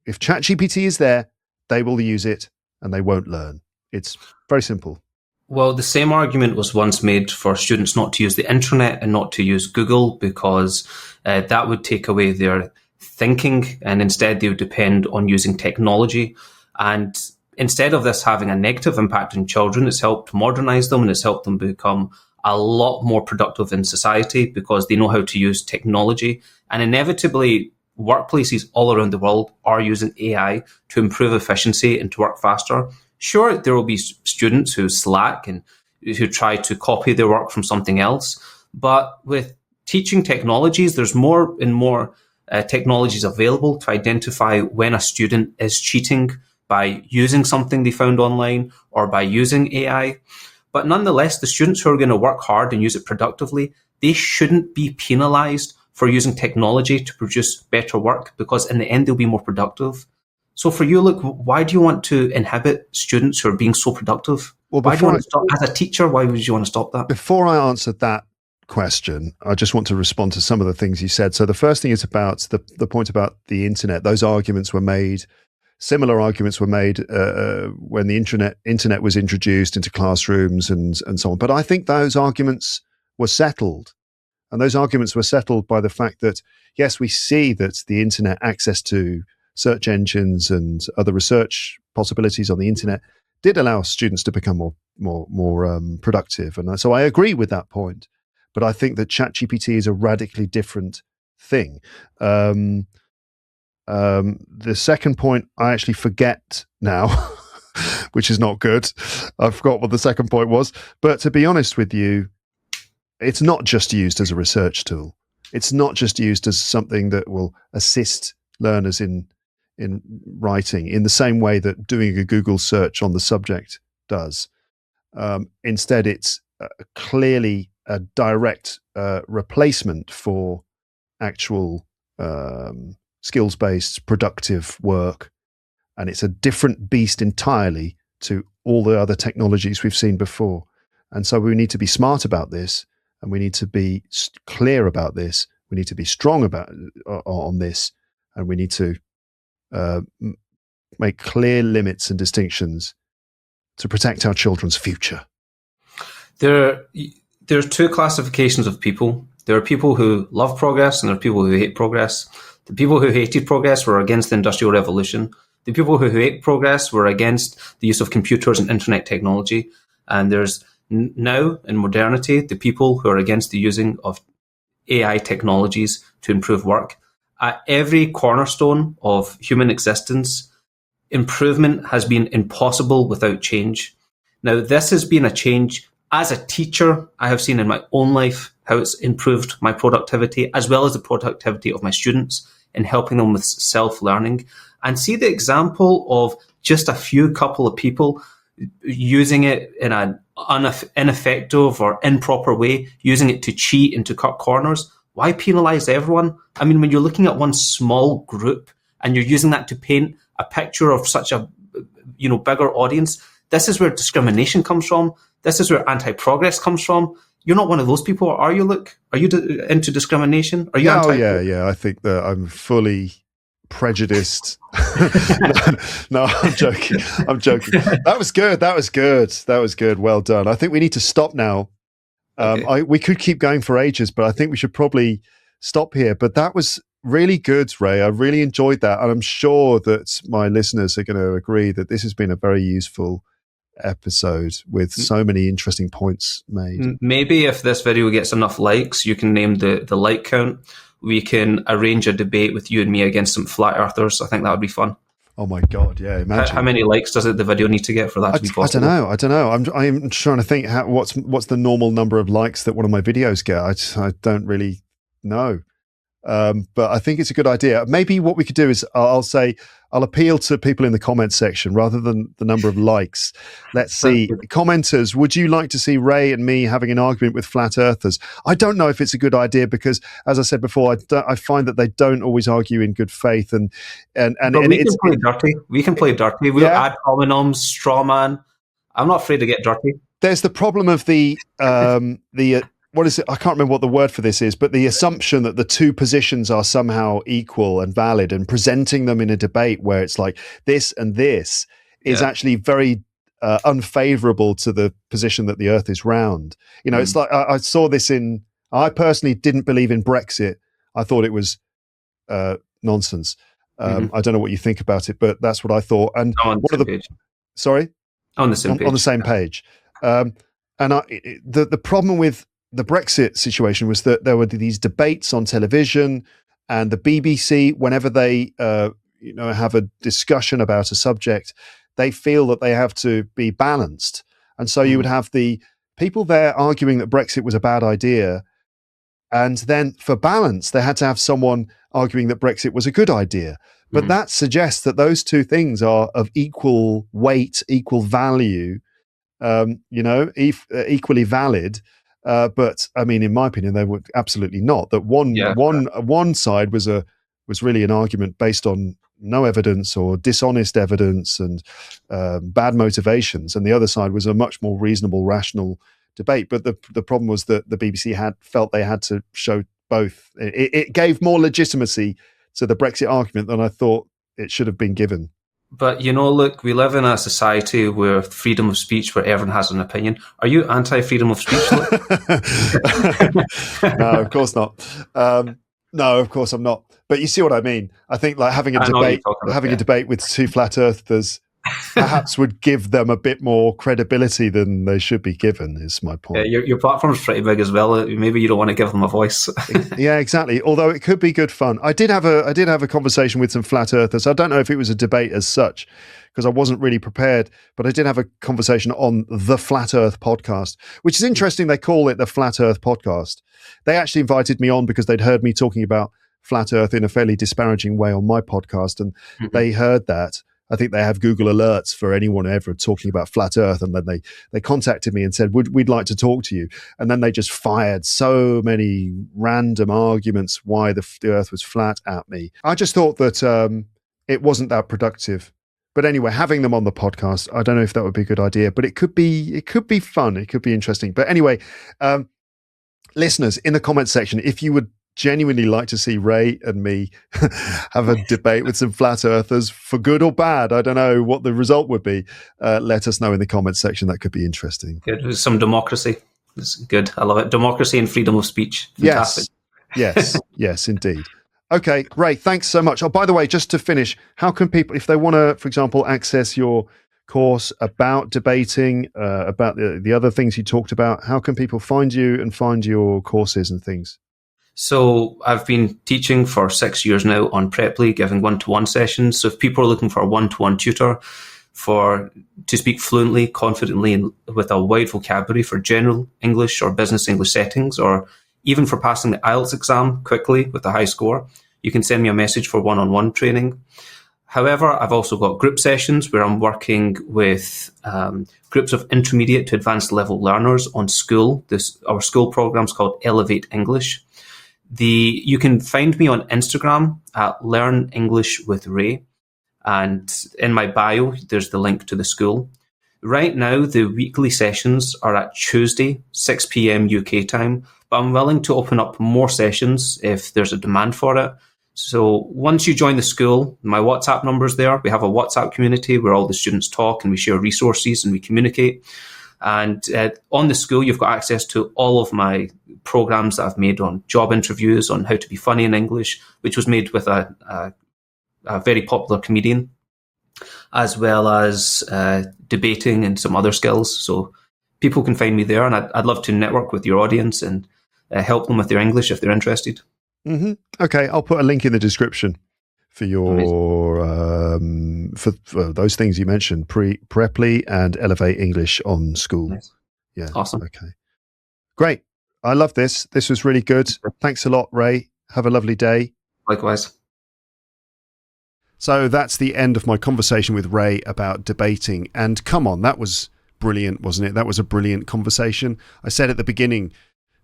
If ChatGPT is there, they will use it and they won't learn. It's very simple. Well, the same argument was once made for students not to use the internet and not to use Google because that would take away their thinking, and instead they would depend on using technology. And instead of this having a negative impact on children, it's helped modernize them and it's helped them become a lot more productive in society because they know how to use technology. And inevitably, workplaces all around the world are using AI to improve efficiency and to work faster. Sure, there will be students who slack and who try to copy their work from something else. But with teaching technologies, there's more and more technologies available to identify when a student is cheating by using something they found online or by using AI. But nonetheless, the students who are going to work hard and use it productively, they shouldn't be penalized for using technology to produce better work because in the end, they'll be more productive. So for you, look, why do you want to inhibit students who are being so productive? Well, why do you want to stop? As a teacher, why would you want to stop that? Before I answer that question, I just want to respond to some of the things you said. So the first thing is about the point about the internet. Those arguments were made. Similar arguments were made when the internet was introduced into classrooms and so on. But I think those arguments were settled. And those arguments were settled by the fact that, yes, we see that the internet, access to search engines and other research possibilities on the internet did allow students to become more productive. And so I agree with that point. But I think that ChatGPT is a radically different thing. The second point, I actually forget now, which is not good. I forgot what the second point was. But to be honest with you, it's not just used as a research tool. It's not just used as something that will assist learners in writing in the same way that doing a Google search on the subject does. Instead, it's clearly a direct replacement for actual skills-based productive work. And it's a different beast entirely to all the other technologies we've seen before. And so we need to be smart about this, and we need to be clear about this. We need to be strong on this, and we need to make clear limits and distinctions to protect our children's future. There are two classifications of people. There are people who love progress and there are people who hate progress. The people who hated progress were against the Industrial Revolution. The people who hate progress were against the use of computers and internet technology. And there's now, in modernity, the people who are against the using of AI technologies to improve work. At every cornerstone of human existence, improvement has been impossible without change. Now, this has been a change. As a teacher, I have seen in my own life how it's improved my productivity as well as the productivity of my students in helping them with self-learning. And see the example of just a few couple of people using it in an ineffective or improper way, using it to cheat and to cut corners. Why penalize everyone? I mean, when you're looking at one small group and you're using that to paint a picture of such a bigger audience, this is where discrimination comes from. This is where anti-progress comes from. You're not one of those people, are you, Luke? Are you into discrimination? Are you anti? Yeah. I think that I'm fully prejudiced. No, I'm joking. That was good. Well done. I think we need to stop now. Okay. We could keep going for ages, but I think we should probably stop here. But that was really good, Ray. I really enjoyed that. And I'm sure that my listeners are going to agree that this has been a very useful episode with so many interesting points made. Maybe if this video gets enough likes, you can name the like count. We can arrange a debate with you and me against some flat earthers. I think that would be fun. Oh my God, yeah, imagine. How many likes does the video need to get for that to be possible? I don't know. I'm trying to think what's the normal number of likes that one of my videos get. I don't really know. But I think it's a good idea. Maybe what we could do is I'll appeal to people in the comments section rather than the number of likes. Let's see. Commenters, would you like to see Ray and me having an argument with flat earthers? I don't know if it's a good idea because, as I said before, I find that they don't always argue in good faith. And we can play dirty. We can play dirty. We'll add hominums, straw man. I'm not afraid to get dirty. There's the problem of the what is it? I can't remember what the word for this is, but the assumption that the two positions are somehow equal and valid, and presenting them in a debate where it's like this and this is actually very unfavorable to the position that the Earth is round. You know, it's like I saw this I personally didn't believe in Brexit. I thought it was nonsense. I don't know what you think about it, but that's what I thought. And sorry, on the same page. On the same page. The problem with the Brexit situation was that there were these debates on television, and the BBC, whenever they have a discussion about a subject, they feel that they have to be balanced. And so you would have the people there arguing that Brexit was a bad idea, and then for balance, they had to have someone arguing that Brexit was a good idea. But that suggests that those two things are of equal weight, equal value, equally valid. But I mean, in my opinion, they were absolutely not. That one side was really an argument based on no evidence or dishonest evidence and bad motivations, and the other side was a much more reasonable, rational debate. But the problem was that the BBC felt they had to show both. It gave more legitimacy to the Brexit argument than I thought it should have been given. But, look, we live in a society where freedom of speech, where everyone has an opinion. Are you anti-freedom of speech? No, of course not. No, of course I'm not. But you see what I mean. I think like having a debate with two flat earthers perhaps would give them a bit more credibility than they should be given, is my point. Yeah, your platform's pretty big as well. Maybe you don't want to give them a voice. Yeah, exactly. Although it could be good fun. I did have a conversation with some flat earthers. I don't know if it was a debate as such, because I wasn't really prepared, but I did have a conversation on the Flat Earth podcast, which is interesting. They call it the Flat Earth podcast. They actually invited me on because they'd heard me talking about flat Earth in a fairly disparaging way on my podcast, and they heard that. I think they have Google alerts for anyone ever talking about flat Earth, and then they contacted me and said, we'd like to talk to you. And then they just fired so many random arguments why the Earth was flat at me. I just thought that it wasn't that productive. But anyway, having them on the podcast, I don't know if that would be a good idea, but it could be fun. It could be interesting. But anyway, listeners, in the comments section, if you would genuinely like to see Ray and me have a debate with some flat earthers, for good or bad, I don't know what the result would be, let us know in the comments section. That could be interesting. Good. Some democracy. It's good. I love it. Democracy and freedom of speech. Fantastic. Yes, indeed. Okay, Ray, thanks so much. Oh, by the way, just to finish, how can people, if they want to, for example, access your course about debating, about the other things you talked about, how can people find you and find your courses and things? So I've been teaching for 6 years now on Preply, giving one-to-one sessions. So if people are looking for a one-to-one tutor to speak fluently, confidently, and with a wide vocabulary for general English or business English settings, or even for passing the IELTS exam quickly with a high score, you can send me a message for one-on-one training. However, I've also got group sessions where I'm working with groups of intermediate to advanced level learners on school. Our school program's called Elevate English. You can find me on Instagram at Learn English with Ray, and in my bio there's the link to the school. Right now the weekly sessions are at Tuesday 6 p.m. UK time, but I'm willing to open up more sessions if there's a demand for it. So once you join the school, my WhatsApp number's there. We have a WhatsApp community where all the students talk and we share resources and we communicate. And on the school, you've got access to all of my programs that I've made on job interviews, on how to be funny in English, which was made with a very popular comedian, as well as debating and some other skills. So people can find me there, and I'd love to network with your audience and help them with their English if they're interested. Mm-hmm. Okay, I'll put a link in the description for your for those things you mentioned, Preply and Elevate English on school. Nice. Yeah. Awesome. Okay. Great. I love this. This was really good. Thanks a lot, Ray. Have a lovely day. Likewise. So that's the end of my conversation with Ray about debating. And come on, that was brilliant, wasn't it? That was a brilliant conversation. I said at the beginning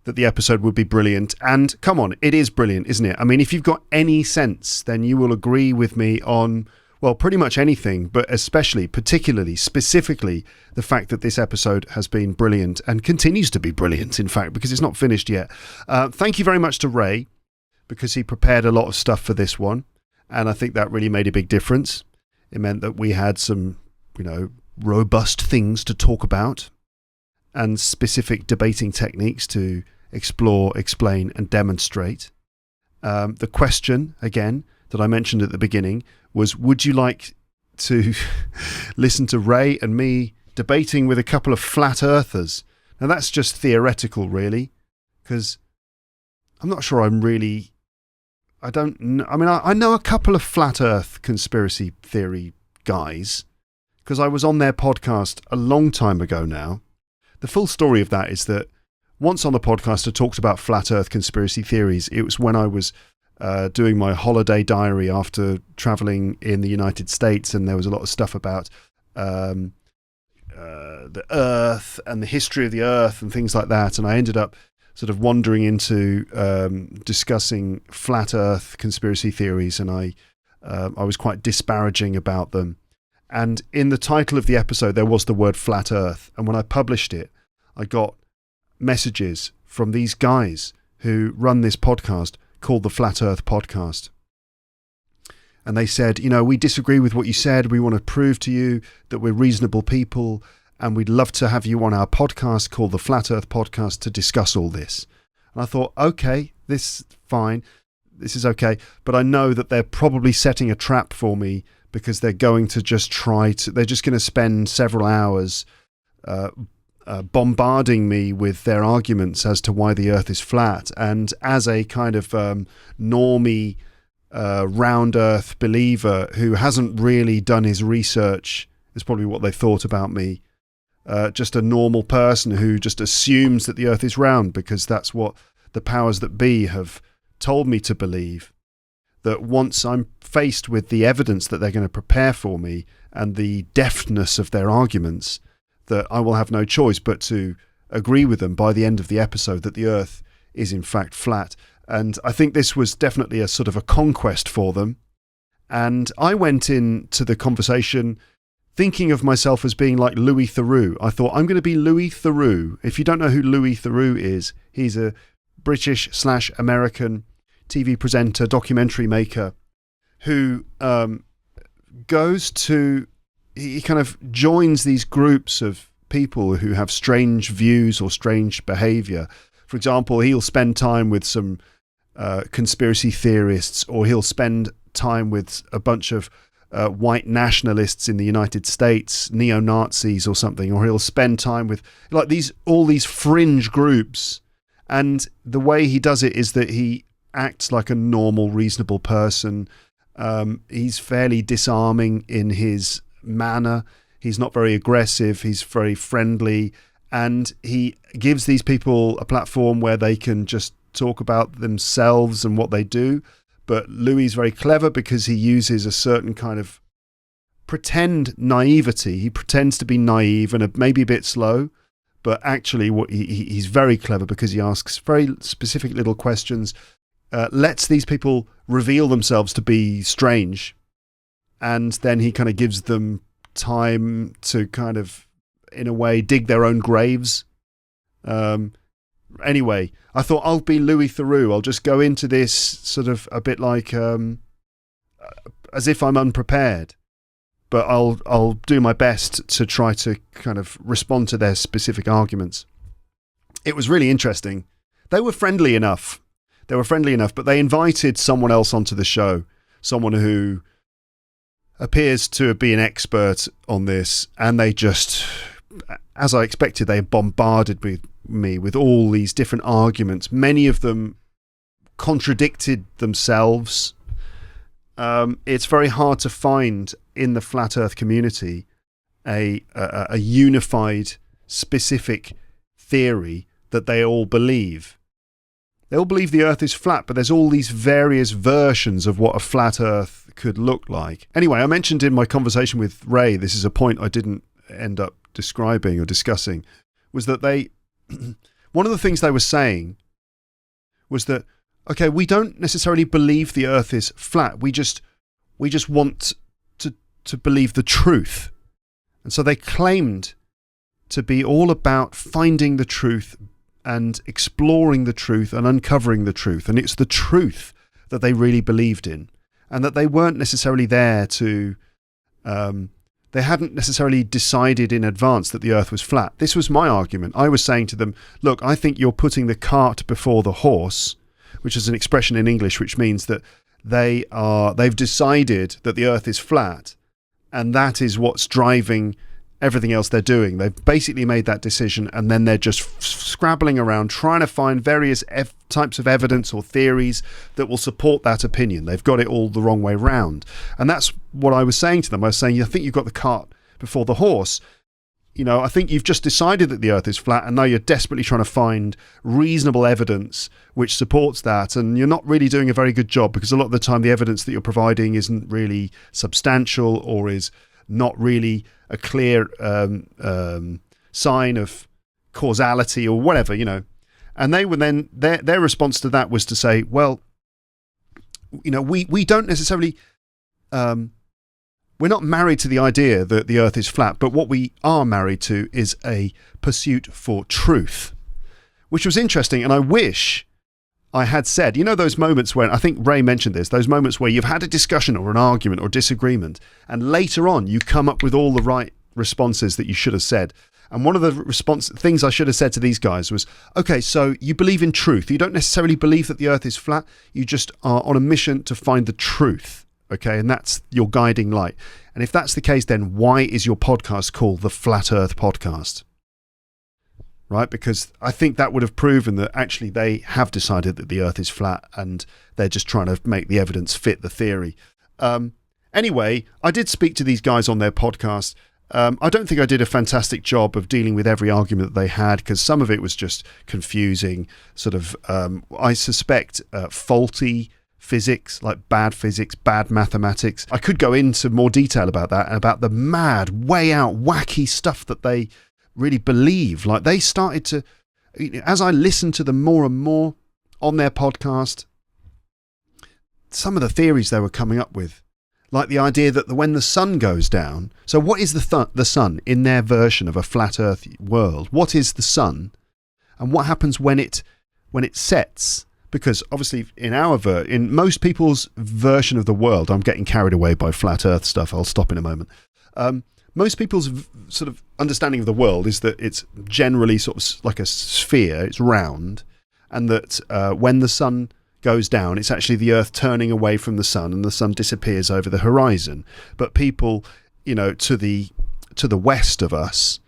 that the episode would be brilliant. And come on, it is brilliant, isn't it? I mean, if you've got any sense, then you will agree with me on, well, pretty much anything, but especially, particularly, specifically, the fact that this episode has been brilliant and continues to be brilliant, in fact, because it's not finished yet. Thank you very much to Ray, because he prepared a lot of stuff for this one. And I think that really made a big difference. It meant that we had some, robust things to talk about and specific debating techniques to explore, explain, and demonstrate. The question, again, that I mentioned at the beginning was, would you like to listen to Ray and me debating with a couple of flat earthers? Now, that's just theoretical, really, because I'm not sure I don't know. I mean, I know a couple of flat earth conspiracy theory guys because I was on their podcast a long time ago now. The full story of that is that once on the podcast I talked about flat earth conspiracy theories. It was when I was doing my holiday diary after traveling in the United States, and there was a lot of stuff about the earth and the history of the earth and things like that. And I ended up sort of wandering into discussing flat earth conspiracy theories, and I was quite disparaging about them. And in the title of the episode, there was the word flat earth. And when I published it, I got messages from these guys who run this podcast called the Flat Earth Podcast. And they said, we disagree with what you said. We want to prove to you that we're reasonable people, and we'd love to have you on our podcast called the Flat Earth Podcast to discuss all this. And I thought, okay, this is fine. This is okay. But I know that they're probably setting a trap for me, because they're going to just they're just going to spend several hours bombarding me with their arguments as to why the earth is flat. And as a kind of normie, round earth believer who hasn't really done his research, is probably what they thought about me. Just a normal person who just assumes that the earth is round because that's what the powers that be have told me to believe. That once I'm faced with the evidence that they're going to prepare for me and the deftness of their arguments, that I will have no choice but to agree with them by the end of the episode that the earth is in fact flat. And I think this was definitely a sort of a conquest for them. And I went into the conversation thinking of myself as being like Louis Theroux. I thought, I'm going to be Louis Theroux. If you don't know who Louis Theroux is, he's a British/American TV presenter, documentary maker, who he kind of joins these groups of people who have strange views or strange behavior. For example, he'll spend time with some conspiracy theorists, or he'll spend time with a bunch of white nationalists in the United States, neo-Nazis or something, or he'll spend time with all these fringe groups. And the way he does it is that he acts like a normal, reasonable person. He's fairly disarming in his manner. He's not very aggressive. He's very friendly. And he gives these people a platform where they can just talk about themselves and what they do. But Louis is very clever because he uses a certain kind of pretend naivety. He pretends to be naive and maybe a bit slow. But actually, he's very clever because he asks very specific little questions. Lets these people reveal themselves to be strange, and then he kind of gives them time to kind of, in a way, dig their own graves. Anyway, I thought I'll be Louis Theroux. I'll just go into this sort of a bit like as if I'm unprepared, but I'll do my best to try to kind of respond to their specific arguments. It was really interesting. They were friendly enough. But they invited someone else onto the show, someone who appears to be an expert on this, and they just, as I expected, they bombarded me with all these different arguments. Many of them contradicted themselves. It's very hard to find in the flat earth community a unified, specific theory that they all believe. They all believe the Earth is flat, but there's all these various versions of what a flat Earth could look like. Anyway, I mentioned in my conversation with Ray, this is a point I didn't end up describing or discussing, was that one of the things they were saying was that, okay, we don't necessarily believe the Earth is flat. We just want to believe the truth. And so they claimed to be all about finding the truth and exploring the truth and uncovering the truth. And it's the truth that they really believed in, and that they weren't necessarily there to, they hadn't necessarily decided in advance that the Earth was flat. This was my argument. I was saying to them, look, I think you're putting the cart before the horse, which is an expression in English which means that they've decided that the Earth is flat, and that is what's driving everything else they're doing. They've basically made that decision, and then they're just scrabbling around trying to find various types of evidence or theories that will support that opinion. They've got it all the wrong way round. And that's what I was saying to them. I was saying, I think you've got the cart before the horse. You know, I think you've just decided that the Earth is flat, and now you're desperately trying to find reasonable evidence which supports that, and you're not really doing a very good job, because a lot of the time the evidence that you're providing isn't really substantial or is not really a clear sign of causality or whatever, you know. And they were then, their response to that was to say, well, you know, we don't necessarily, we're not married to the idea that the Earth is flat, but what we are married to is a pursuit for truth, which was interesting. And I wish I had said, you know, those moments when, I think Ray mentioned this, those moments where you've had a discussion or an argument or disagreement, and later on you come up with all the right responses that you should have said. And one of the things I should have said to these guys was, okay, so you believe in truth. You don't necessarily believe that the Earth is flat. You just are on a mission to find the truth. Okay, and that's your guiding light. And if that's the case, then why is your podcast called the Flat Earth Podcast? Right? Because I think that would have proven that actually they have decided that the Earth is flat, and they're just trying to make the evidence fit the theory. Anyway, I did speak to these guys on their podcast. I don't think I did a fantastic job of dealing with every argument that they had, because some of it was just confusing, sort of, I suspect, faulty physics, like bad physics, bad mathematics. I could go into more detail about that and about the mad, way out, wacky stuff that they really believe. Like, they started to, as I listened to them more and more on their podcast, some of the theories they were coming up with, like the idea that when the sun goes down, so what is the sun in their version of a flat earth world? What is the sun, and what happens when it sets? Because obviously in most people's version of the world, I'm getting carried away by flat earth stuff, I'll stop in a moment. Most people's sort of understanding of the world is that it's generally sort of like a sphere, it's round, and that when the sun goes down, it's actually the Earth turning away from the sun, and the sun disappears over the horizon. But people, you know, to the west of us,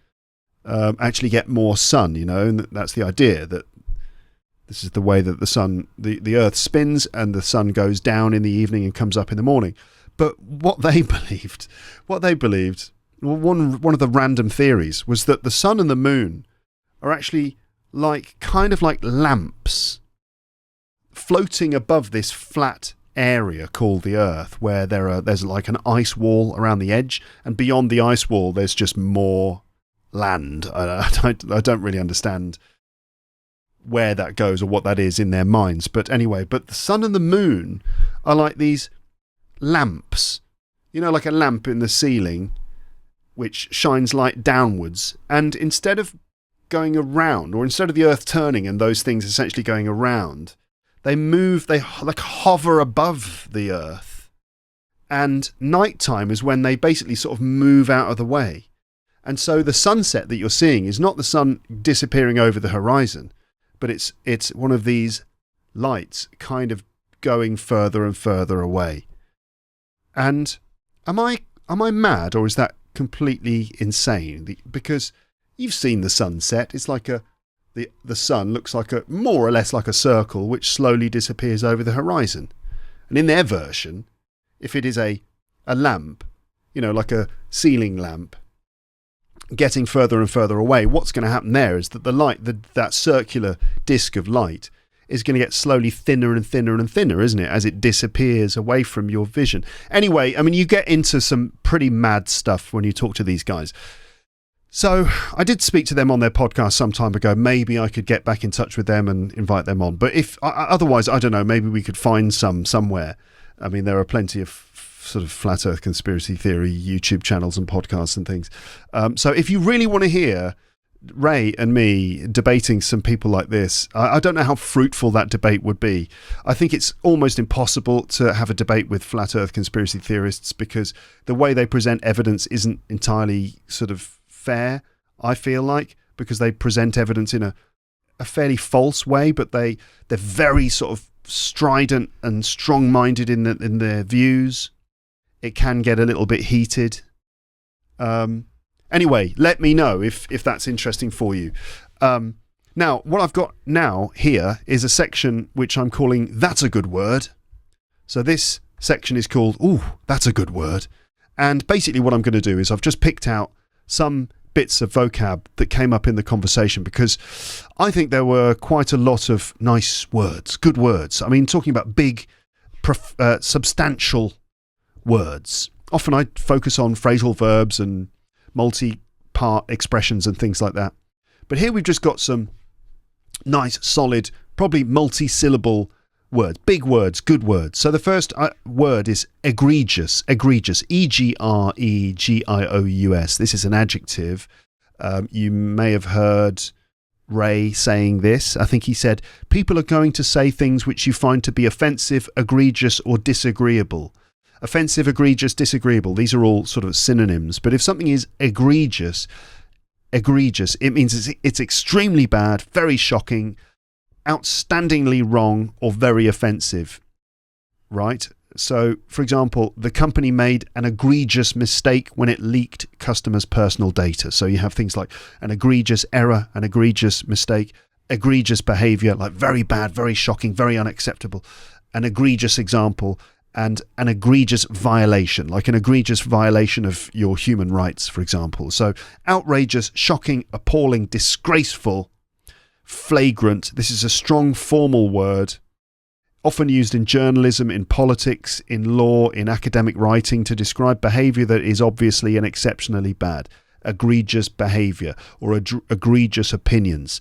actually get more sun, you know, and that's the idea, that this is the way that the Earth spins, and the sun goes down in the evening and comes up in the morning. But what they believed, one of the random theories was that the sun and the moon are actually kind of like lamps floating above this flat area called the Earth, where there's like an ice wall around the edge, and beyond the ice wall there's just more land. I don't really understand where that goes or what that is in their minds, but anyway, but the sun and the moon are like these lamps, you know, like a lamp in the ceiling which shines light downwards, and instead of going around, or instead of the Earth turning and those things essentially going around, they like hover above the Earth, and nighttime is when they basically sort of move out of the way. And so the sunset that you're seeing is not the sun disappearing over the horizon, but it's one of these lights kind of going further and further away. And am I mad, or is that completely insane? Because you've seen the sunset. It's like the sun looks like more or less like a circle which slowly disappears over the horizon. And in their version, if it is a lamp, you know, like a ceiling lamp, getting further and further away, what's going to happen there is that the light, that circular disc of light, is going to get slowly thinner and thinner and thinner, isn't it, as it disappears away from your vision. Anyway, I mean, you get into some pretty mad stuff when you talk to these guys. So I did speak to them on their podcast some time ago. Maybe I could get back in touch with them and invite them on. But if otherwise, I don't know, maybe we could find somewhere. I mean, there are plenty of sort of flat earth conspiracy theory YouTube channels and podcasts and things. So if you really want to hear Ray and me debating some people like this, I don't know how fruitful that debate would be. I think it's almost impossible to have a debate with flat earth conspiracy theorists because the way they present evidence isn't entirely sort of fair, I feel like, because they present evidence in a fairly false way, but they're very sort of strident and strong-minded in their views. It can get a little bit heated. Anyway, let me know if that's interesting for you. Now, what I've got now here is a section which I'm calling That's a Good Word. So this section is called Ooh, That's a Good Word. And basically what I'm going to do is I've just picked out some bits of vocab that came up in the conversation because I think there were quite a lot of nice words, good words. I mean, talking about big, substantial words. Often I focus on phrasal verbs and multi-part expressions and things like that. But here we've just got some nice, solid, probably multi-syllable words, big words, good words. So the first word is egregious, E-G-R-E-G-I-O-U-S. This is an adjective. You may have heard Ray saying this. I think he said, people are going to say things which you find to be offensive, egregious, or disagreeable. Offensive, egregious, disagreeable. These are all sort of synonyms. But if something is egregious, it means it's extremely bad, very shocking, outstandingly wrong, or very offensive, right? So, for example, the company made an egregious mistake when it leaked customers' personal data. So you have things like an egregious error, an egregious mistake, egregious behavior, like very bad, very shocking, very unacceptable, an egregious example, and an egregious violation, like an egregious violation of your human rights, for example. So outrageous, shocking, appalling, disgraceful, flagrant. This is a strong formal word, often used in journalism, in politics, in law, in academic writing to describe behaviour that is obviously and exceptionally bad. Egregious behaviour or egregious opinions.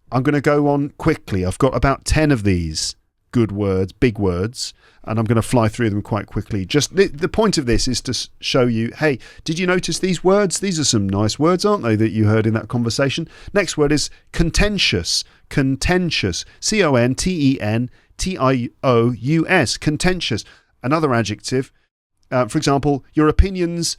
I'm going to go on quickly. I've got about 10 of these good words, big words, and I'm going to fly through them quite quickly. Just the point of this is to show you, hey, did you notice these words? These are some nice words, aren't they, that you heard in that conversation? Next word is contentious. Contentious. C-O-N-T-E-N-T-I-O-U-S. Contentious. Another adjective. For example, your opinions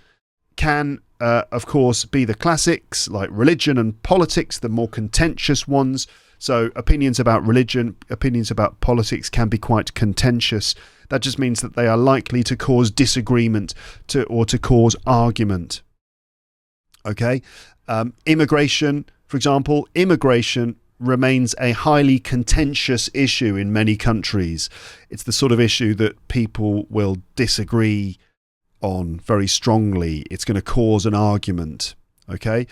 can, of course, be the classics like religion and politics, the more contentious ones. So opinions about religion, opinions about politics can be quite contentious. That just means that they are likely to cause disagreement or to cause argument. Okay. Immigration, for example, immigration remains a highly contentious issue in many countries. It's the sort of issue that people will disagree on very strongly. It's going to cause an argument. Okay.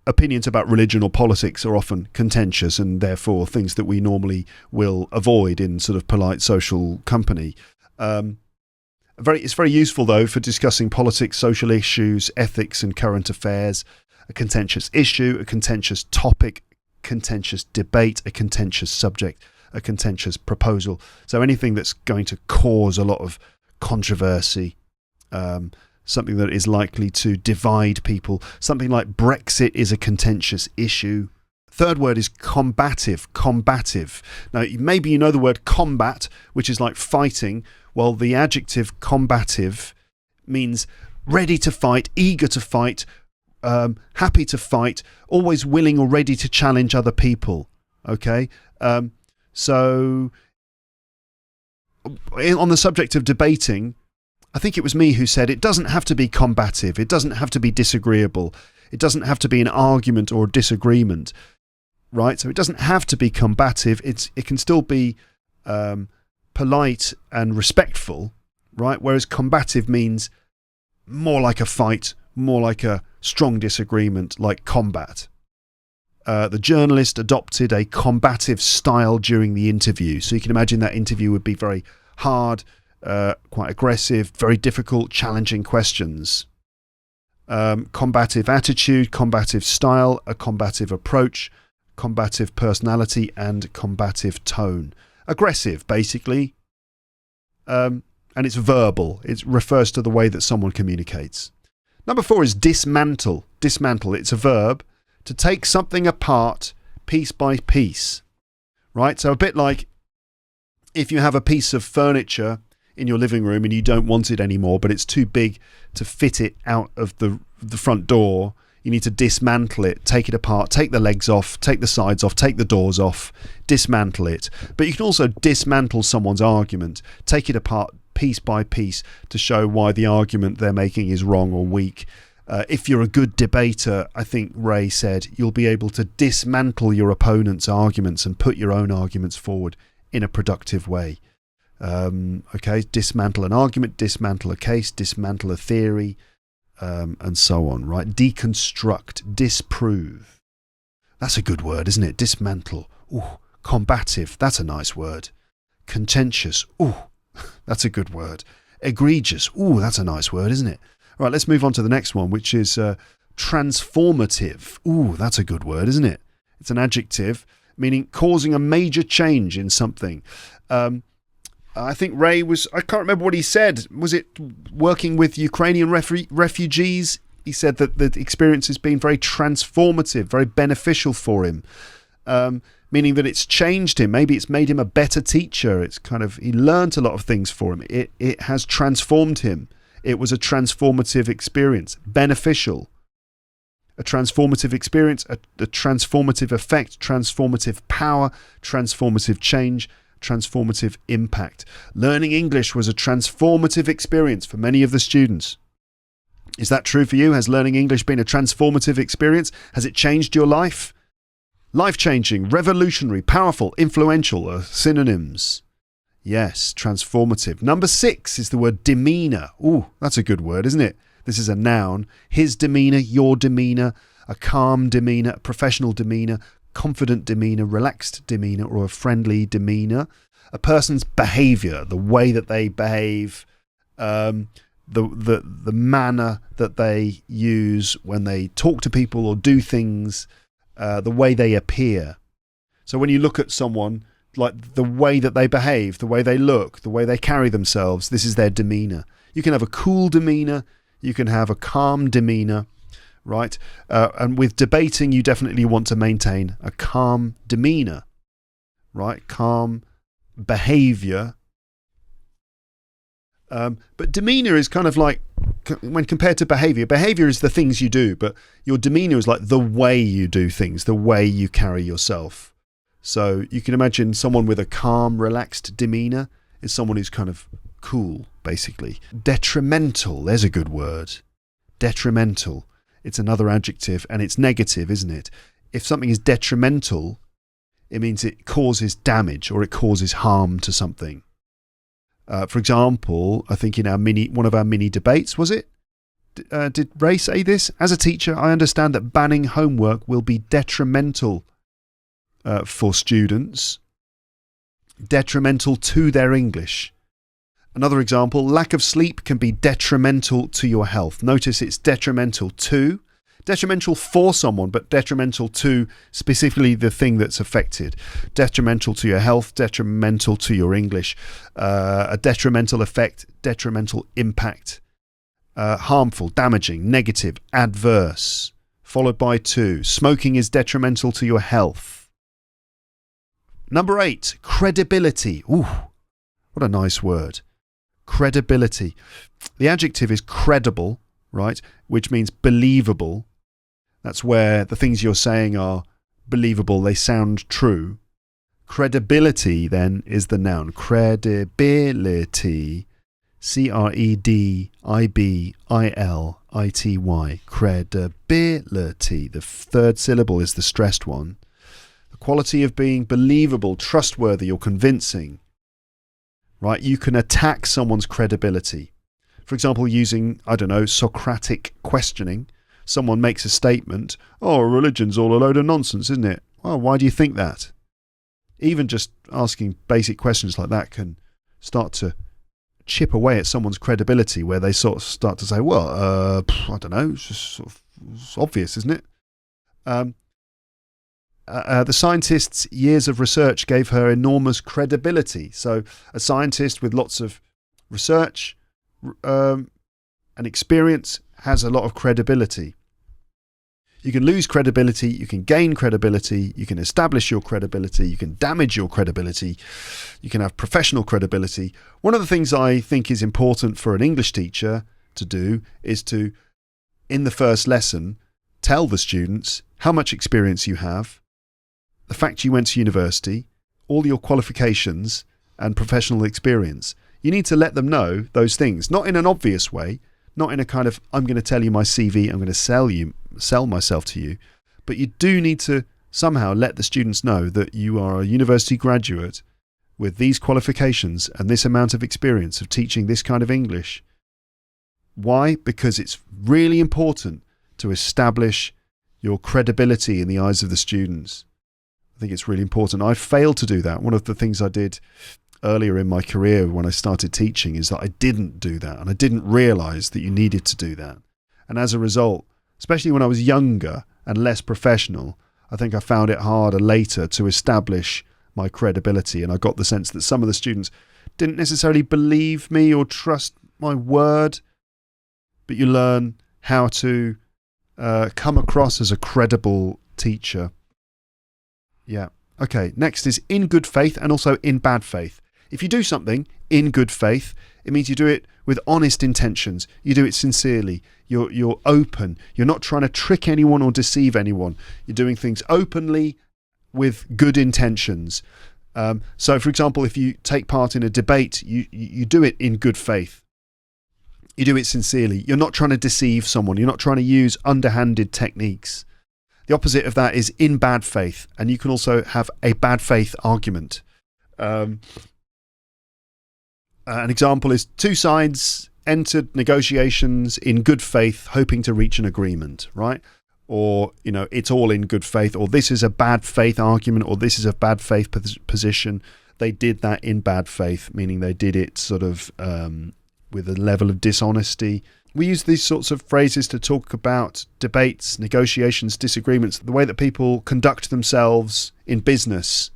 Opinions about religion or politics are often contentious and therefore things that we normally will avoid in sort of polite social company. It's very useful, though, for discussing politics, social issues, ethics and current affairs. A contentious issue, a contentious topic, contentious debate, a contentious subject, a contentious proposal. So anything that's going to cause a lot of controversy, something that is likely to divide people. Something like Brexit is a contentious issue. Third word is combative. Combative. Now, maybe you know the word combat, which is like fighting. Well, the adjective combative means ready to fight, eager to fight, happy to fight, always willing or ready to challenge other people. Okay? So, on the subject of debating, I think it was me who said it doesn't have to be combative. It doesn't have to be disagreeable. It doesn't have to be an argument or a disagreement, right? So it doesn't have to be combative. It can still be polite and respectful, right? Whereas combative means more like a fight, more like a strong disagreement, like combat. The journalist adopted a combative style during the interview. So you can imagine that interview would be very hard, quite aggressive, very difficult, challenging questions. Combative attitude, combative style, a combative approach, combative personality, and combative tone. Aggressive, basically. And it's verbal. It refers to the way that someone communicates. Number 4 is dismantle. Dismantle, it's a verb. To take something apart piece by piece. Right? So a bit like if you have a piece of furniture in your living room and you don't want it anymore, but it's too big to fit it out of the front door, you need to dismantle it, take it apart, take the legs off, take the sides off, take the doors off, dismantle it. But you can also dismantle someone's argument, take it apart piece by piece to show why the argument they're making is wrong or weak. If you're a good debater, I think Ray said, you'll be able to dismantle your opponent's arguments and put your own arguments forward in a productive way. Okay, dismantle an argument, dismantle a case, dismantle a theory, and so on, right? Deconstruct, disprove. That's a good word, isn't it? Dismantle. Ooh, combative. That's a nice word. Contentious. Ooh, that's a good word. Egregious. Ooh, that's a nice word, isn't it? All right, let's move on to the next one, which is transformative. Ooh, that's a good word, isn't it? It's an adjective meaning causing a major change in something. I think Ray I can't remember what he said. Was it working with Ukrainian refugees? He said that the experience has been very transformative, very beneficial for him, meaning that it's changed him. Maybe it's made him a better teacher. It's he learned a lot of things for him. It has transformed him. It was a transformative experience, beneficial. A transformative experience, a transformative effect, transformative power, transformative change, transformative impact. Learning English was a transformative experience for many of the students. Is that true for you? Has learning English been a transformative experience? Has it changed your life? Life-changing, revolutionary, powerful, influential are synonyms. Yes, transformative. Number 6 is the word demeanour. Ooh, that's a good word, isn't it? This is a noun. His demeanour, your demeanour, a calm demeanour, a professional demeanour, confident demeanour, relaxed demeanour, or a friendly demeanour. A person's behaviour, the way that they behave, the manner that they use when they talk to people or do things, the way they appear. So when you look at someone, like the way that they behave, the way they look, the way they carry themselves, this is their demeanour. You can have a cool demeanour, you can have a calm demeanour, right? And with debating, you definitely want to maintain a calm demeanour, right? Calm behaviour. But demeanour is kind of like, when compared to behaviour, behaviour is the things you do, but your demeanour is like the way you do things, the way you carry yourself. So you can imagine someone with a calm, relaxed demeanour is someone who's kind of cool, basically. Detrimental, there's a good word. Detrimental. It's another adjective, and it's negative, isn't it? If something is detrimental, it means it causes damage or it causes harm to something. For example, I think in one of our mini debates, was it? Did Ray say this? As a teacher, I understand that banning homework will be detrimental for students, detrimental to their English. Another example, lack of sleep can be detrimental to your health. Notice it's detrimental for someone, but detrimental to specifically the thing that's affected. Detrimental to your health, detrimental to your English, a detrimental effect, detrimental impact, harmful, damaging, negative, adverse, followed by to. Smoking is detrimental to your health. Number 8, credibility. Ooh, what a nice word. Credibility. The adjective is credible, right? Which means believable. That's where the things you're saying are believable. They sound true. Credibility then is the noun. Credibility. Credibility. Credibility. The third syllable is the stressed one. The quality of being believable, trustworthy, or convincing. Right? You can attack someone's credibility. For example, using, Socratic questioning, someone makes a statement, oh, religion's all a load of nonsense, isn't it? Well, why do you think that? Even just asking basic questions like that can start to chip away at someone's credibility, where they sort of start to say, well, I don't know, it's just sort of it's obvious, isn't it? The scientist's years of research gave her enormous credibility. So a scientist with lots of research and experience has a lot of credibility. You can lose credibility, you can gain credibility, you can establish your credibility, you can damage your credibility, you can have professional credibility. One of the things I think is important for an English teacher to do is to, in the first lesson, tell the students how much experience you have, the fact you went to university, all your qualifications and professional experience. You need to let them know those things, not in an obvious way, not in a kind of, I'm going to tell you my CV, I'm going to sell myself to you. But you do need to somehow let the students know that you are a university graduate with these qualifications and this amount of experience of teaching this kind of English. Why? Because it's really important to establish your credibility in the eyes of the students. I think it's really important. I failed to do that. One of the things I did earlier in my career when I started teaching is that I didn't do that, and I didn't realise that you needed to do that. And as a result, especially when I was younger and less professional, I think I found it harder later to establish my credibility, and I got the sense that some of the students didn't necessarily believe me or trust my word, but you learn how to come across as a credible teacher. Yeah. Okay, next is in good faith and also in bad faith. If you do something in good faith, it means you do it with honest intentions. You do it sincerely. You're open. You're not trying to trick anyone or deceive anyone. You're doing things openly with good intentions. So, for example, if you take part in a debate, you do it in good faith. You do it sincerely. You're not trying to deceive someone. You're not trying to use underhanded techniques. The opposite of that is in bad faith, and you can also have a bad faith argument. An example is two sides entered negotiations in good faith, hoping to reach an agreement, right? Or, it's all in good faith, or this is a bad faith argument, or this is a bad faith position. They did that in bad faith, meaning they did it sort of with a level of dishonesty. We use these sorts of phrases to talk about debates, negotiations, disagreements, the way that people conduct themselves in business.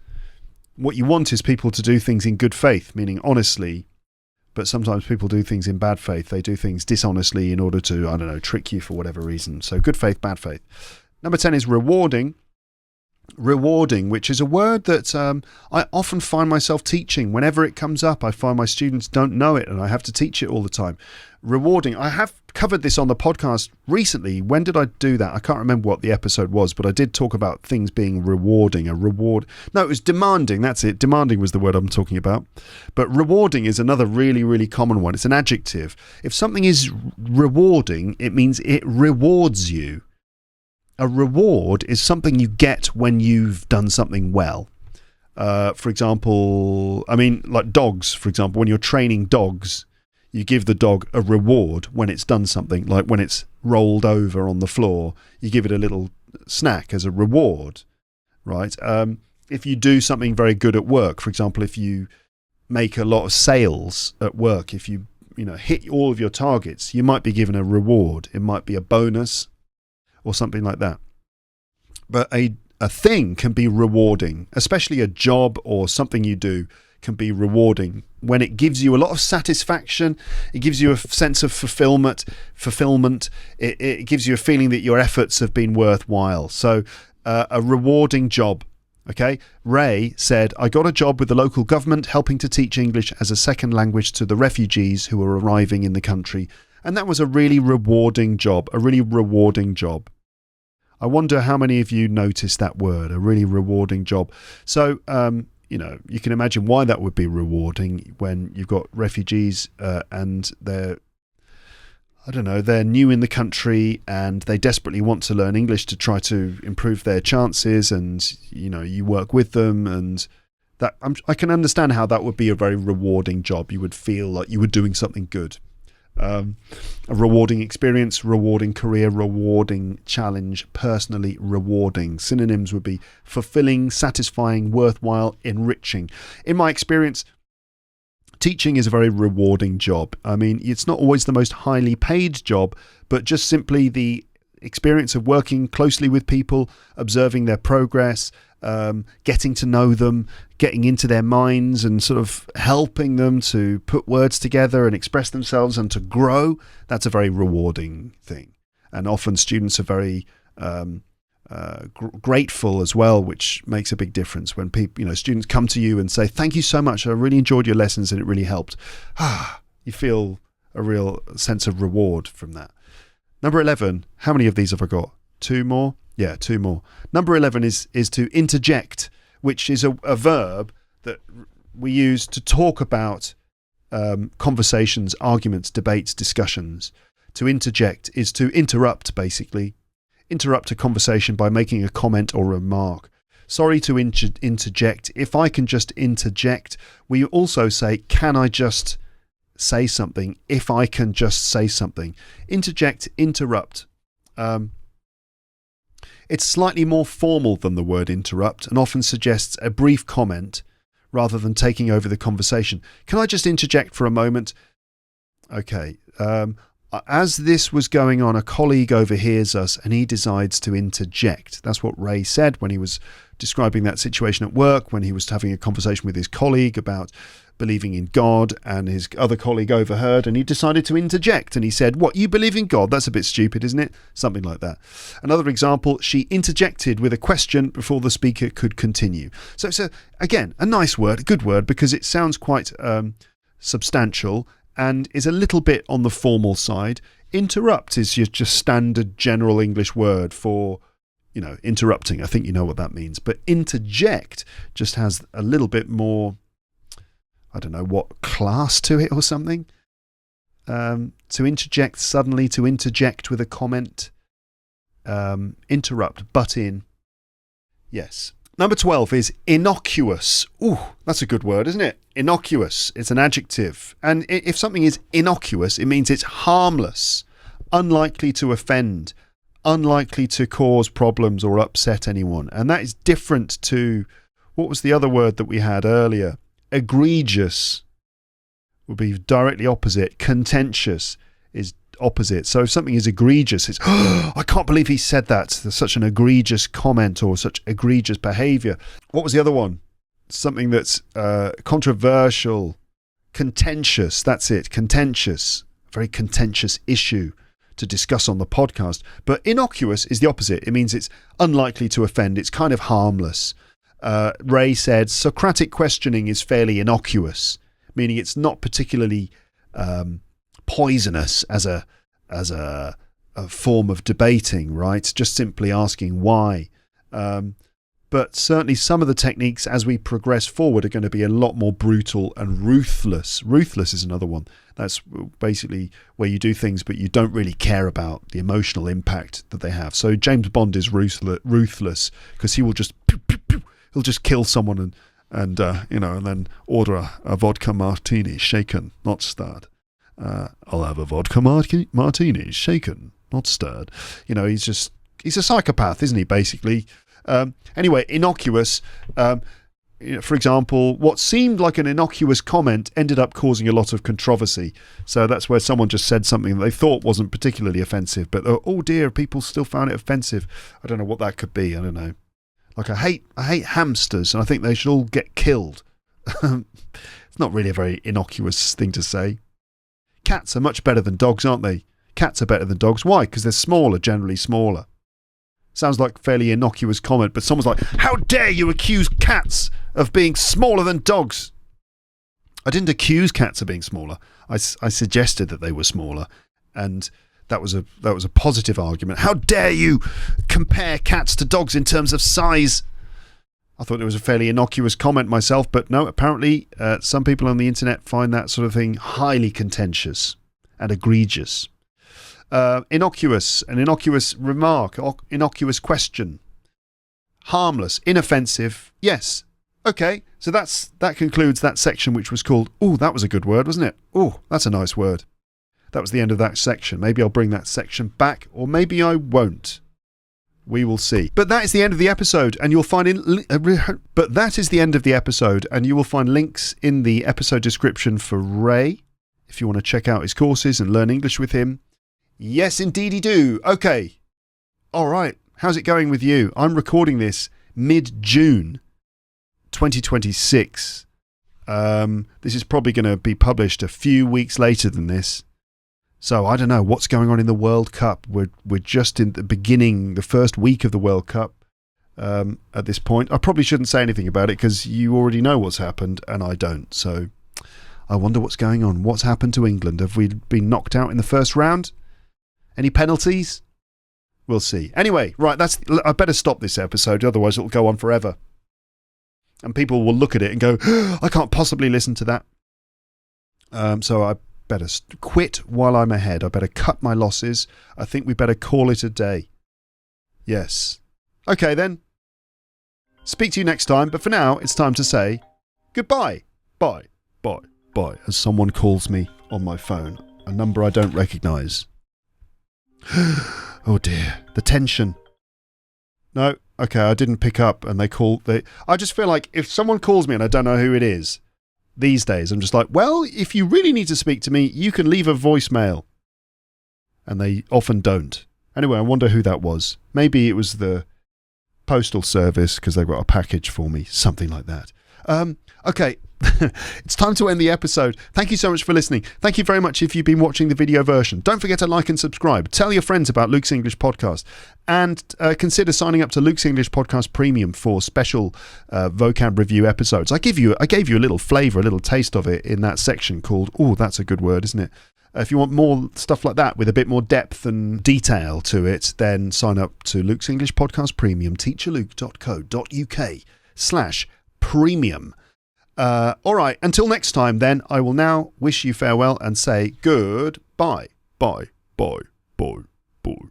What you want is people to do things in good faith, meaning honestly, but sometimes people do things in bad faith. They do things dishonestly in order to, trick you for whatever reason. So good faith, bad faith. Number 10 is rewarding. Rewarding, which is a word that I often find myself teaching. Whenever it comes up, I find my students don't know it and I have to teach it all the time. Rewarding. I have covered this on the podcast recently. When did I do that? I can't remember what the episode was, but I did talk about things being rewarding. A reward. No, it was demanding. That's it. Demanding was the word I'm talking about. But rewarding is another really, really common one. It's an adjective. If something is rewarding, it means it rewards you. A reward is something you get when you've done something well. For example, like dogs, for example, when you're training dogs, you give the dog a reward when it's done something, like when it's rolled over on the floor, you give it a little snack as a reward, right? If you do something very good at work, for example, if you make a lot of sales at work, if you hit all of your targets, you might be given a reward. It might be a bonus or something like that. But a thing can be rewarding, especially a job or something you do can be rewarding when it gives you a lot of satisfaction. It gives you a sense of fulfillment. It gives you a feeling that your efforts have been worthwhile. So a rewarding job. Okay. Ray said, I got a job with the local government helping to teach English as a second language to the refugees who were arriving in the country. And that was a really rewarding job, I wonder how many of you noticed that word, a really rewarding job. So, you can imagine why that would be rewarding when you've got refugees and they're new in the country and they desperately want to learn English to try to improve their chances, and, you work with them, and I can understand how that would be a very rewarding job. You would feel like you were doing something good. A rewarding experience, rewarding career, rewarding challenge, personally rewarding. Synonyms would be fulfilling, satisfying, worthwhile, enriching. In my experience, teaching is a very rewarding job. I mean, it's not always the most highly paid job, but just simply the experience of working closely with people, observing their progress, getting to know them, getting into their minds and sort of helping them to put words together and express themselves and to grow. That's a very rewarding thing. And often students are very grateful as well, which makes a big difference when people, students come to you and say, "Thank you so much. I really enjoyed your lessons and it really helped." You feel a real sense of reward from that. Number 11, how many of these have I got? 2 more? Yeah, 2 more. Number 11 is to interject, which is a verb that we use to talk about conversations, arguments, debates, discussions. To interject is to interrupt, basically. Interrupt a conversation by making a comment or remark. Sorry to interject. If I can just interject, we also say, can I just say something? If I can just say something. Interject, interrupt. It's slightly more formal than the word interrupt and often suggests a brief comment rather than taking over the conversation. Can I just interject for a moment? Okay. As this was going on, a colleague overhears us and he decides to interject. That's what Ray said when he was describing that situation at work, when he was having a conversation with his colleague about believing in God, and his other colleague overheard and he decided to interject and he said, "What, you believe in God? That's a bit stupid, isn't it?" Something like that. Another example, she interjected with a question before the speaker could continue. So it's, again, a nice word, a good word, because it sounds quite substantial and is a little bit on the formal side. Interrupt is your just standard general English word for, interrupting. I think you know what that means. But interject just has a little bit more, I don't know what, class to it or something. To interject suddenly, to interject with a comment. Interrupt, butt in. Yes. Number 12 is innocuous. Ooh, that's a good word, isn't it? Innocuous. It's an adjective. And if something is innocuous, it means it's harmless, unlikely to offend, unlikely to cause problems or upset anyone. And that is different to, what was the other word that we had earlier? Egregious would be directly opposite. Contentious is opposite. So if something is egregious, it's, "Oh, I can't believe he said that. There's such an egregious comment or such egregious behaviour." What was the other one? Something that's controversial. Contentious. That's it. Contentious. Very contentious issue to discuss on the podcast. But innocuous is the opposite. It means it's unlikely to offend. It's kind of harmless. Ray said Socratic questioning is fairly innocuous, meaning it's not particularly poisonous as a form of debating, right? Just simply asking why. But certainly some of the techniques as we progress forward are going to be a lot more brutal and ruthless. Ruthless is another one. That's basically where you do things but you don't really care about the emotional impact that they have. So James Bond is ruthless because he will just he'll just kill someone and then order a vodka martini, shaken, not stirred. I'll have a vodka martini, shaken, not stirred. He's a psychopath, isn't he, basically? Anyway, innocuous. For example, what seemed like an innocuous comment ended up causing a lot of controversy. So that's where someone just said something that they thought wasn't particularly offensive, but oh dear, people still found it offensive. I don't know what that could be. I don't know. Like I hate hamsters, and I think they should all get killed. It's not really a very innocuous thing to say. Cats are much better than dogs, aren't they? Cats are better than dogs. Why? Because they're smaller, generally smaller. Sounds like a fairly innocuous comment, but someone's like, "How dare you accuse cats of being smaller than dogs?" I didn't accuse cats of being smaller. I suggested that they were smaller, and that was a positive argument. How dare you compare cats to dogs in terms of size? I thought it was a fairly innocuous comment myself, but no, apparently some people on the internet find that sort of thing highly contentious and egregious. Innocuous, an innocuous remark, innocuous question. Harmless, inoffensive, yes. Okay, so that concludes that section which was called, ooh, that was a good word, wasn't it? Ooh, that's a nice word. That was the end of that section. Maybe I'll bring that section back, or maybe I won't. We will see. But that is the end of the episode, and you'll find links in the episode description for Ray, if you want to check out his courses and learn English with him. Yes, indeedy do. Okay. All right. How's it going with you? I'm recording this mid-June 2026. This is probably going to be published a few weeks later than this. So I don't know what's going on in the World Cup. We're just in the beginning, the first week of the World Cup at this point. I probably shouldn't say anything about it because you already know what's happened and I don't. So I wonder what's going on. What's happened to England? Have we been knocked out in the first round? Any penalties? We'll see. Anyway, right, I better stop this episode, otherwise it'll go on forever. And people will look at it and go, I can't possibly listen to that. So I better quit while I'm ahead. I better cut my losses. I think we better call it a day. Yes. Okay then. Speak to you next time, but for now it's time to say goodbye. Bye. Bye. Bye. As someone calls me on my phone, a number I don't recognise. Oh dear. The tension. No. Okay, I didn't pick up and I just feel like if someone calls me and I don't know who it is, these days, I'm just like, well, if you really need to speak to me, you can leave a voicemail. And they often don't. Anyway, I wonder who that was. Maybe it was the postal service because they've got a package for me. Something like that. Okay, it's time to end the episode. Thank you so much for listening. Thank you very much if you've been watching the video version. Don't forget to like and subscribe. Tell your friends about Luke's English Podcast. And consider signing up to Luke's English Podcast Premium for special vocab review episodes. I gave you a little flavour, a little taste of it in that section called, oh, that's a good word, isn't it? If you want more stuff like that with a bit more depth and detail to it, then sign up to Luke's English Podcast Premium, teacherluke.co.uk/premium. All right, until next time then, I will now wish you farewell and say goodbye. Bye, bye, bye, bye.